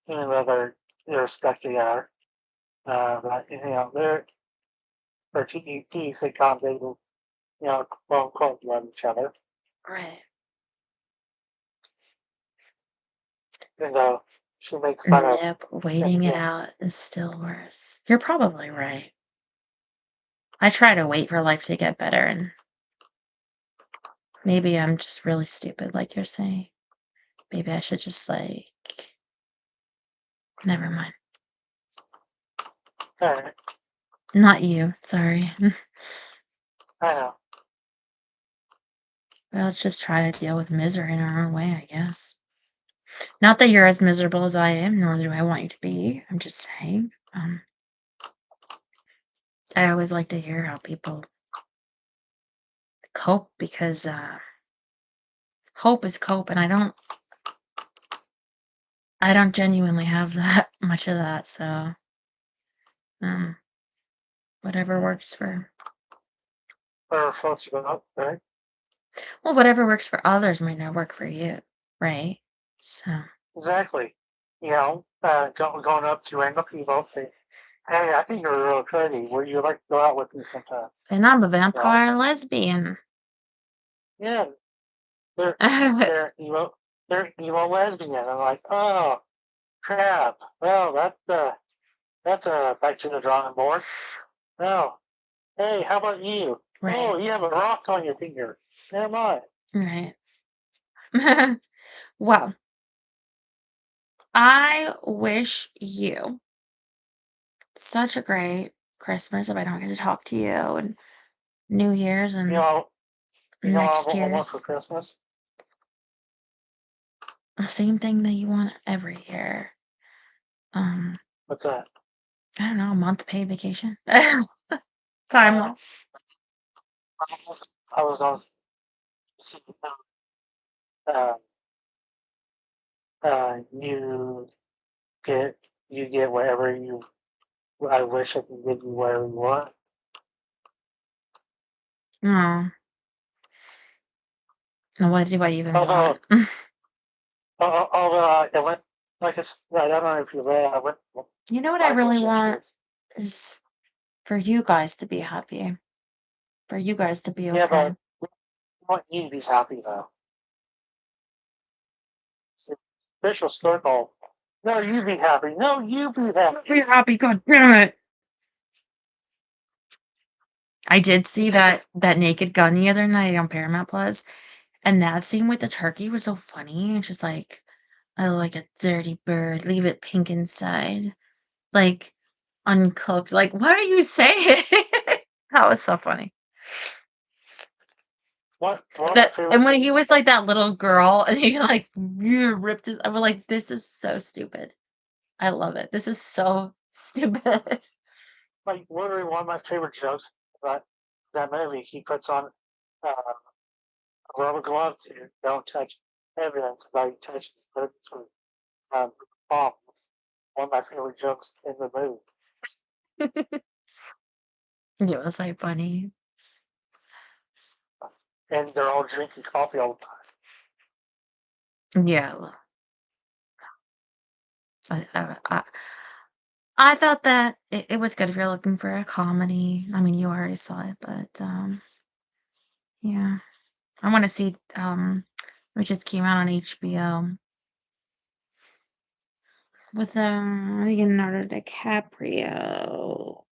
even though they're stuck together, but they're TET sitcom, they will, quote unquote, love each other. Right. And she makes fun of. Nope, waiting it Yeah, out is still worse. You're probably right. I try to wait for life to get better, and maybe I'm just really stupid, like you're saying. Maybe I should just, never mind. all right, Not you, sorry. I know. Well, let's just try to deal with misery in our own way, I guess. Not that you're as miserable as I am, nor do I want you to be. I'm just saying. I always like to hear how people cope because hope is cope, and I don't genuinely have that much of that. So, whatever works for. Or floats you up, right? Well, whatever works for others might not work for you, right? So. Exactly. Going up to random people, say, "Hey, I think you're real pretty. Would you like to go out with me sometime?" And I'm a vampire lesbian. Yeah, they're emo lesbian. I'm like, oh crap. Well, that's back to the drawing board. Oh, hey, how about you? Right. Oh, you have a rock on your finger. Never mind. Right. Well, I wish you such a great Christmas if I don't get to talk to you, and New Year's You and know, next I want for year's. Christmas. The same thing that you want every year. What's that? I don't know, a month paid vacation. Time off. I was going to see, uh, you get whatever you. I wish I could give you whatever you want. No. No, what do I even Although, want? although I went, I don't know if you read, I went You know what I really want? is for you guys to be happy, for you guys to be Yeah, okay. but we want you to be happy though. It's an official circle. No, you be happy. No, you be happy. Be happy, god damn it. I did see that Naked Gun the other night on Paramount Plus, and that scene with the turkey was so funny. It's just like, I like a dirty bird, leave it pink inside, like uncooked. Like, what are you saying? That was so funny. One of my That favorite and when he things, was like that little girl, and he like ripped his, I was like, this is so stupid. I love it. This is so stupid. like literally one of my favorite jokes about that movie, he puts on a rubber glove to don't touch evidence about he touches the bomb. It's one of my favorite jokes in the movie. It was like funny. And they're all drinking coffee all the time. Yeah. Well, I thought that it was good if you're looking for a comedy. I mean, you already saw it, but yeah. I want to see which just came out on HBO with Leonardo DiCaprio.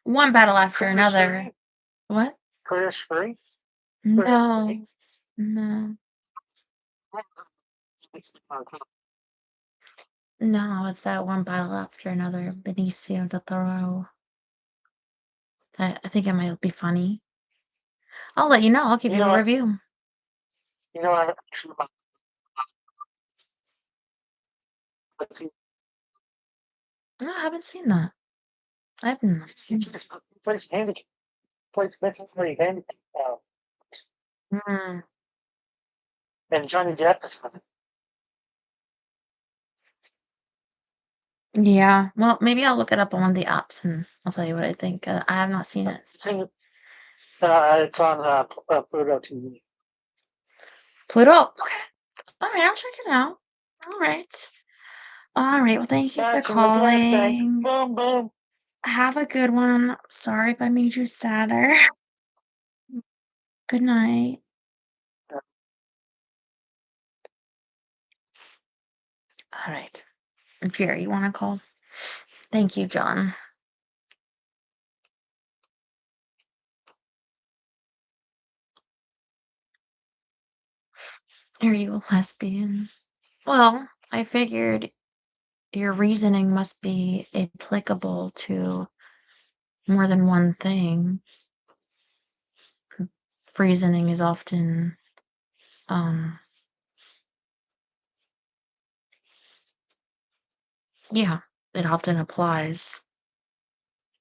One battle after Pretty another. scary. What? Pretty scary. No. No. No, it's that one battle after another. Benicio del Toro. I think it might be funny. I'll let you know. I'll give You you know a what? review. You know what? Actually, No, I haven't seen that. I haven't he seen that. plays handicap. Plays mentally handicapped. Mm, And Johnny Depp is in it. yeah. Well, maybe I'll look it up on one of the apps and I'll tell you what I think. I have not seen it. It's on Pluto TV. Pluto. Okay. All right. I'll check it out. All right. All right. Well, thank you for Back in the gas tank. calling. Boom, boom. Have a good one. Sorry if I made you sadder. Good night. All right. Jerry, you want to call? Thank you, John. Are you a lesbian? Well, I figured your reasoning must be applicable to more than one thing. Reasoning is often, um, yeah, it often applies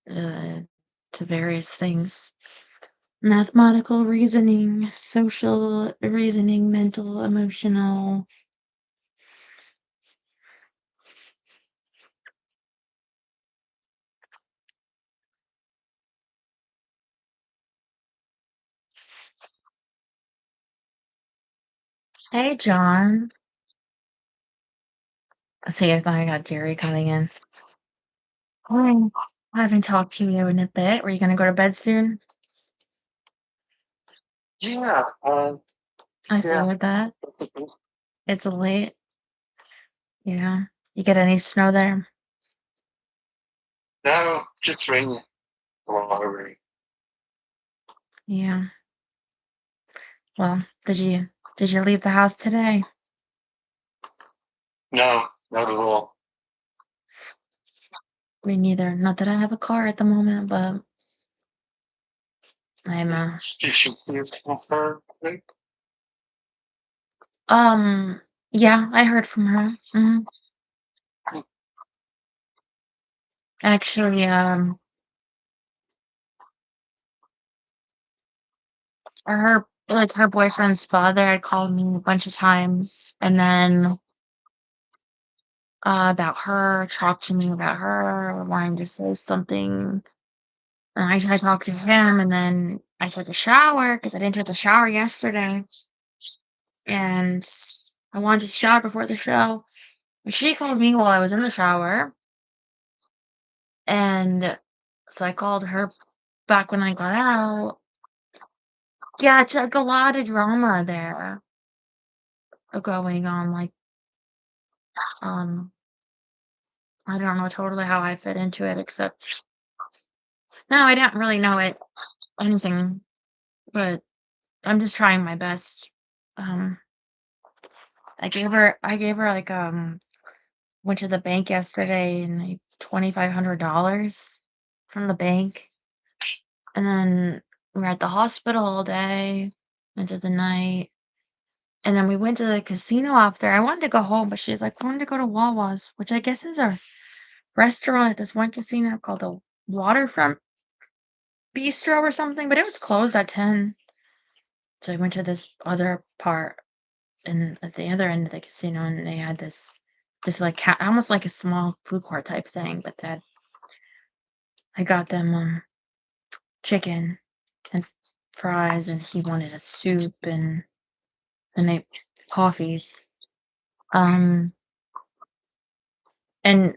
to various things. Mathematical reasoning, social reasoning, mental, emotional. Hey, John. See, I thought I got Jerry coming in. Oh, I haven't talked to you in a bit. Were you gonna go to bed soon? Yeah. I Yeah. figured that. It's late. Yeah. You get any snow there? No, just raining. A lot of rain. Yeah. Well, did you leave the house today? No, not at all. Me neither. Not that I have a car at the moment, but I'm Did you hear from her? um yeah, I heard from her. Actually, her boyfriend's father had called me a bunch of times and then about her, talked to me about her, wanting to say something. And I talked to him and then I took a shower because I didn't take a shower yesterday. And I wanted to shower before the show. She called me while I was in the shower, and So I called her back when I got out. Yeah, it's like a lot of drama there going on. Like, um, I don't know totally how I fit into it, except no, I didn't really know anything, but I'm just trying my best. Um, I gave her like went to the bank yesterday and like $2,500 from the bank, and then we were at the hospital all day into the night. And then we went to the casino after. I wanted to go home, but she's like, I wanted to go to Wawa's, which I guess is a restaurant at this one casino called the Waterfront Bistro or something, but it was closed at 10. So I went to this other part and at the other end of the casino, and they had this just like almost like a small food court type thing, but that I got them chicken and fries, and he wanted a soup and they coffees. Um, and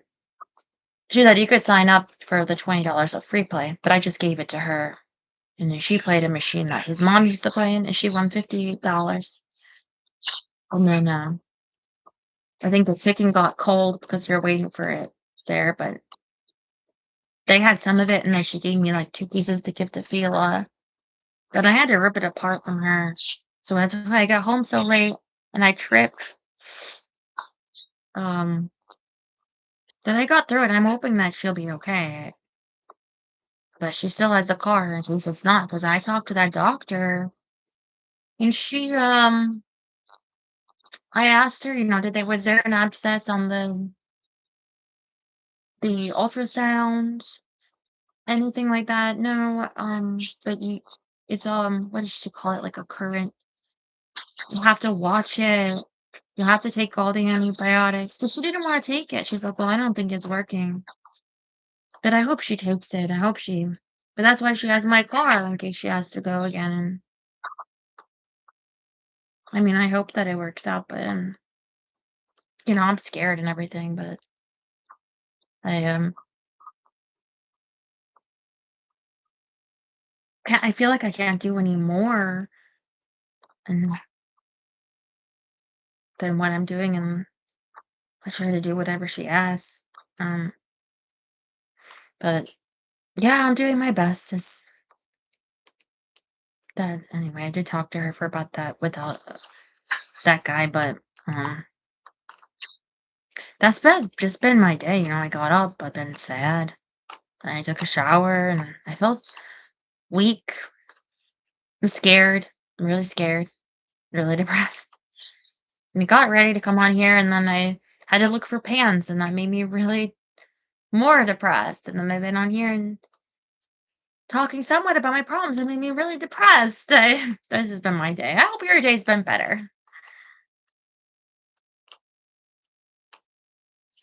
she said you could sign up for the $20 of free play, but I just gave it to her. And then she played a machine that his mom used to play in, and she won $58. And then I think the chicken got cold because we were waiting for it there, but they had some of it, and then she gave me like 2 pieces to give to Fila. But I had to rip it apart from her. So that's why I got home so late and I tripped. Um, then I got through it. I'm hoping that she'll be okay. But she still has the car in case it's not, because I talked to that doctor and I asked her, was there an abscess on the ultrasound, anything like that? No, but it's what does she call it? Like a current. You have to watch it. You have to take all the antibiotics. But she didn't want to take it. She's like, well, I don't think it's working. But I hope she takes it. But that's why she has my car in case she has to go again. And I mean, I hope that it works out, but I'm scared and everything, but I I feel like I can't do any more and than what I'm doing, and I try to do whatever she asks. Um, but yeah, I'm doing my best. It's that anyway. I did talk to her for about that without that guy, but just been my day. I got up, I've been sad, and I took a shower, and I felt weak and scared, really scared, really depressed. And I got ready to come on here, and then I had to look for pants, and that made me really more depressed. And then I've been on here and talking somewhat about my problems, and made me really depressed. This has been my day. I hope your day's been better.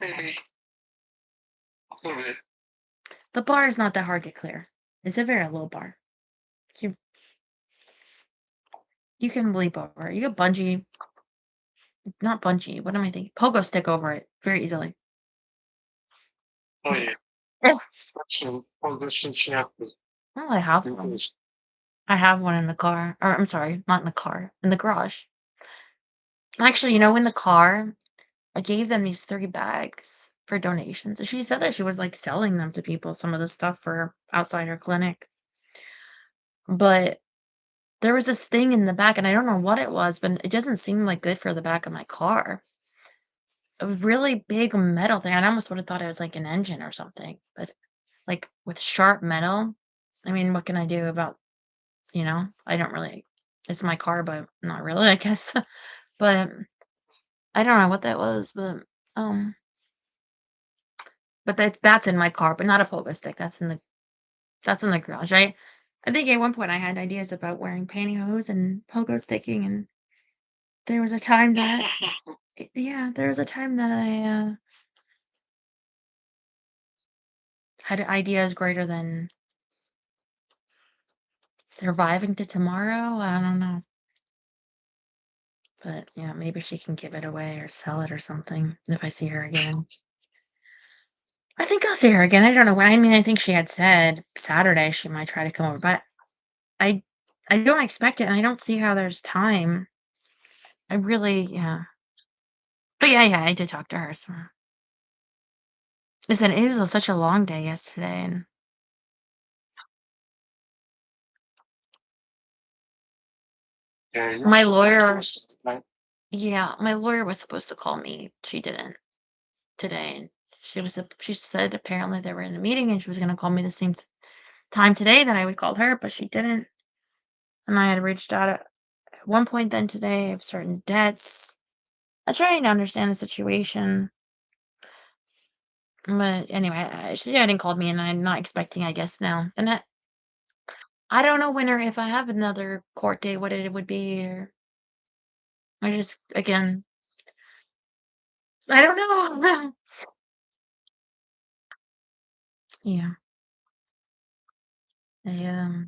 Maybe a little bit. The bar is not that hard to clear. It's a very low bar. You can leap over it. You can bungee, not bungee. What am I thinking? Pogo stick over it very easily. Oh yeah. Oh, This should have to I have do one. this. I have one in the car. Or I'm sorry, not in the car, in the garage. Actually, in the car, I gave them these 3 bags for donations. And she said that she was like selling them to people, some of the stuff for outside her clinic. But there was this thing in the back, and I don't know what it was, but it doesn't seem like good for the back of my car. A really big metal thing. I almost would have thought it was like an engine or something, but like with sharp metal. I mean, what can I do about, I don't really, it's my car, but not really, I guess. But I don't know what that was, um, but that's in my car, but not a pogo stick. That's in the garage. I think at one point I had ideas about wearing pantyhose and pogo sticking, and there was a time that, yeah, there was a time that I had ideas greater than surviving to tomorrow. I don't know. But yeah, maybe she can give it away or sell it or something if I see her again. I think I'll see her again. I don't know when. I mean, I think she had said Saturday she might try to come over, but I I don't expect it, and I don't see how there's time. I really, yeah. But yeah, I did talk to her. So listen, it was such a long day yesterday, and Yeah, you my also went lawyer, to night. yeah, my lawyer was supposed to call me. She didn't today, and she said apparently they were in a meeting, and she was gonna call me the same time today that I would call her, but she didn't. And I had reached out at one point then today of certain debts. I'm trying to understand the situation. But anyway, she hadn't called me, and I'm not expecting, I guess, now. And I don't know when or if I have another court date, what it would be. Or I just, again, I don't know. Yeah. I,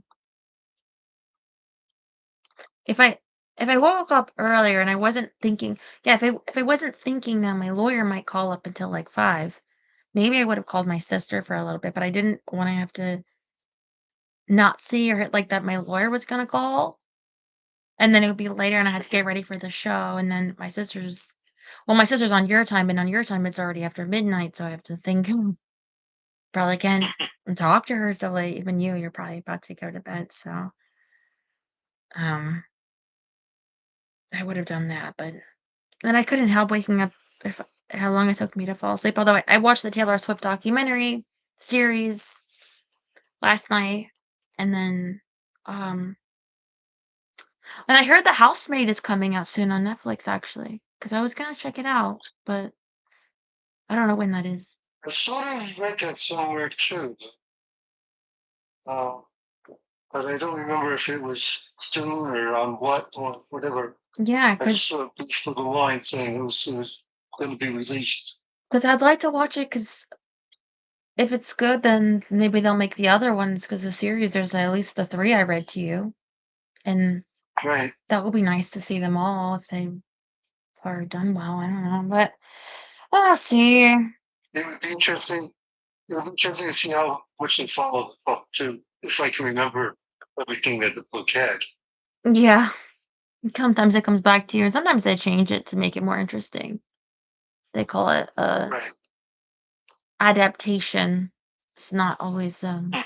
if I if I woke up earlier and I wasn't thinking, yeah, if I wasn't thinking that my lawyer might call up until like 5, maybe I would have called my sister for a little bit, but I didn't want to have to not see or like that my lawyer was gonna call. And then it would be later and I had to get ready for the show, and then my sister's on your time, and on your time, it's already after midnight, so I have to think, probably can't talk to her so late, even you're probably about to go to bed, so, um, I would have done that, but then I couldn't help waking up if how long it took me to fall asleep, although I watched the Taylor Swift documentary series last night, and then, um and I heard The Housemaid is coming out soon on Netflix, actually, because I was gonna check it out, but I don't know when that is. I sort of read that somewhere too, uh, but I don't remember if it was soon or on what or whatever. Yeah, I just because saw a piece of the line saying it was going to be released. I'd like to watch it, because if it's good, then maybe they'll make the other ones, because the series, there's at least the 3 I read to you, and Right. that would be nice to see them all if they are done well, I don't know, but I'll see. It would be interesting. It would be interesting to see how much they follow the book too, if I can remember everything that the book had. Yeah, sometimes it comes back to you, and sometimes they change it to make it more interesting. They call it a Right. adaptation. It's not always, a Yeah,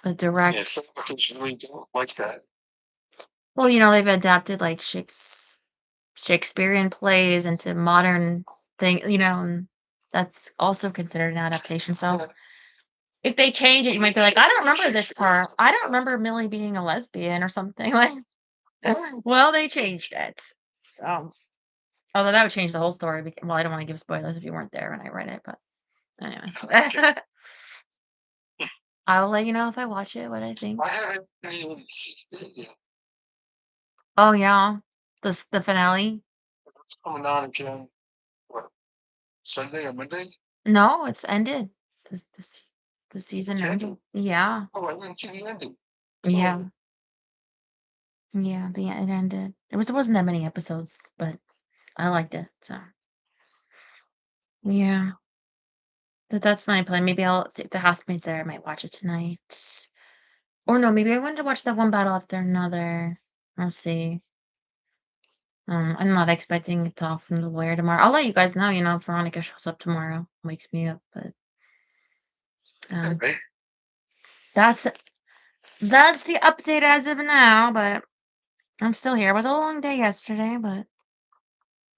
some direct. authors really don't like that. Well, they've adapted, like, Shakespearean plays into modern and that's also considered an adaptation, so Yeah. if they change it, you might be like, "I don't remember this part. I don't remember Millie being a lesbian or something," like, well, they changed it. So, although that would change the whole story, well, I don't wanna give spoilers if you weren't there when I read it, but anyway. Okay. I'll let you know if I watch it, what I think. I haven't really seen it yet. Oh, yeah? The finale? It's coming on again. What, Sunday or Monday? No, it's ended. The season It's ended. ending. Yeah. Oh, I went to the ending. Yeah. Oh, Yeah, it ended. It wasn't that many episodes, but I liked it, so yeah. That's my plan. Maybe I'll see if the housemaid's there, I might watch it tonight. Or no, maybe I wanted to watch that one battle after another. I'll see. I'm not expecting a talk from the lawyer tomorrow. I'll let you guys know, if Veronica shows up tomorrow, wakes me up, but um okay. that's that's the update as of now, but I'm still here. It was a long day yesterday, but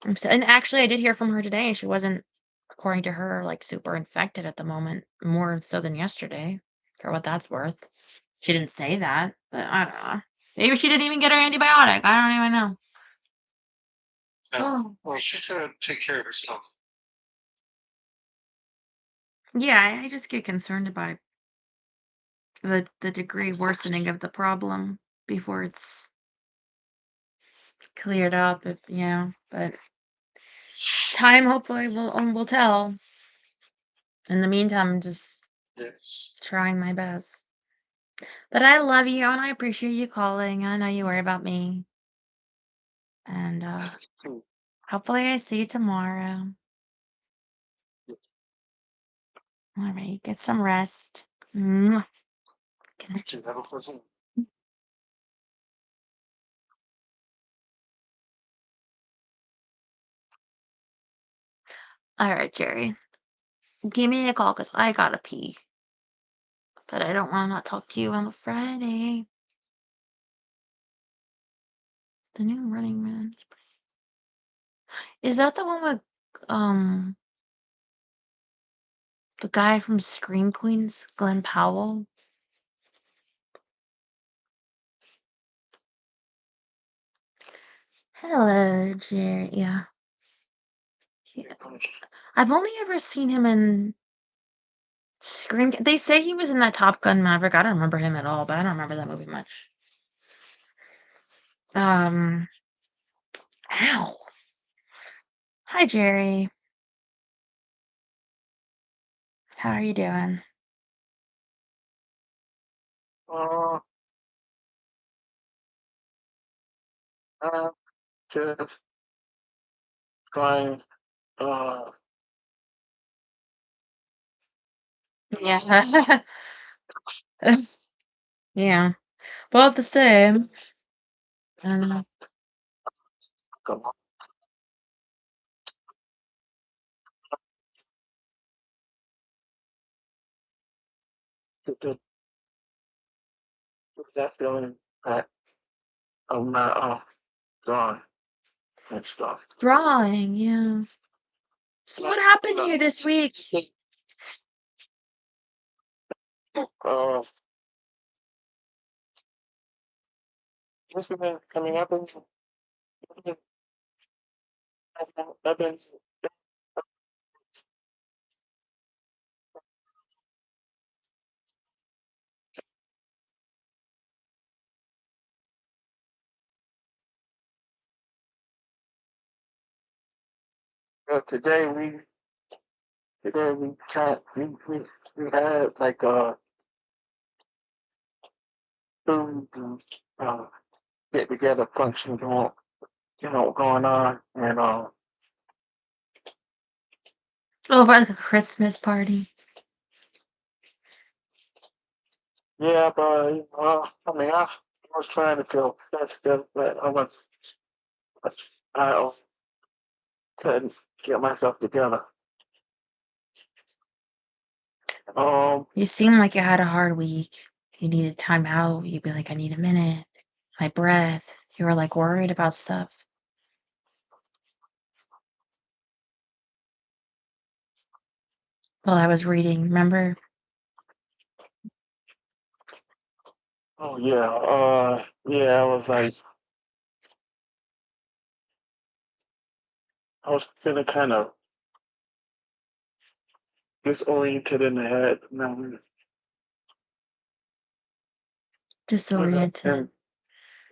I'm still, and actually I did hear from her today, and she wasn't, according to her, like, super infected at the moment, more so than yesterday, for what that's worth. She didn't say that, but I don't know. Maybe she didn't even get her antibiotic. I don't even know. Oh. Well, she's gonna take care of herself. Yeah, I just get concerned about it, the degree worsening of the problem before it's cleared up. If but time hopefully will tell. In the meantime, I'm just Yes. trying my best. But I love you, and I appreciate you calling. I know you worry about me, and Hmm. hopefully I see you tomorrow. All right, get some rest. Mwah. Good night. You never person. All right, Jerry. Give me a call because I gotta pee. But I don't want to not talk to you on a Friday. The new Running Man. Is that the one with the guy from Scream Queens, Glenn Powell? Hello, Jerry. Yeah. I've only ever seen him in Scream. They say he was in that Top Gun Maverick. I don't remember him at all, but I don't remember that movie much. Ow. Hi, Jerry. How are you doing? Uh, I'm just trying. Uh, Yeah. Yeah. Well, the same. Um, come on. To that feeling that I'm not drawing and stuff. drawing, yeah. So what happened to you this week? Uh, what's been coming up? I've been today we chat we had like food and get together function going going on and Over at a Christmas party. yeah, but I mean I was trying to feel festive, but I couldn't get myself together. You seem like you had a hard week. You needed time out. You'd be like, I need a minute. My breath. You were like worried about stuff. While I was reading, remember? Oh yeah, yeah, I was feeling kind of disoriented in the head. No, Disoriented. and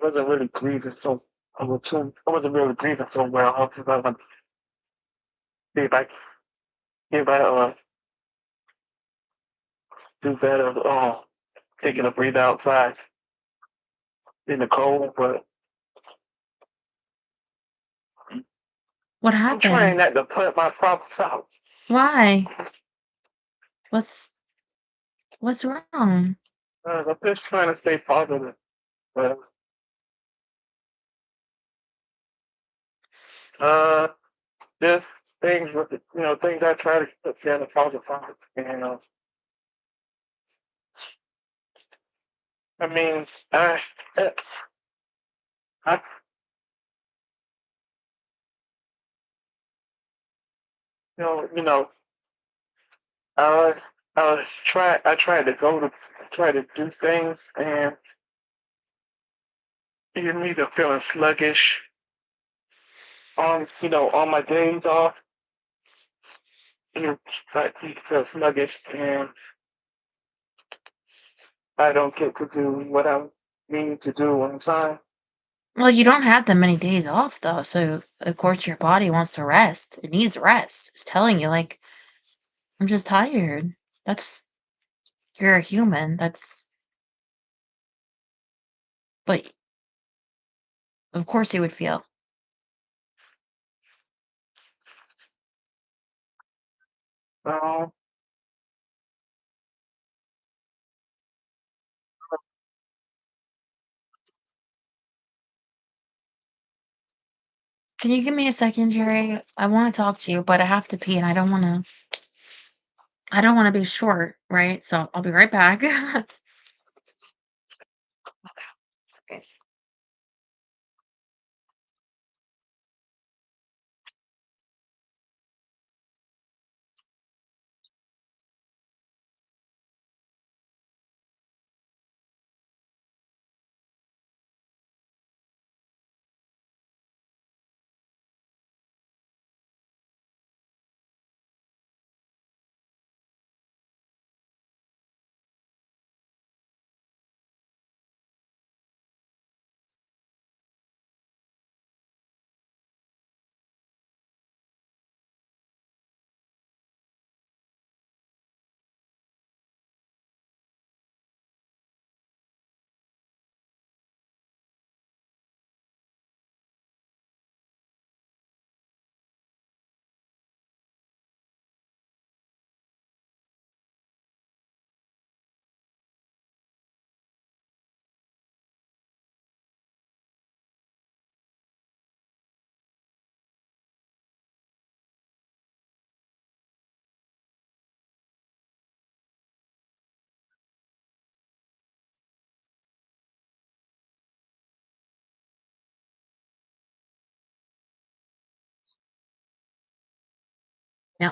wasn't really breathing so. I wasn't really breathing so well. I was just like, see if I see if I do better. Taking a breathe outside in the cold, but What I'm trying happened? not to put my problems out. Why? What's what's wrong? I'm just trying to stay positive. But uh, just things with things I try to stay on the positive side. And I mean, I you know, I I tried to try to do things, and even me to feeling sluggish on on my days off. I feel sluggish, and I don't get to do what I need to do on time. Well, you don't have that many days off though, so of course your body wants to rest. It needs rest. It's telling you like, I'm just tired. That's you're a human. But of course you would feel. Um, Can you give me a second, Jerry? I want to talk to you, but I have to pee and I don't want to be short, right? So I'll be right back. Okay. Yeah,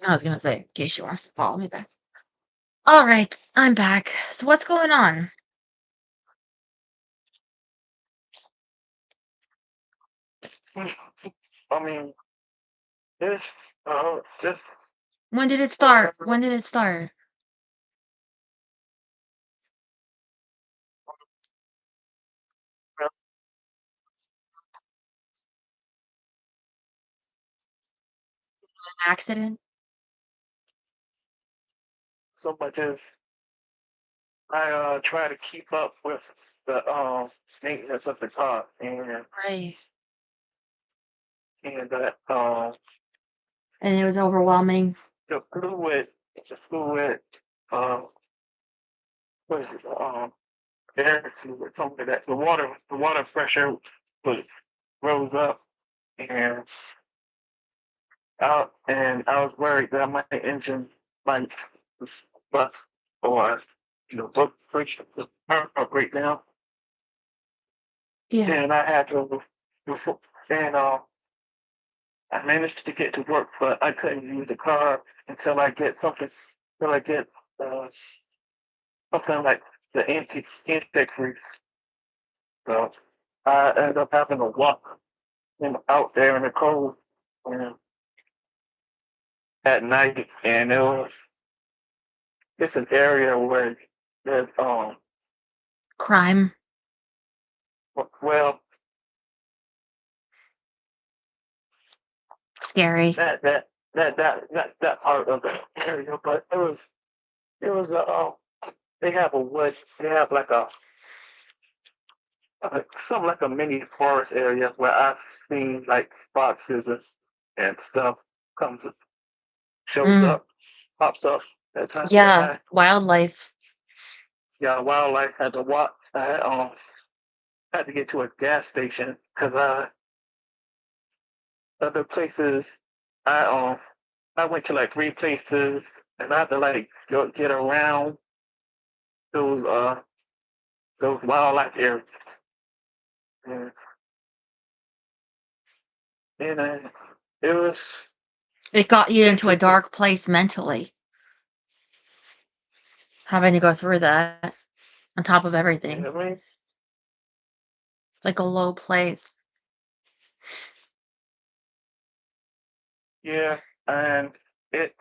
I was gonna say, in case she wants to follow me back. All right, I'm back. So what's going on? I mean, this, this When did it start? When did it start? An accident? so much as I try to keep up with the maintenance of the car Right. and that And it was overwhelming. the fluid um what is it air fluid something like that the water pressure was rose up and I was worried that my engine might bust or break down Yeah. and I had to and I managed to get to work, but I couldn't use the car until I get something, until I get uh, something like the intake freeze. So I ended up having to walk out there in the cold and at night, and it's an area where there's Crime. well Scary. that part of the area, but it was they have like a something like a mini forest area where I've seen like foxes and stuff comes shows Mm. up, pops up at times. Yeah. Wildlife. Yeah, wildlife had to walk. Had to get to a gas station because other places I I went to like three places and I had to like get around those uh those wildlife areas. And, and it was It got you into a interesting. dark place mentally, having to go through that on top of You everything. know what I mean? Like a low place. Yeah, and it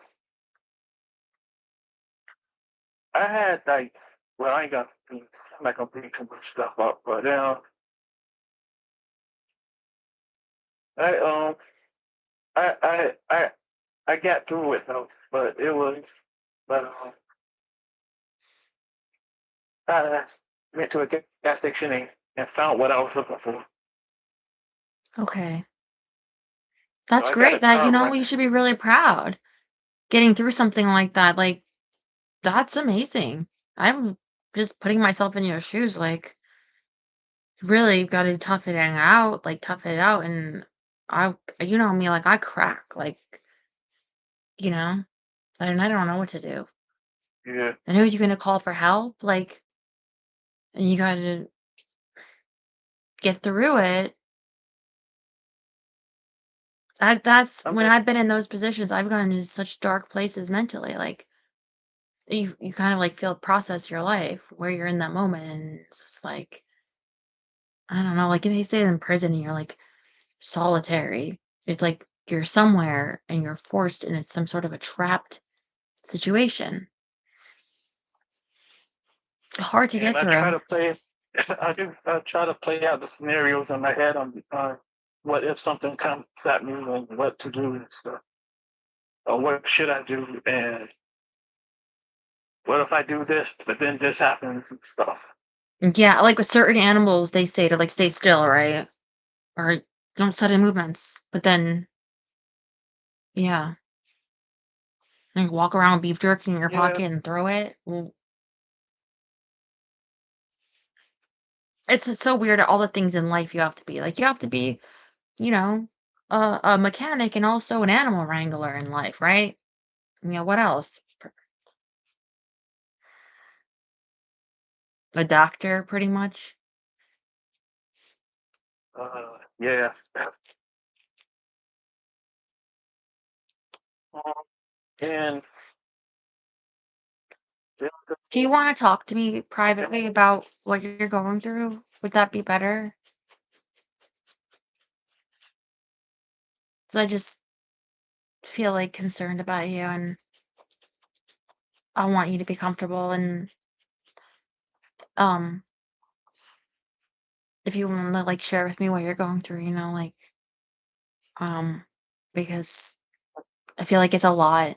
I had like, well, I'm not gonna bring too much stuff up, but I I I I I got through it though, but it was, but I went to a gas station and found what I was looking for. Okay. So That's I got a great. That, car you running. should be really proud getting through something like that. Like, that's amazing. I'm just putting myself in your shoes. Like, really got to tough it out, like, tough it out. And you know me, like, I crack, like, you know, and I don't know what to do. Yeah. And who are you gonna call for help? Like, and you gotta get through it. That's I when mean, I've been in those positions, I've gone into such dark places mentally, like, you kind of, like, feel process your life where you're in that moment, and it's just like, I don't know, like, they say in prison, you're, like, solitary. It's like you're somewhere and you're forced and it's some sort of a trapped situation. Hard to and get I try through. to play. I try to play out the scenarios in my head on what if something comes at me and what to do and stuff, or what should I do, and what if I do this, but then this happens and stuff. Yeah, like with certain animals, they say to like stay still, right? Or don't sudden movements. But then, yeah, like walk around with beef jerky in your Yeah. pocket and throw it. Well, it's so weird. All the things in life you have to be like, you have to be, you know, a mechanic and also an animal wrangler in life, right? Yeah, what else? A doctor, pretty much. Yeah. And Do you want to talk to me privately about what you're going through? Would that be better? Because I just feel like concerned about you and I want you to be comfortable and um if you want to like share with me what you're going through, like um because I feel like it's a lot.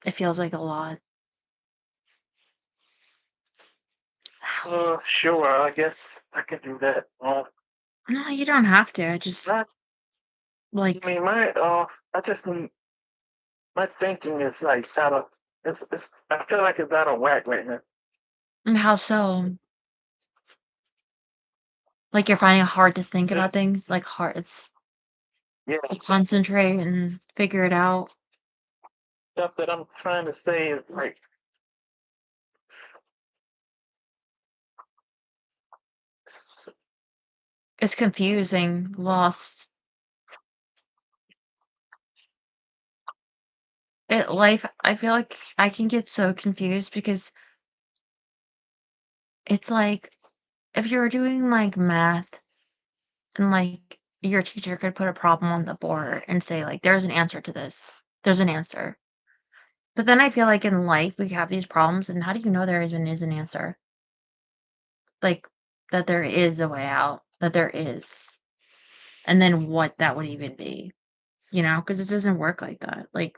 It feels like a lot. sure, I guess I can do that. No, you don't have to. I just Not, I like mean, I just need, my thinking is like out of, I feel like it's out of whack right now. and how so? Like you're finding it hard to think about Just, things, like hard it's yeah, to concentrate and figure it out. stuff that I'm trying to say is like, It's confusing, lost. I feel like I can get so confused because it's like if you were doing like math and like your teacher could put a problem on the board and say like there's an answer to this. There's an answer. But then I feel like in life we have these problems and how do you know there even is an answer? Like that there is a way out, that there is. And then what that would even be, because it doesn't work like that. Like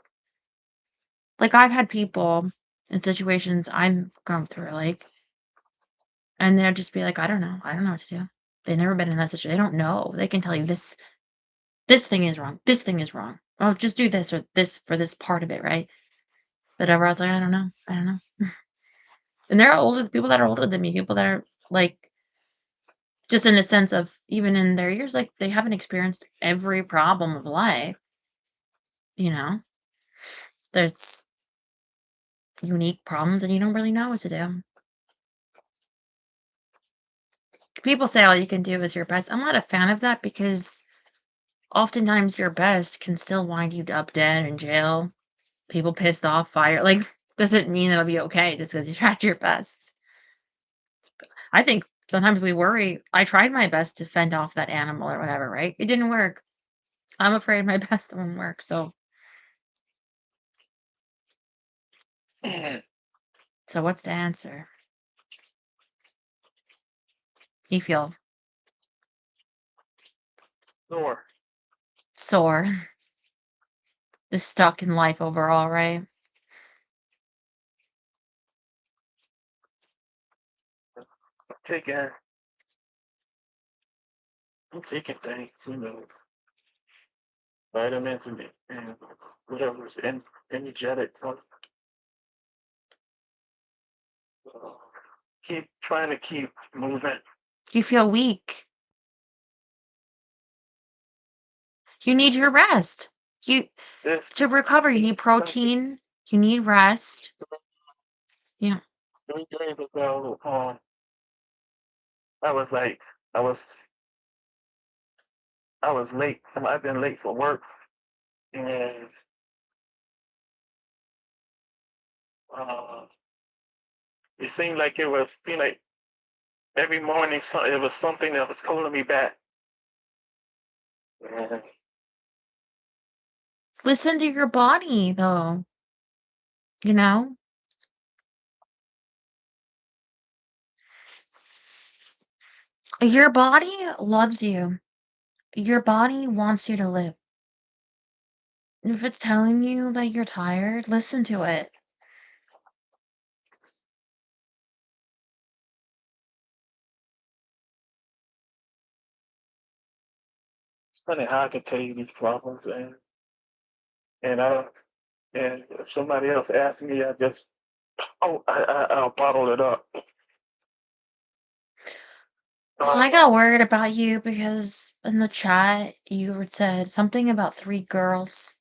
I've had people in situations I'm going through, like, and they'll just be like, I don't know. I don't know what to do. They've never been in that situation. They don't know. They can tell you this thing is wrong. This thing is wrong. Oh, just do this or this for this part of it, right? But everyone's like, I don't know. I don't know. And they're older, the people that are older than me, people that are like just in a sense of even in their years, like they haven't experienced every problem of life, you know? There's unique problems and you don't really know what to do. People say all you can do is your best. I'm not a fan of that because oftentimes your best can still wind you up dead in jail, people pissed off, fire. Like, doesn't mean it'll be okay just because you tried your best. I think sometimes we worry. I tried my best to fend off that animal or whatever, right? It didn't work. I'm afraid my best won't work. So, so what's the answer? You feel sure. sore, just stuck in life overall, right? Taking, I'm taking things, vitamins and whatever's energetic. Keep trying to keep moving. You feel weak. You need your rest. You This to recover, you need protein, you need rest. Yeah. 3 days ago, I was like, I was, I was late. I've been late for work, and uh, it seemed like every morning it was something that was holding me back. And Listen to your body though, you know? Your body loves you. Your body wants you to live. If it's telling you that you're tired, listen to it. it's funny how I can tell you these problems, and I don't. And if somebody else asks me, I'll bottle it up. I got worried about you because in the chat you had said something about 3 girls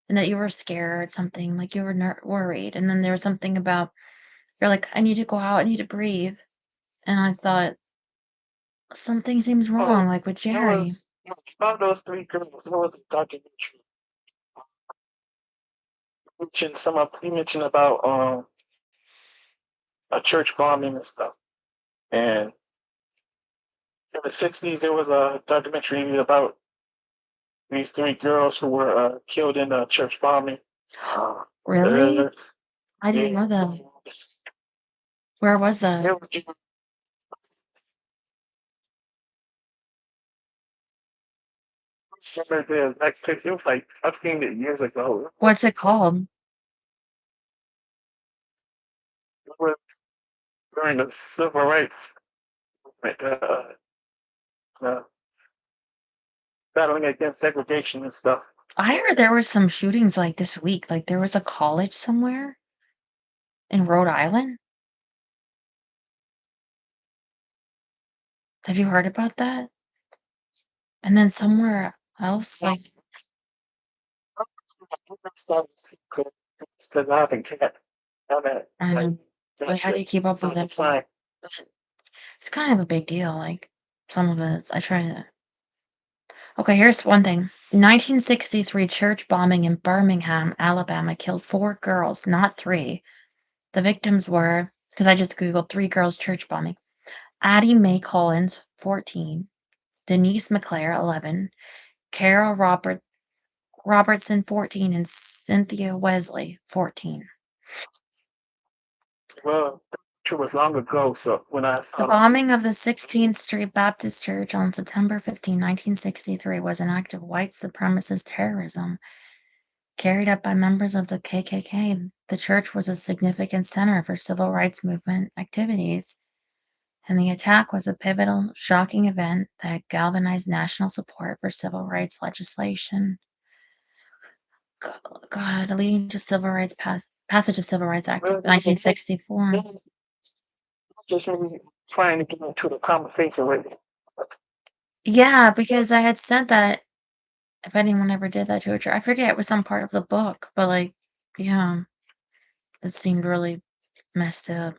and that you were scared, something like you were worried. And then there was something about you're like, I need to go out, I need to breathe. And I thought something seems Oh, wrong, like with there Jerry. was about those 3 girls. There was a documentary. He mentioned about a church bombing and stuff. And in the '60s, there was a documentary about these 3 girls who were killed in a church bombing. Really? Uh, I didn't yeah, know that. Where was that? it was just, remember the exact picture. It was like I've seen it years ago. What's it called? It was during the civil rights movement, uh, battling against segregation and stuff. I heard there were some shootings like this week. Like there was a college somewhere in Rhode Island. Have you heard about that? And then somewhere else, like Because I haven't kept I don't like know. Like, that's how do it you keep up all with the it? time. But it's kind of a big deal. Like some of it, I try to. Okay, here's one thing. 1963 church bombing in Birmingham, Alabama killed 4 girls, not 3. The victims were, because I just Googled 3 girls church bombing. Addie Mae Collins, 14. Denise McClare, 11. Carol Robertson, 14. And Cynthia Wesley, 14. Well, it was long ago, so when I The saw those, bombing of the 16th Street Baptist Church on September 15, 1963 was an act of white supremacist terrorism carried out by members of the KKK. The church was a significant center for civil rights movement activities, and the attack was a pivotal, shocking event that galvanized national support for civil rights legislation. God, leading to civil rights passage of Civil Rights Act of well, 1964. just really trying to get into the conversation with me. Yeah, because I had said that if anyone ever did that to a church, I forget it was some part of the book, but like, yeah, it seemed really messed up.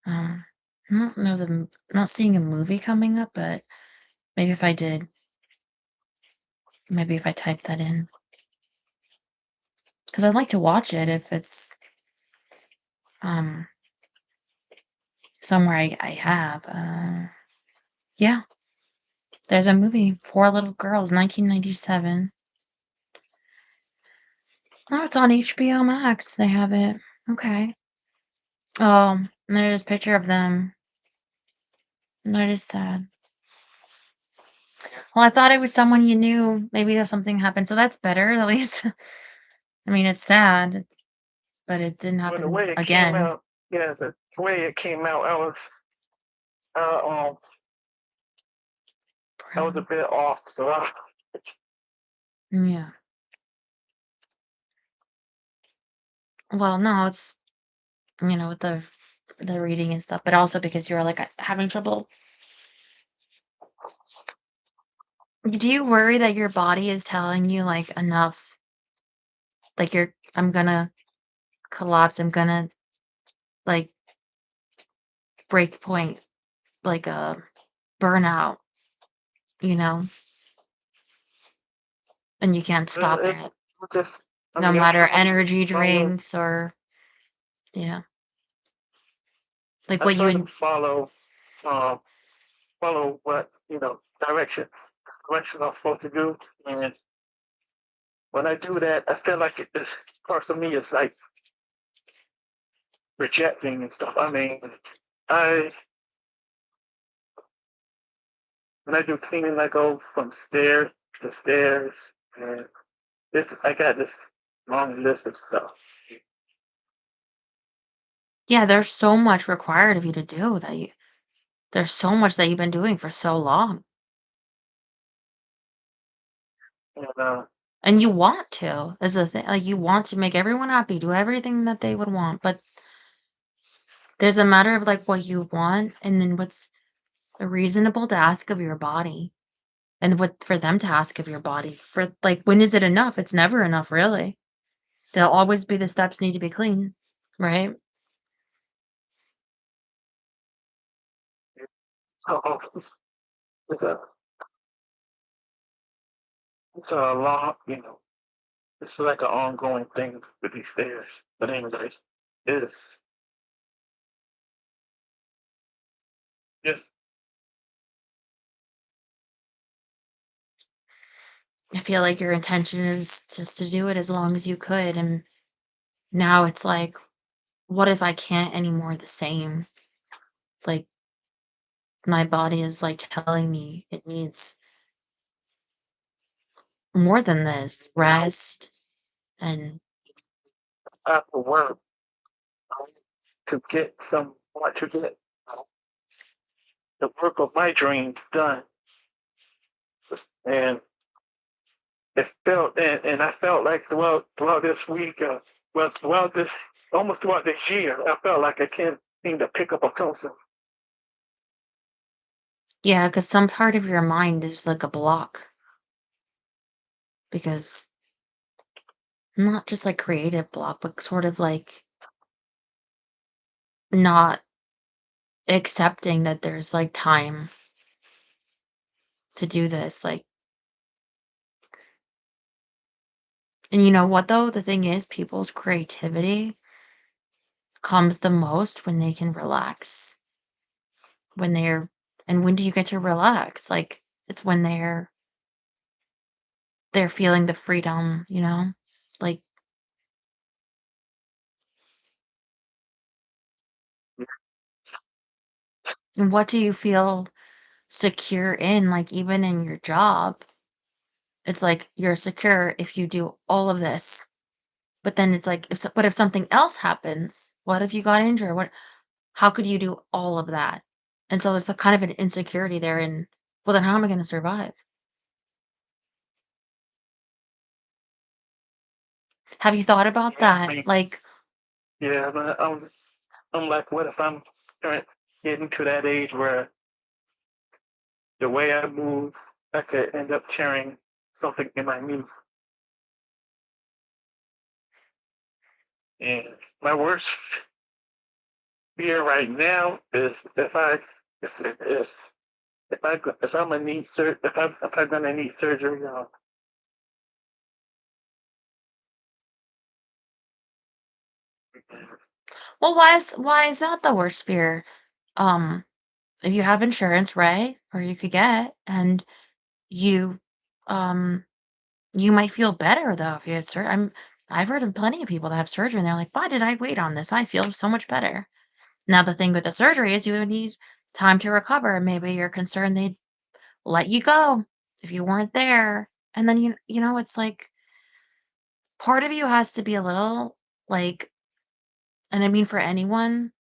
I don't know I'm not seeing a movie coming up, but maybe if I did, maybe if I typed that in, because I'd like to watch it if it's um somewhere I have. Yeah, there's a movie, Four Little Girls, 1997. Oh, it's on HBO Max. They have it. Okay. Oh, there's a picture of them. That is sad. Well, I thought it was someone you knew. Maybe there's something happened, so that's better at least. I mean, it's sad, but it didn't Well, the happen way it came again. out, yeah, the way it came out, uh, um, I was a bit off. So Yeah. Well, no, it's with the reading and stuff, but also because you're like having trouble Do you worry that your body is telling you, like, enough, like, "I'm gonna collapse, I'm gonna, like, break point, like a burnout," you know, and you can't stop It it, just, I no mean, I matter try to energy follow, drinks or yeah, like, I what try to you um, follow what, direction I'm supposed to do. And when I do that, I feel like this parts of me is like rejecting and stuff. I mean, I when I do cleaning, I go from stairs to stairs, and I got this long list of stuff. yeah, there's so much required of you to do there's so much that you've been doing for so long, And and you want to, is the thing, like, you want to make everyone happy, do everything that they would want, but there's a matter of, like, what you want and then what's reasonable to ask of your body. And what for them to ask of your body. For like, when is it enough? It's never enough, really. There'll always be the steps need to be clean, right? so it's a it's a long, it's like an ongoing thing with these stairs. But anyways, it's just I feel like your intention is just to do it as long as you could, and now it's like, what if I can't anymore the same? Like, my body is, like, telling me it needs more than this, rest, and after work to get the work of my dreams done. And and I felt like throughout this week, throughout this almost throughout this year, I felt like I can't seem to pick up a pencil. yeah, because some part of your mind is like a block because not just like creative block, but sort of like not accepting that there's, like, time to do this, like and you know what, though? The thing is, people's creativity comes the most when they can relax, when they're and when do you get to relax? Like, it's when they're feeling the freedom, you know? Like, and what do you feel secure in, like, even in your job? It's like, you're secure if you do all of this, but then it's like, if something else happens? What if you got injured? What how could you do all of that? And so it's a kind of an insecurity there and, well, then how am I gonna survive? Have you thought about Yeah, I that? mean, Like, yeah, but I'm like, what if I'm getting to that age where the way I move, I could end up tearing something in my knee. And my worst fear right now is if if I'm gonna need if I'm gonna need surgery. well, why is that the worst fear? Um, if you have insurance, right? Or you could get, and you, um, you might feel better though if you had I've heard of plenty of people that have surgery and they're like, why did I wait on this? I feel so much better. Now the thing with the surgery is you would need time to recover. Maybe you're concerned they'd let you go if you weren't there. And then you know, it's like part of you has to be a little like, and I mean for anyone,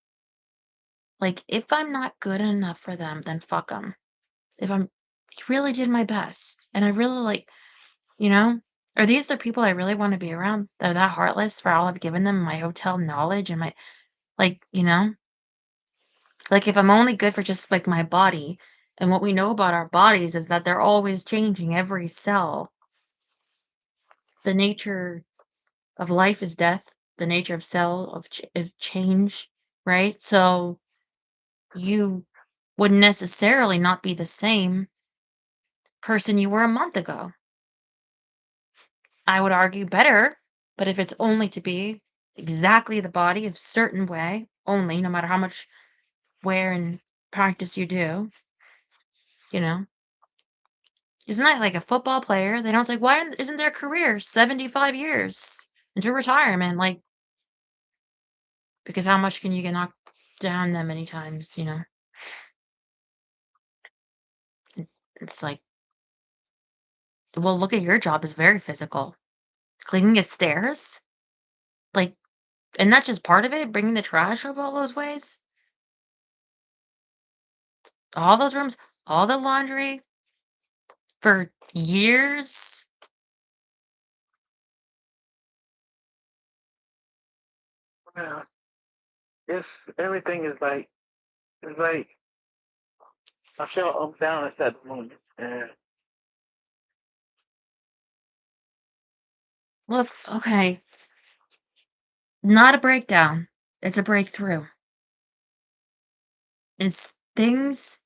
like if I'm not good enough for them, then fuck them. If I'm really did my best and I really like, you know, are these the people I really want to be around? They're that heartless for all I've given them, my hotel knowledge and my like, you know, like if I'm only good for just like my body And what we know about our bodies is that they're always changing every cell. The nature of life is death, the nature of cell of change, right? So you would necessarily not be the same person you were a month ago. I would argue better, but if it's only to be exactly the body of certain way only, no matter how much wear and practice you do, you know. Isn't that like a football player? They don't say, why isn't their career 75 years into retirement? Like, because how much can you get knocked down that many times, you know? It's like, well, look at your job is very physical. Cleaning a stairs, like, and that's just part of it, bringing the trash up all those ways, all those rooms, all the laundry for years. Well, it's everything is like it's like I feel unbalanced at the moment, and Look, okay, not a breakdown. It's a breakthrough. It's things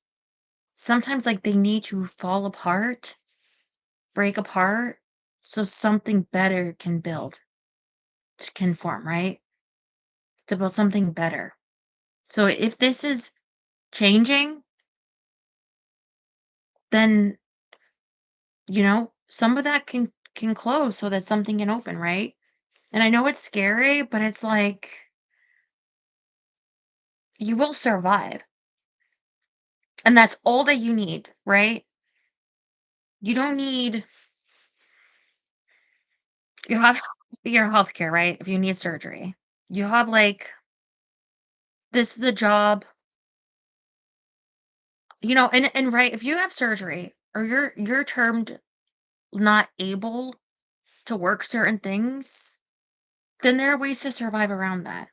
sometimes like they need to fall apart, break apart, so something better can can form, right? To build something better. So if this is changing, then some of that can close so that something can open, right? And I know it's scary, but it's like you will survive. And that's all that you need, right? You don't need you have your healthcare, right? If you need surgery. You have like this is the job, and right, if you have surgery or you're termed not able to work certain things, then there are ways to survive around that.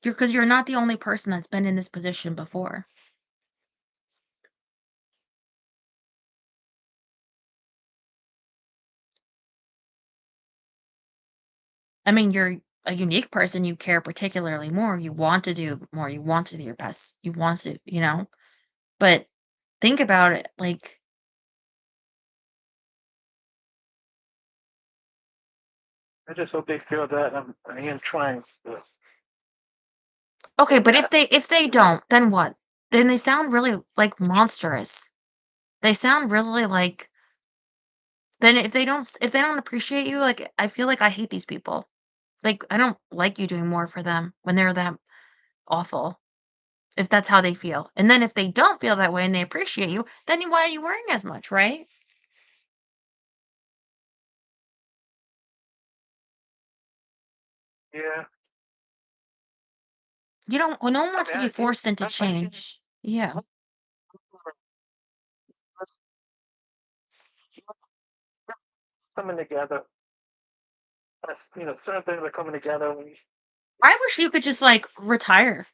Because you're not the only person that's been in this position before. I mean, you're a unique person, you care particularly more, you want to do more, you want to do your best, you want to. But think about it, like, I just hope they feel that I am trying to okay, get but if that. they don't, then what? Then they sound really, like, monstrous. They sound really like then if they don't appreciate you, like, I feel like I hate these people. Like, I don't like you doing more for them when they're that awful, if that's how they feel. And then if they don't feel that way and they appreciate you, then why are you worrying as much, right? Yeah, You don't well, no one I wants mean, to be forced into I see change. Yeah. coming together. That's certain things are coming together. I wish you could just, like, retire.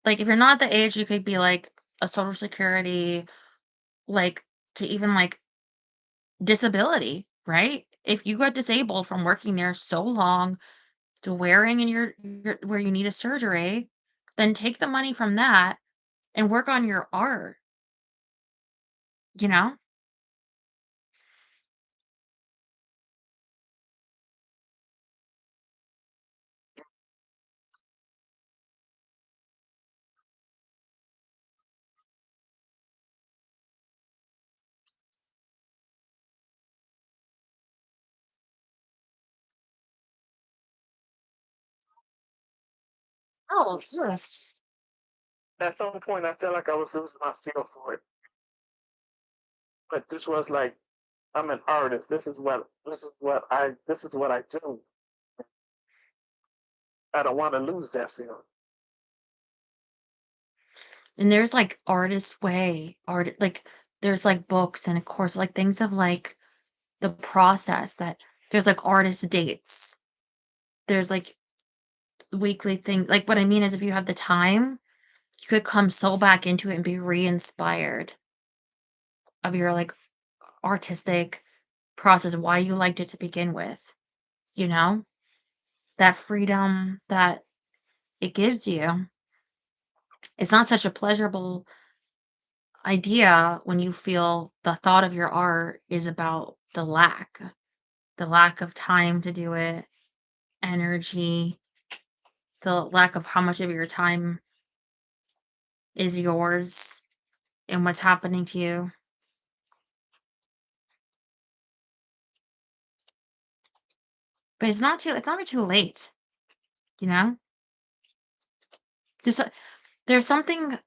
Like, if you're not the age, you could be, like, a Social Security, like, to even, like, disability, right? If you got disabled from working there so long to wearing in your where you need a surgery, then take the money from that and work on your art, you know? Oh, yes. At some point, I felt like I was losing my feel for it. But this was like, I'm an artist. This is what I do. I don't want to lose that feeling. And there's, like, artist way, like, there's, like, books and, of course, like, things of, like, the process that there's, like, artist dates. There's, like, weekly thing like, what I mean is if you have the time, you could come so back into it and be re-inspired. of your, like, artistic process, why you liked it to begin with, you know? That freedom that it gives you. It's not such a pleasurable idea when you feel the thought of your art is about the lack of time to do it, energy, the lack of how much of your time is yours and what's happening to you. But it's not too late, you know? Just there's something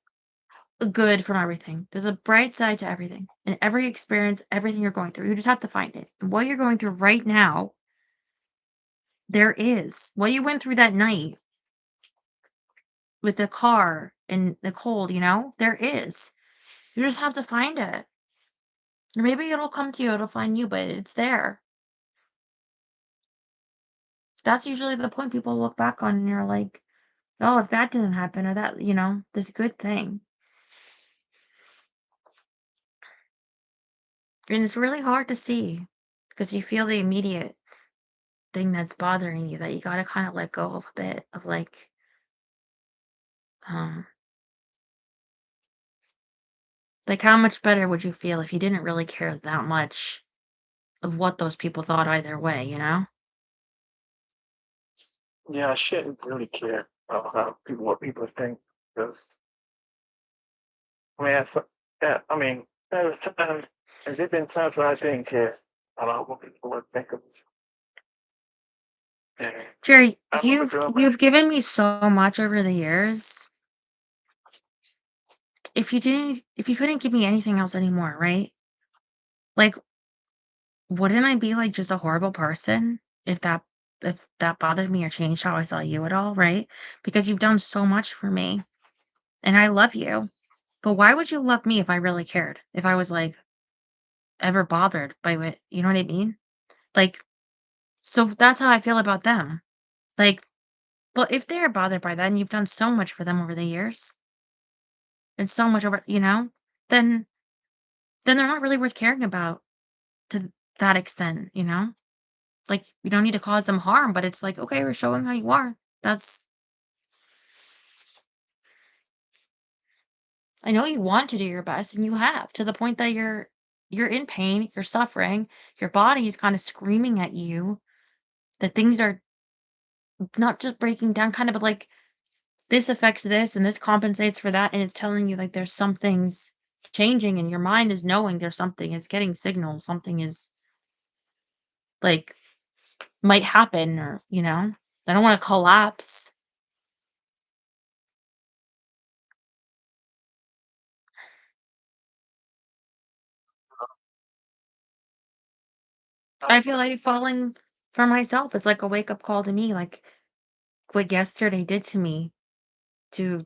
good from everything. There's a bright side to everything. And every experience, everything you're going through, you just have to find it. And what you're going through right now, there is. What you went through that night with the car and the cold, you know, there is. You just have to find it. Or maybe it'll come to you, it'll find you, but it's there. That's usually the point people look back on and you're like, oh, if that didn't happen or that, you know, this good thing. And it's really hard to see because you feel the immediate thing that's bothering you that you gotta kind of let go of a bit of um like how much better would you feel if you didn't really care that much of what those people thought either way, you know? Yeah, I shouldn't really care about how people what people think because I mean, yeah, I mean, there was times, and there've been times where I didn't care about what people would think of me. And Jerry, I remember doing my you've given me so much over the years. If you couldn't give me anything else anymore, right? Like, wouldn't I be like just a horrible person if that bothered me or changed how I saw you at all, right? Because you've done so much for me and I love you. But why would you love me if I really cared? If I was like ever bothered by what, you know what I mean? Like, so that's how I feel about them. Like, well, if they're bothered by that and you've done so much for them over the years and so much over, you know, then they're not really worth caring about to that extent, you know? Like, you don't need to cause them harm, but it's like, okay, we're showing how you are. That's I know you want to do your best and you have to the point that you're in pain, you're suffering, your body is kind of screaming at you that things are not just breaking down, kind of but like this affects this and this compensates for that. And it's telling you like there's some things changing and your mind is knowing there's something, is getting signals, something is like might happen or, you know, I don't want to collapse. I feel like falling for myself is like a wake up call to me, like what yesterday did to me to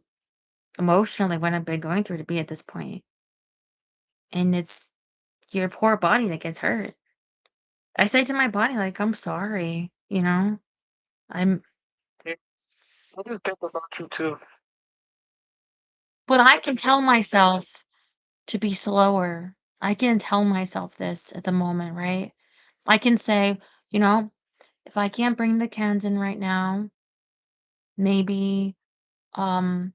emotionally what I've been going through to be at this point. And it's your poor body that gets hurt. I say to my body, like, I'm sorry, you know? I'm I do think about you too. but I can tell myself to be slower. I can tell myself this at the moment, right? I can say, you know, if I can't bring the cans in right now, maybe um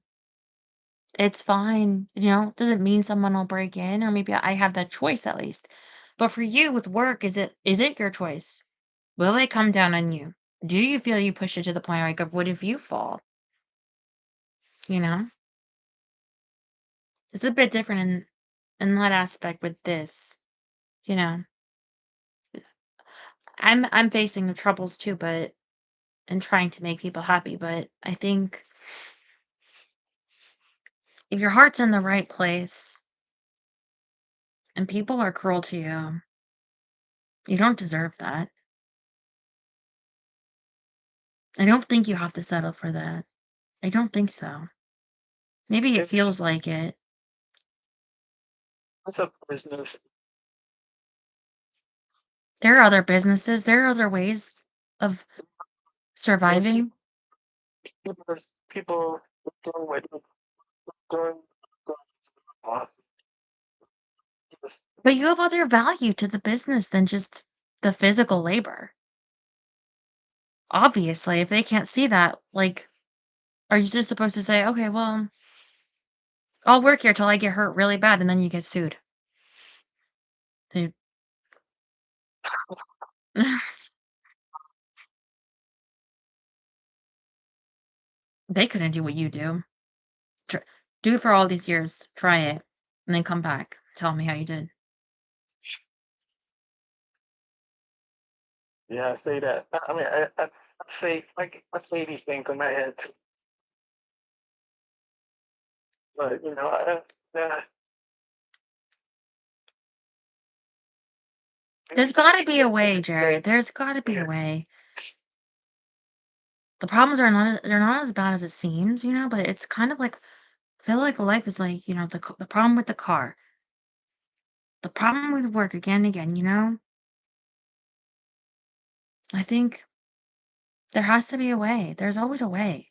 it's fine. You know, doesn't mean someone will break in or maybe I have that choice at least. But for you with work, is it your choice? Will they come down on you? Do you feel you push it to the point like of what if you fall? You know? It's a bit different in that aspect with this, you know. I'm facing the troubles too, but and trying to make people happy, but I think if your heart's in the right place and people are cruel to you, you don't deserve that. I don't think you have to settle for that. I don't think so. Maybe it It's feels like it. a business. There are other businesses, there are other ways of And surviving. people doing what they're doing. But you have other value to the business than just the physical labor. Obviously, if they can't see that, like, are you just supposed to say, "Okay, well, I'll work here till I get hurt really bad," and then you get sued? They they couldn't do what you do. Tr Do it for all these years, try it, and then come back, tell me how you did. Yeah, I say that. I mean, I say like I say these things in my head, too, but There's gotta be a way, Jared, there's gotta be a yeah, way. The problems are not they're not as bad as it seems, but it's kind of like I feel like life is like, the problem with the car, the problem with work again and again. I think there has to be a way. There's always a way.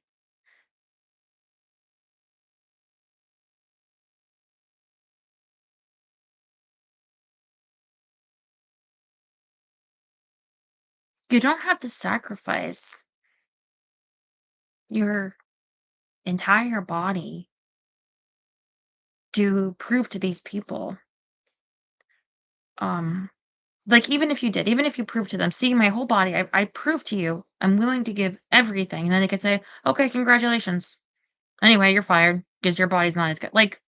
You don't have to sacrifice your entire body to prove to these people. Um, like even if you did, even if you proved to them, see my whole body, I prove to you I'm willing to give everything, and then they could say, okay, congratulations. Anyway, you're fired because your body's not as good. Like,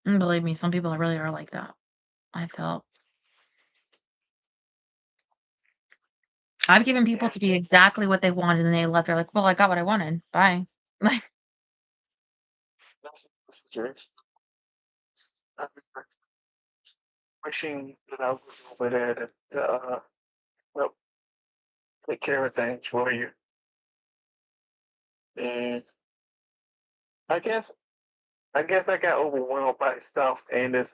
and believe me, some people really are like that. I felt I've given people yeah, to be exactly what they wanted, and they left. They're like, well, I got what I wanted. Bye. Like, that's true. I mean, wishing that I was over there to well, take care of things for you. And I guess I guess I got overwhelmed by stuff, and it's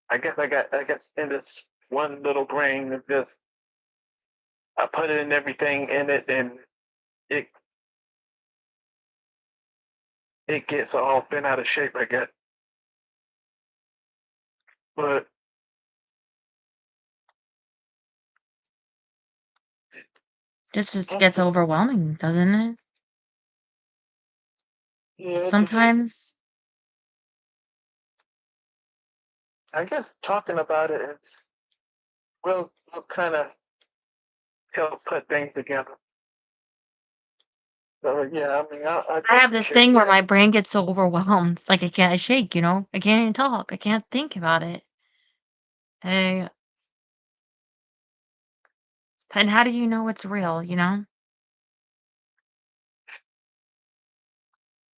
I guess in this one little brain of just I put in everything in it, and it it gets all bent out of shape. I guess, but this just that's gets overwhelming, doesn't it? yeah. Sometimes. I guess talking about it, it's will kind of help put things together. So yeah, I mean, I I have this appreciate thing where that. my brain gets so overwhelmed, like I can't shake. I can't even talk. I can't think about it. Hey, and how do you know it's real?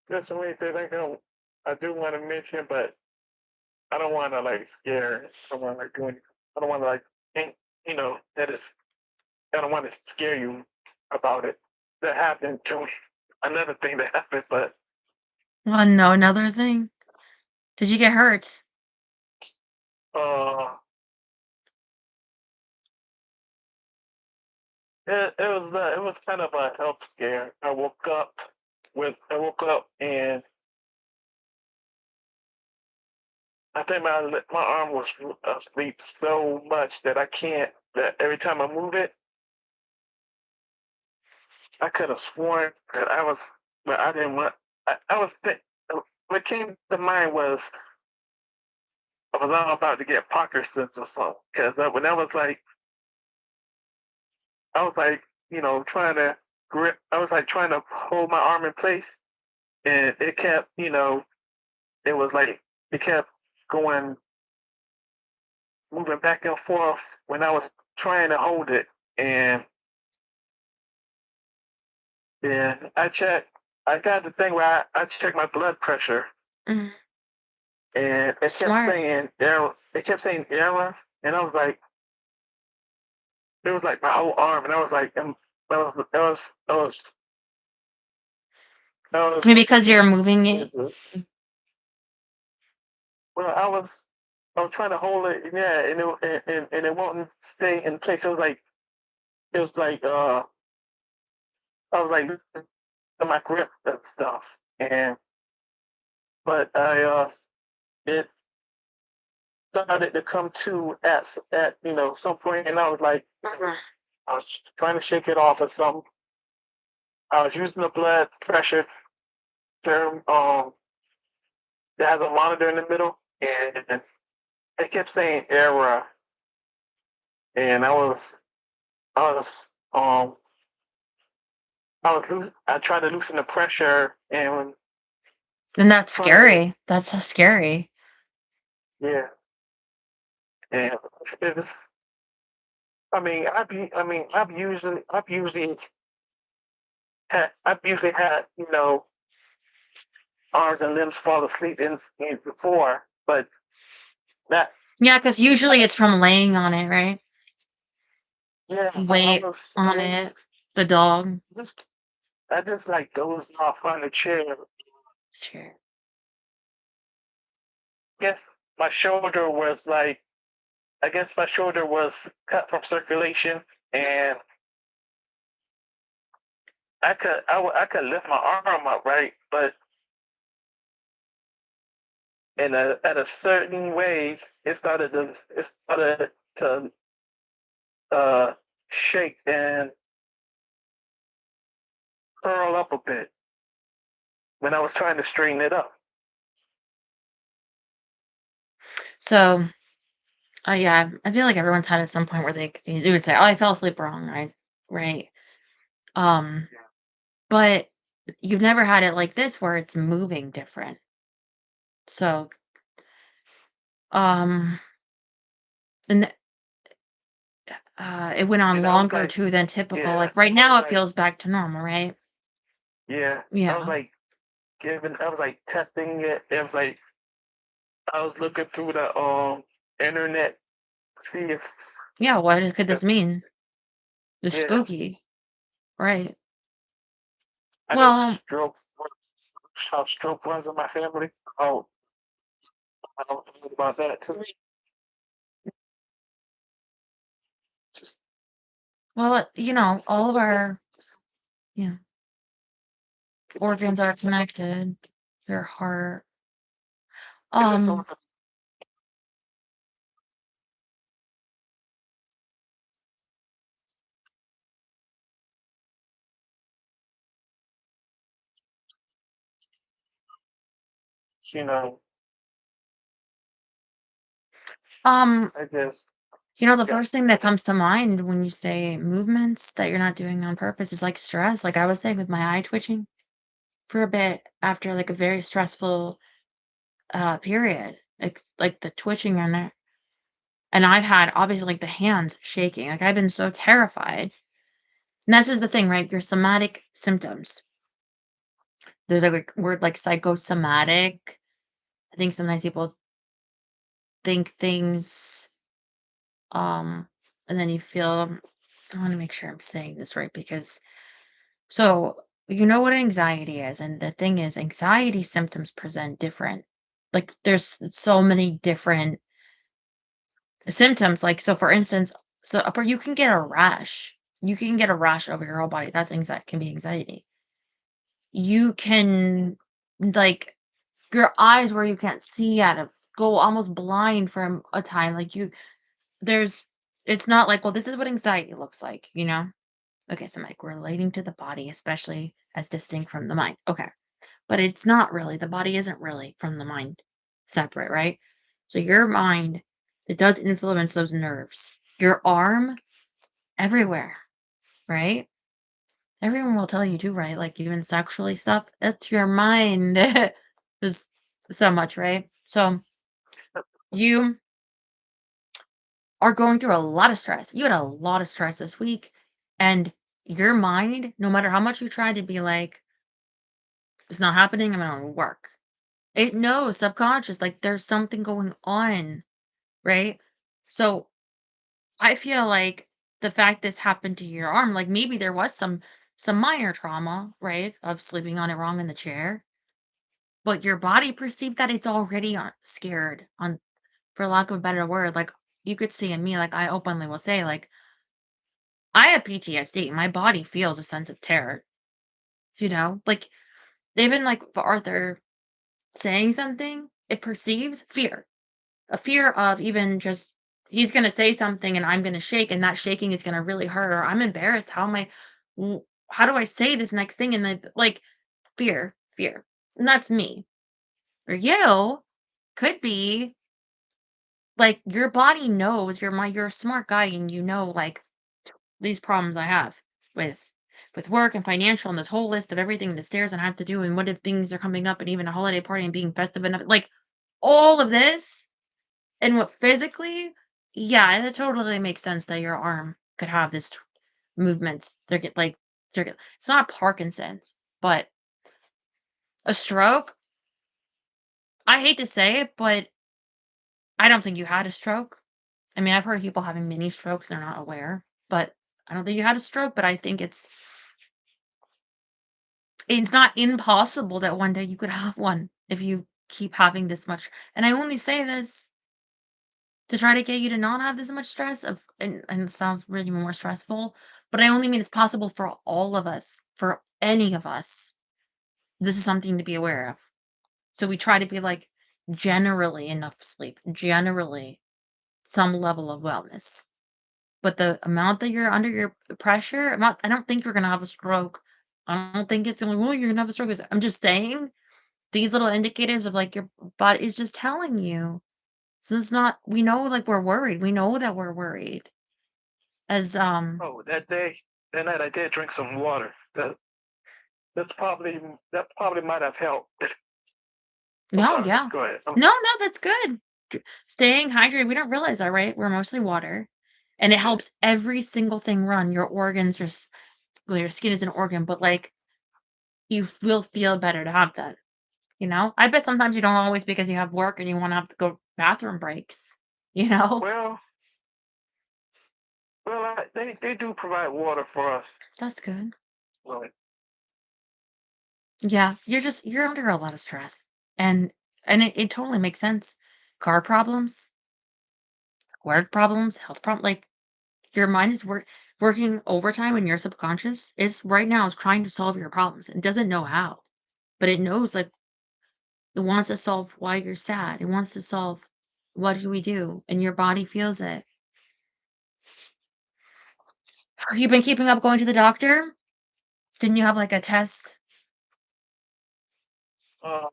There's so many things I do want to mention, but I don't want to like scare. I don't want to like do anything. I don't want to like think, that is. I don't want to scare you about it. That happened to me. Another thing that happened, but Oh no, another thing. Did you get hurt? uh, it was kind of a health scare. I woke up and I think my arm was asleep so much that I can't. That every time I move it, I could have sworn that I was, but I didn't want. I was what came to mind was I was all about to get Parkinson's or something because when I was like, trying to grip. I was like trying to hold my arm in place, and it kept, it was like it kept going, moving back and forth when I was trying to hold it, and then I checked. I got the thing where I checked my blood pressure, Mm, and it kept smart. saying error. It kept saying error, and I was like, it was like my whole arm, and I was like, that was, that was. Maybe because you're moving it. Well, I was trying to hold it, yeah, and it won't stay in place. It was like I was like losing my grip and stuff, and but it started to come to at some point, and I was like, I was trying to shake it off or something. I was using the blood pressure term that has a monitor in the middle, and it kept saying error, and I was um I tried to loosen the pressure, and And that's finally, scary. That's so scary. yeah, and it was. I've usually had arms and limbs fall asleep in before, but that Yeah, because usually it's from laying on it, right? yeah, Weight I on was it. The dog. just I just like dozed off on the chair. Sure. Guess my shoulder was like I guess my shoulder was cut from circulation, and I could lift my arm up, right, but at a certain way it started to uh shake and curl up a bit when I was trying to straighten it up. So, yeah, I feel like everyone's had at some point where they would say, "Oh, I fell asleep wrong," right? Um, but you've never had it like this where it's moving different. So, um, and it went on And I was longer like, too than typical. yeah, Like right I was now, it like, feels back to normal, right? yeah, I was Yeah, like I was like testing it. It was like I was looking through the internet to see yeah. What could if this mean? It's yeah, spooky, right? I know Well, how stroke runs in my family. Oh, I don't know about that too. Just all of our yeah organs are connected. Your heart. it just Um, sort of you know um, I guess the yeah first thing that comes to mind when you say movements that you're not doing on purpose is like stress. Like I was saying with my eye twitching for a bit after like a very stressful period. Like the twitching on it. And I've had obviously like the hands shaking. Like I've been so terrified. And this is the thing, right? Your somatic symptoms. There's like a word like psychosomatic. I think sometimes people think things um and then you feel I want to make sure I'm saying this right because so you know what anxiety is, and the thing is anxiety symptoms present different. Like there's so many different symptoms. Like so for instance, you can get a rash. You can get a rash over your whole body. That's anxiety can be anxiety. You can like your eyes where you can't see out of go almost blind from a time. Like there's it's not like, well, this is what anxiety looks like. Okay, so I'm like relating to the body, especially as distinct from the mind. Okay. But it's not really. The body isn't really from the mind separate, right? So your mind, it does influence those nerves. Your arm, everywhere, right? Everyone will tell you too, right? Like even sexually stuff, it's your mind. There's so much, right? So you are going through a lot of stress. You had a lot of stress this week. And your mind, no matter how much you try to be like, it's not happening, I'm gonna work. It knows subconscious, like there's something going on, right? So I feel like the fact this happened to your arm, like maybe there was some minor trauma, right? Of sleeping on it wrong in the chair. But your body perceived that it's already scared on for lack of a better word. Like you could see in me, like I openly will say, like, I have PTSD. My body feels a sense of terror. Like even like for Arthur saying something. it perceives fear. A fear of even just he's gonna say something and I'm gonna shake, and that shaking is gonna really hurt, or I'm embarrassed. How do I say this next thing? And then like fear. And that's me. Or you could be like your body knows you're a smart guy and you know like these problems I have with work and financial and this whole list of everything the stairs and I have to do and what if things are coming up and even a holiday party and being festive and like all of this and what physically, yeah, it totally makes sense that your arm could have this movements. It's not Parkinson's, but a stroke. I hate to say it, but I don't think you had a stroke. I mean, I've heard of people having mini strokes, they're not aware, but I don't think you had a stroke, but I think it's not impossible that one day you could have one if you keep having this much. And I only say this to try to get you to not have this much stress of and it sounds really more stressful, but I only mean it's possible for all of us, for any of us. This is something to be aware of. So we try to be like generally enough sleep, generally some level of wellness. But the amount that you're under your pressure, I don't think you're gonna have a stroke. I don't think it's like, well, you're gonna have a stroke. I'm just saying these little indicators of like your body is just telling you. So it's not we know like we're worried. We know that we're worried. As Oh, that night I did drink some water. That probably might have helped. I'm no, sorry. yeah. Go ahead. No, that's good. Staying hydrated, we don't realize that, right? We're mostly water. And it Yeah. helps every single thing run. Your organs just well, your skin is an organ, but like you will feel better to have that. You know? I bet sometimes you don't always because you have work and you wanna have to go bathroom breaks, you know? Well, they do provide water for us. That's good. Well, Yeah, you're under a lot of stress, and it totally makes sense. Car problems, work problems, health problems. Like, your mind is working overtime and your subconscious is right now is trying to solve your problems and doesn't know how, but it knows, like, it wants to solve why you're sad. It wants to solve, "What do we do?" And your body feels it. Have you been keeping up going to the doctor? Didn't you have, like, a test? uh,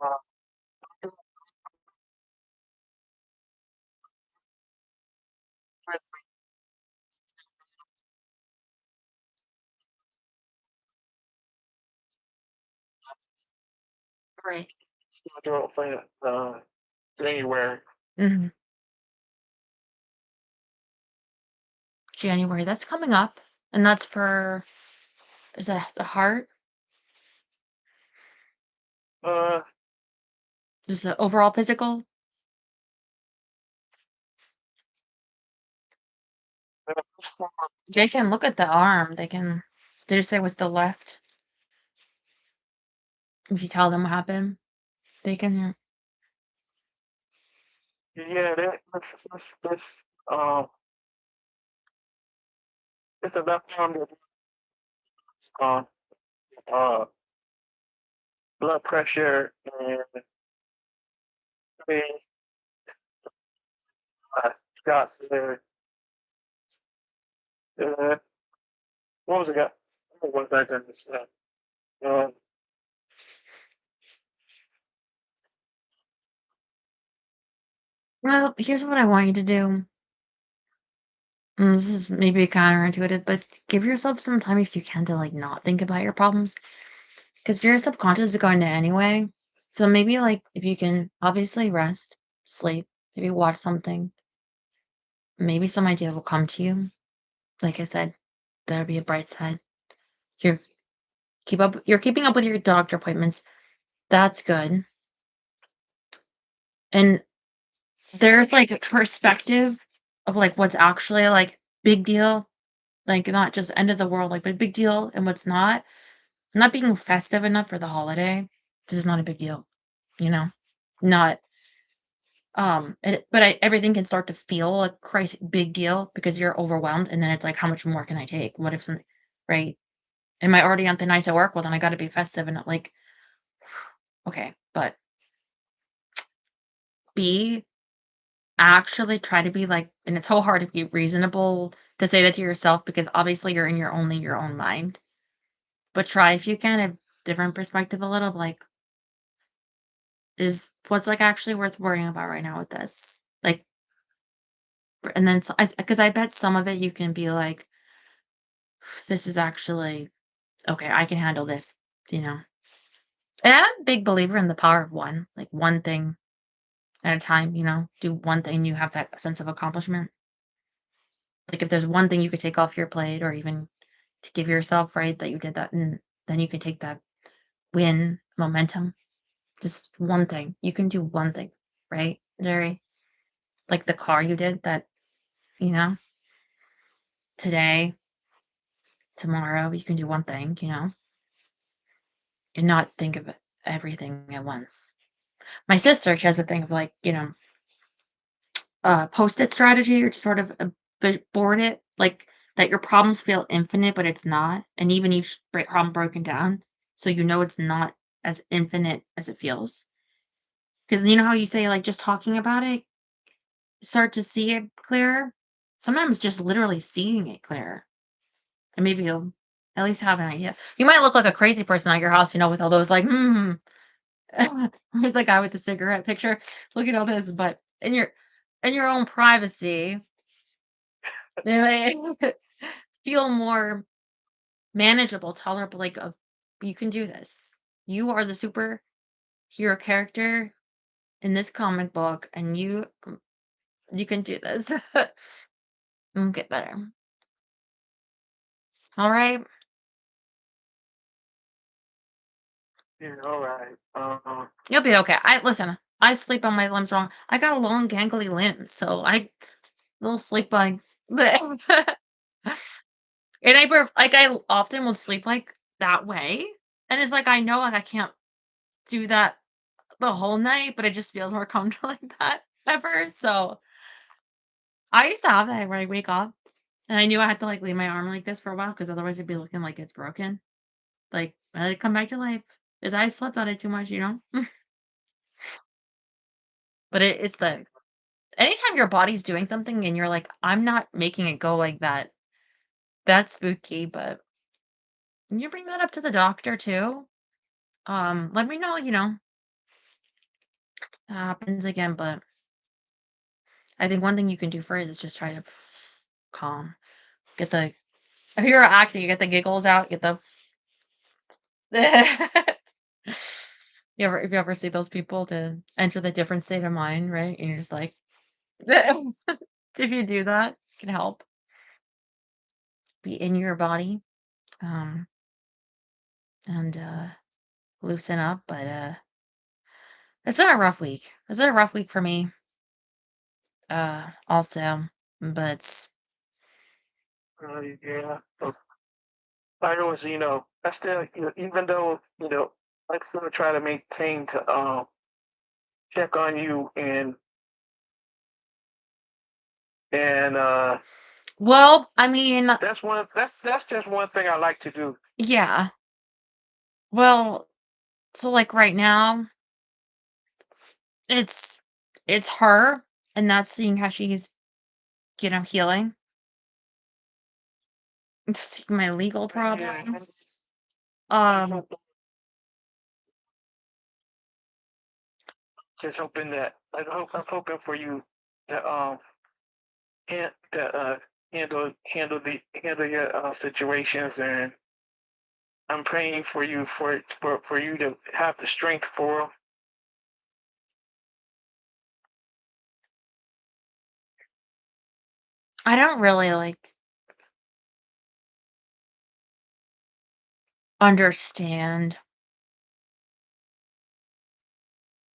Right. girlfriend, January. Mhm. January, that's coming up, and that's for is that the heart? Uh, Is the overall physical? They can look at the arm, they can did it say it was the left? If you tell them what happened, they can yeah, um, it's the left arm that um, uh, blood pressure and the shots there. Uh, what was it got? What was I going to say? Um, well, here's what I want you to do. This is maybe counterintuitive, but give yourself some time if you can to like not think about your problems because your subconscious is going to anyway. So maybe like if you can obviously rest, sleep, maybe watch something, maybe some idea will come to you. Like I said, there'll be a bright side. You're you're keeping up with your doctor appointments. That's good. And there's like perspective of like what's actually like big deal, like not just end of the world, like but big deal and what's not. Not being festive enough for the holiday, this is not a big deal, you know? Not everything can start to feel like Christ big deal because you're overwhelmed and then it's like how much more can I take? What if something right? Am I already on thin ice at work? Well then I gotta be festive and not like okay, but B, actually try to be like, and it's so hard to be reasonable to say that to yourself because obviously you're in your own mind. But try if you can a different perspective a little of like, is what's like actually worth worrying about right now with this? Like, and then because I bet some of it you can be like, this is actually okay, I can handle this, you know. And I'm a big believer in the power of one, like one thing at a time, you know, do one thing, you have that sense of accomplishment. Like if there's one thing you could take off your plate or even to give yourself, right, that you did that, and then you can take that win momentum. Just one thing. You can do one thing, right, Jerry? Like the car you did that, you know, today, tomorrow, you can do one thing, you know, and not think of everything at once. My sister, she has a thing of like, you know, post-it strategy or to sort of board it like that your problems feel infinite, but it's not. And even each problem broken down, so you know it's not as infinite as it feels. Because you know how you say like just talking about it, start to see it clearer. Sometimes just literally seeing it clearer, and maybe you'll at least have an idea. You might look like a crazy person at your house, you know, with all those like, where's that guy with the cigarette picture? Look at all this, but in your own privacy, you know, feel more manageable, tolerable, like of you can do this. You are the superhero character in this comic book, and you can do this. And get better. All right, Yeah, all right. you'll be okay. I listen. I sleep on my limbs wrong. I got a long, gangly limb, so I will sleep on. And like I often will sleep like that way, and it's like I know like I can't do that the whole night, but it just feels more comfortable like that ever. So I used to have that where I wake up and I knew I had to like leave my arm like this for a while because otherwise it'd be looking like it's broken. Like I let it come back to life. Because I slept on it too much, you know? But it's the anytime your body's doing something and you're like, I'm not making it go like that, that's spooky. But when you bring that up to the doctor too, let me know, you know, happens again. But I think one thing you can do for it is just try to calm. Get the if you're acting, you get the giggles out, get the if you ever see those people to enter the different state of mind, right? And you're just like if you do that, it can help be in your body, um, and loosen up. But it's been a rough week. It's been a rough week for me, also. But Yeah. I always, I still, even though, I still try to maintain to check on you and well, I mean, that's just one thing I like to do. yeah. Well, so like right now, it's it's her, and that's seeing how she's, you know, healing. Seeing my legal Yeah, problems. I'm Um, hoping, just hoping that I'm hoping for you to to handle your situations, and I'm praying for you for you to have the strength for 'em. I don't really like understand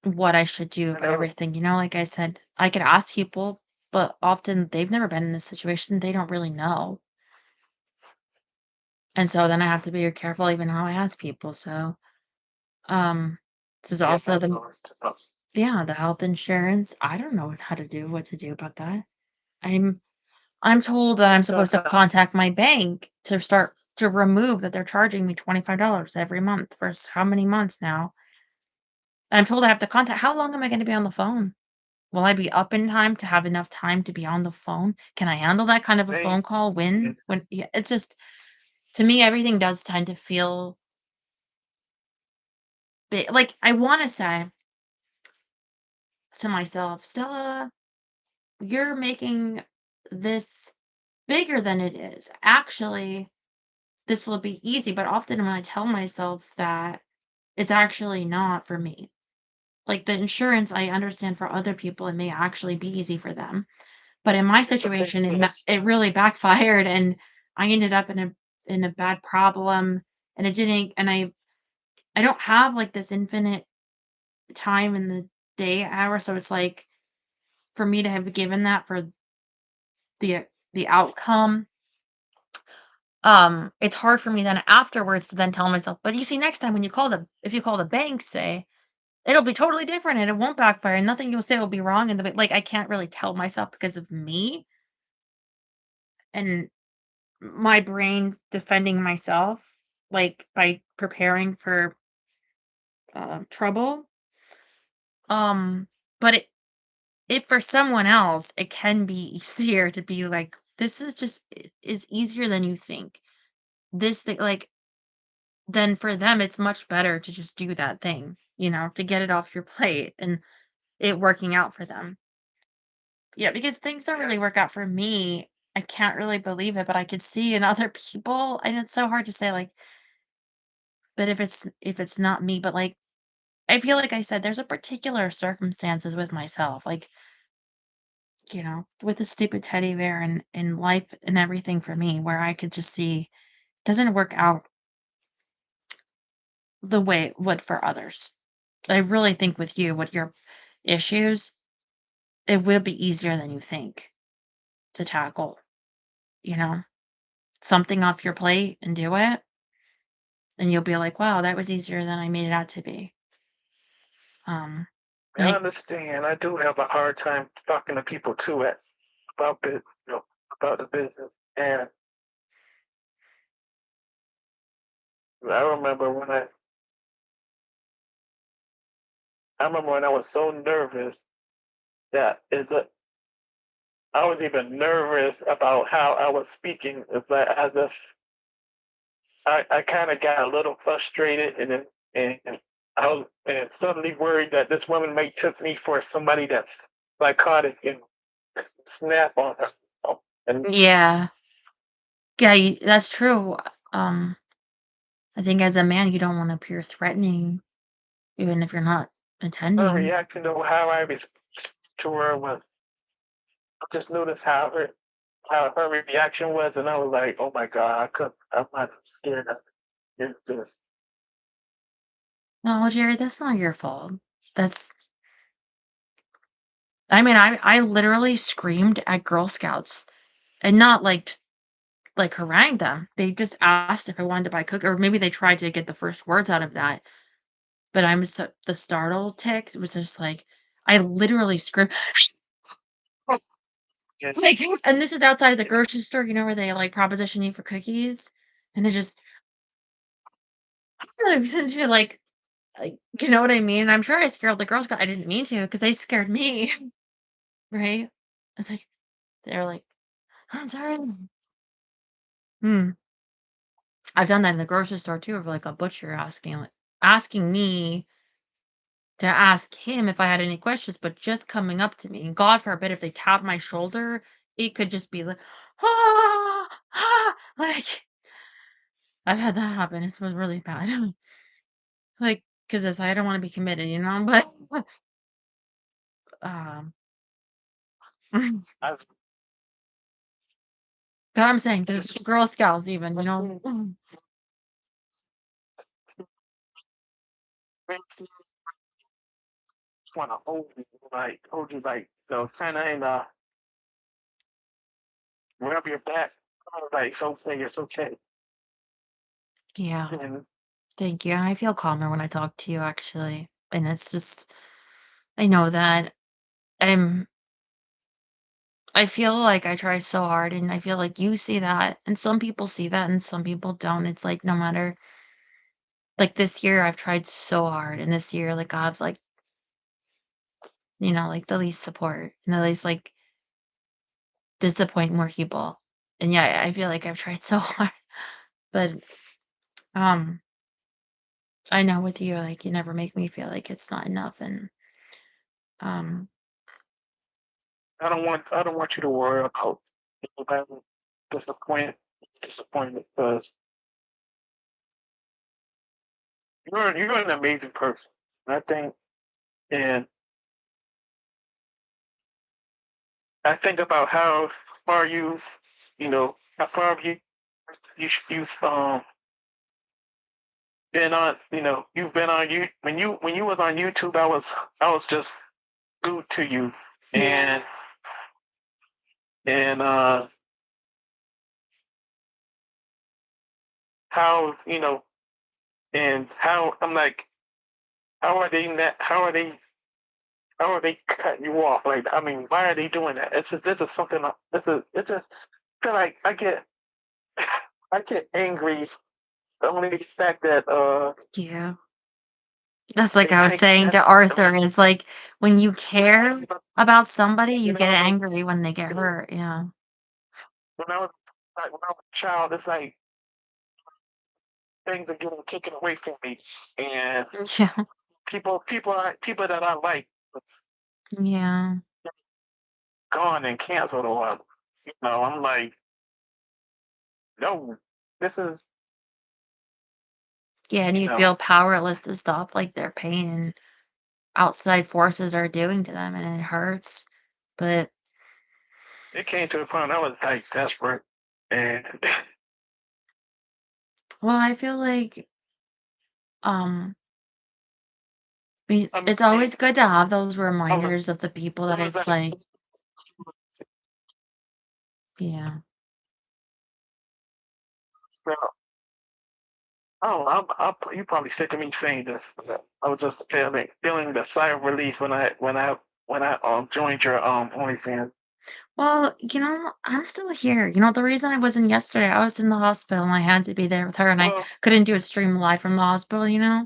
what I should do I about know. everything. You know, like I said, I could ask people, but often they've never been in a situation. They don't really know. And so then I have to be careful even how I ask people. So, um, this is Yeah, also always tough. yeah, the health insurance. I don't know what to do about that. I'm, I'm told that I'm supposed to Sometimes contact my bank to start to remove that they're charging me $25 every month for how many months now. I'm told I have to contact. How long am I going to be on the phone? Will I be up in time to have enough time to be on the phone? Can I handle that kind of a They phone call and when yeah, it's just to me, everything does tend to feel big. Like, I wanna say to myself, "Stella, you're making this bigger than it is. Actually, this will be easy," but often when I tell myself that, it's actually not for me. Like, the insurance, I understand for other people, it may actually be easy for them. But in my the thing situation, is, it really backfired, and I ended up in a bad problem, and it didn't and I don't have, like, this infinite time in the day hour, so it's like, for me to have given that for the outcome, it's hard for me then afterwards to then tell myself, "But you see, next time when you call the if you call the bank, say, it'll be totally different, and it won't backfire, and nothing you'll say will be wrong," and the like, I can't really tell myself because of me and my brain defending myself, like, by preparing for, trouble. Um, but if for someone else, it can be easier to be like, "This is just is easier than you think." This thing like, then for them, it's much better to just do that thing, to get it off your plate and it working out for them. Yeah, because things don't yeah, really work out for me. I can't really believe it, but I could see in other people, and it's so hard to say, like, but if it's not me, but, like, I feel like I said, there's a particular circumstances with myself, like, with the stupid teddy bear and life and everything for me where I could just see doesn't work out the way it would for others. I really think with you, with your issues, it will be easier than you think to tackle, you know? Something off your plate and do it, and you'll be like, "Wow, that was easier than I made it out to be." And I understand. I do have a hard time talking to people too about this, about the business. And I remember when I remember when I was so nervous that I was even nervous about how I was speaking. It's like as if I kind of got a little frustrated, and I was and suddenly worried that this woman may took me for somebody that's psychotic and snap on her. And yeah. Yeah, that's true. Um, I think as a man, you don't wanna appear threatening, even if you're not her intending. reaction to how I was to her was I just noticed how her reaction was, and I was like, oh my god, I'm not scared of this. No, Jerry, that's not your fault. That's I mean, I literally screamed at Girl Scouts and not like harangued them. They just asked if I wanted to buy cookie, or maybe they tried to get the first words out of that. But I'm so the startle tics was just like I literally screamed And like, and this is outside of the grocery store, where they like proposition you for cookies, and they just send you like, you know what I mean? I'm sure I scared the Girl Scout. I didn't mean to because they scared me, right? It's like they're like, I'm sorry. Hmm. I've done that in the grocery store too, of like a butcher asking me to ask him if I had any questions, but just coming up to me. And God forbid if they tap my shoulder, it could just be like, ah, ah, like I've had that happen. It was really bad. Like, because I don't want to be committed, but um, I, but I'm saying the just Girl Scouts even, I think makes me want to hold you like, kind of in rub your back. I was like, it's okay, it's okay. yeah. And Thank you. I feel calmer when I talk to you actually. And it's just I know that I'm I feel like I try so hard and I feel like you see that and some people see that and some people don't. It's like no matter like this year I've tried so hard and this year like God's like like the least support and the least like disappoint more people. And yeah, I feel like I've tried so hard, but um, I know with you, like you never make me feel like it's not enough, and um, I don't want you to worry about people having disappointment because you're an amazing person. I think, and I think about how far how far you've been on, you've been on you when you was on YouTube. I was just glued to you, yeah, and and how and how I'm like, how are they not, how are they cutting you off? Like, I mean, why are they doing that? It's just, this is something. It's just feel like I get angry. The only fact that yeah. That's like they I was take saying that. to I mean, Arthur, is like when you care about somebody, you you get know, angry when they get hurt. Yeah, when I was a child, it's like things are getting taken away from me, and yeah, people that I like yeah, gone and canceled or I'm like, no, this is yeah. And you you know feel powerless to stop like their pain and outside forces are doing to them, and it hurts. But it came to a point I was like desperate, and well, I feel like I it's mean always good to have those I was reminders of the people I that was it's like, like, yeah. well, oh, you probably sick of me saying this. But I was just feeling the sigh of relief when I joined your OnlyFans. Well, I'm still here. The reason I wasn't yesterday, I was in the hospital and I had to be there with her and I Well, couldn't do a stream live from the hospital. yeah,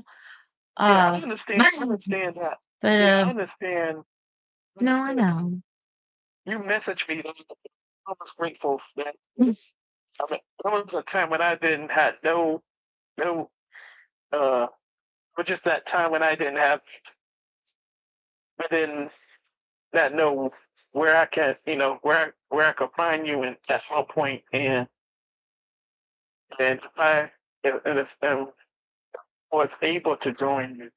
I Uh, understand. I understand that. but Yeah, I understand. I no, I understand. know. You messaged me. I was grateful that Mm. I mean, there was a time when I didn't have no uh, but just that time when I didn't not know where I can, where I could find you at some point, and if I was able to join you,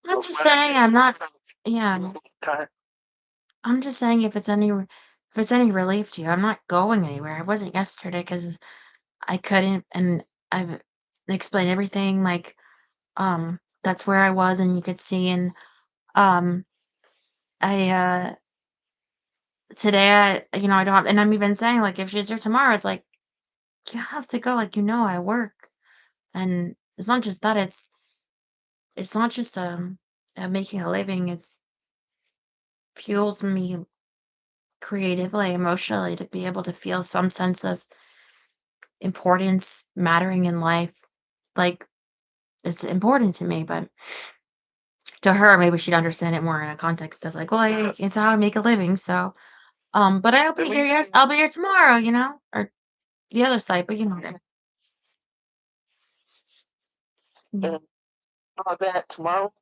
I'm but just when I saying get I'm not, yeah, time, I'm just saying if it's any relief to you, I'm not going anywhere. I wasn't yesterday because I couldn't, and I've explained everything, like, that's where I was and you could see, and, um, I, today I don't have, and I'm even saying, like, if she's here tomorrow, it's like, you have to go, like, I work, and it's not just that, it's not just, making a living, it's fuels me creatively, emotionally to be able to feel some sense of importance, mattering in life, like, it's important to me, but to her, maybe she'd understand it more in a context of like, "Well, it's how I make a living, so, but I'll the be here, yes, reason I'll be here tomorrow," or the other side, but you know what I mean. Yeah. and that tomorrow,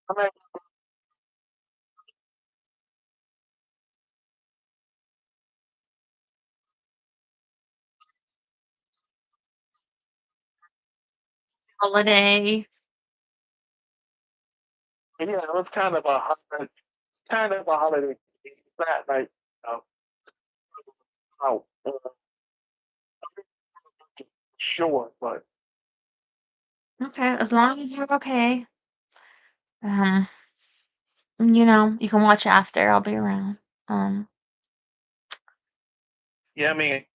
I'm at Holiday. yeah, it was kind of a holiday. It's not like uh, out sure, but Okay, as long as you're okay. Um, you can watch after, I'll be around. Um, yeah, I mean,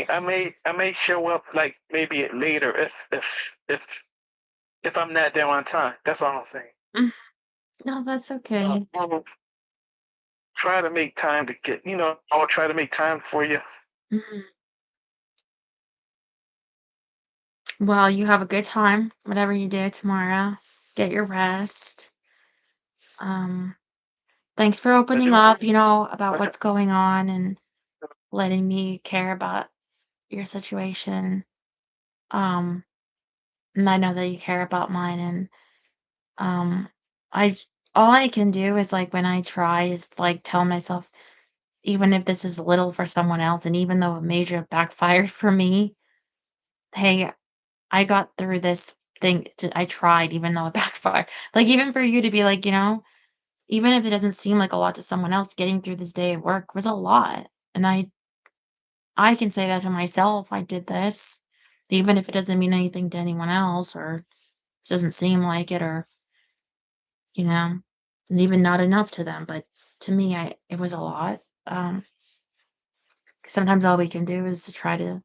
I may show up like maybe later if I'm not there on time. That's all I'm saying. mm, no, that's okay. I'll try to make time to I'll try to make time for you. Mhm. Well, you have a good time, whatever you do tomorrow. Get your rest. Um, Thanks for opening up, about what's going on and letting me care about your situation. Um, and I know that you care about mine, and um, I all I can do is like when I try is like tell myself, even if this is little for someone else, and even though it major backfired for me, hey, I got through this thing. I tried, even though it backfired. Like even for you to be like, even if it doesn't seem like a lot to someone else, getting through this day at work was a lot, and I can say that to myself. I did this, even if it doesn't mean anything to anyone else, or doesn't seem like it, or you know, and even not enough to them. But to me, it was a lot. 'Cause sometimes all we can do is to try to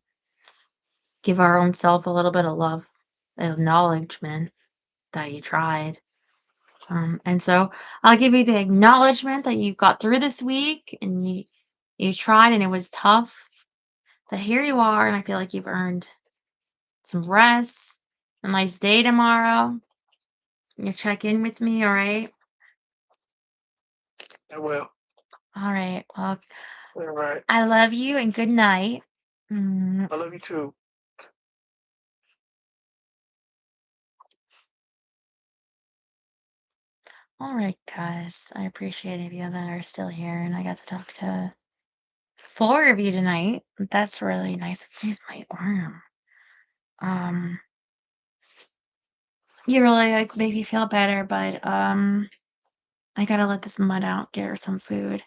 give our own self a little bit of love, acknowledgement that you tried. And so I'll give you the acknowledgement that you got through this week and you tried and it was tough. But here you are, and I feel like you've earned some rest, a nice day tomorrow. You check in with me, all right? I will. All right. Well, All right. I love you and good night. Mm, I love you too. all right, guys. I appreciate you that are still here, and I got to talk to 4 of you tonight. That's really nice. Where's my arm? Um, you really like make me feel better, but I gotta let this mud out, get her some food.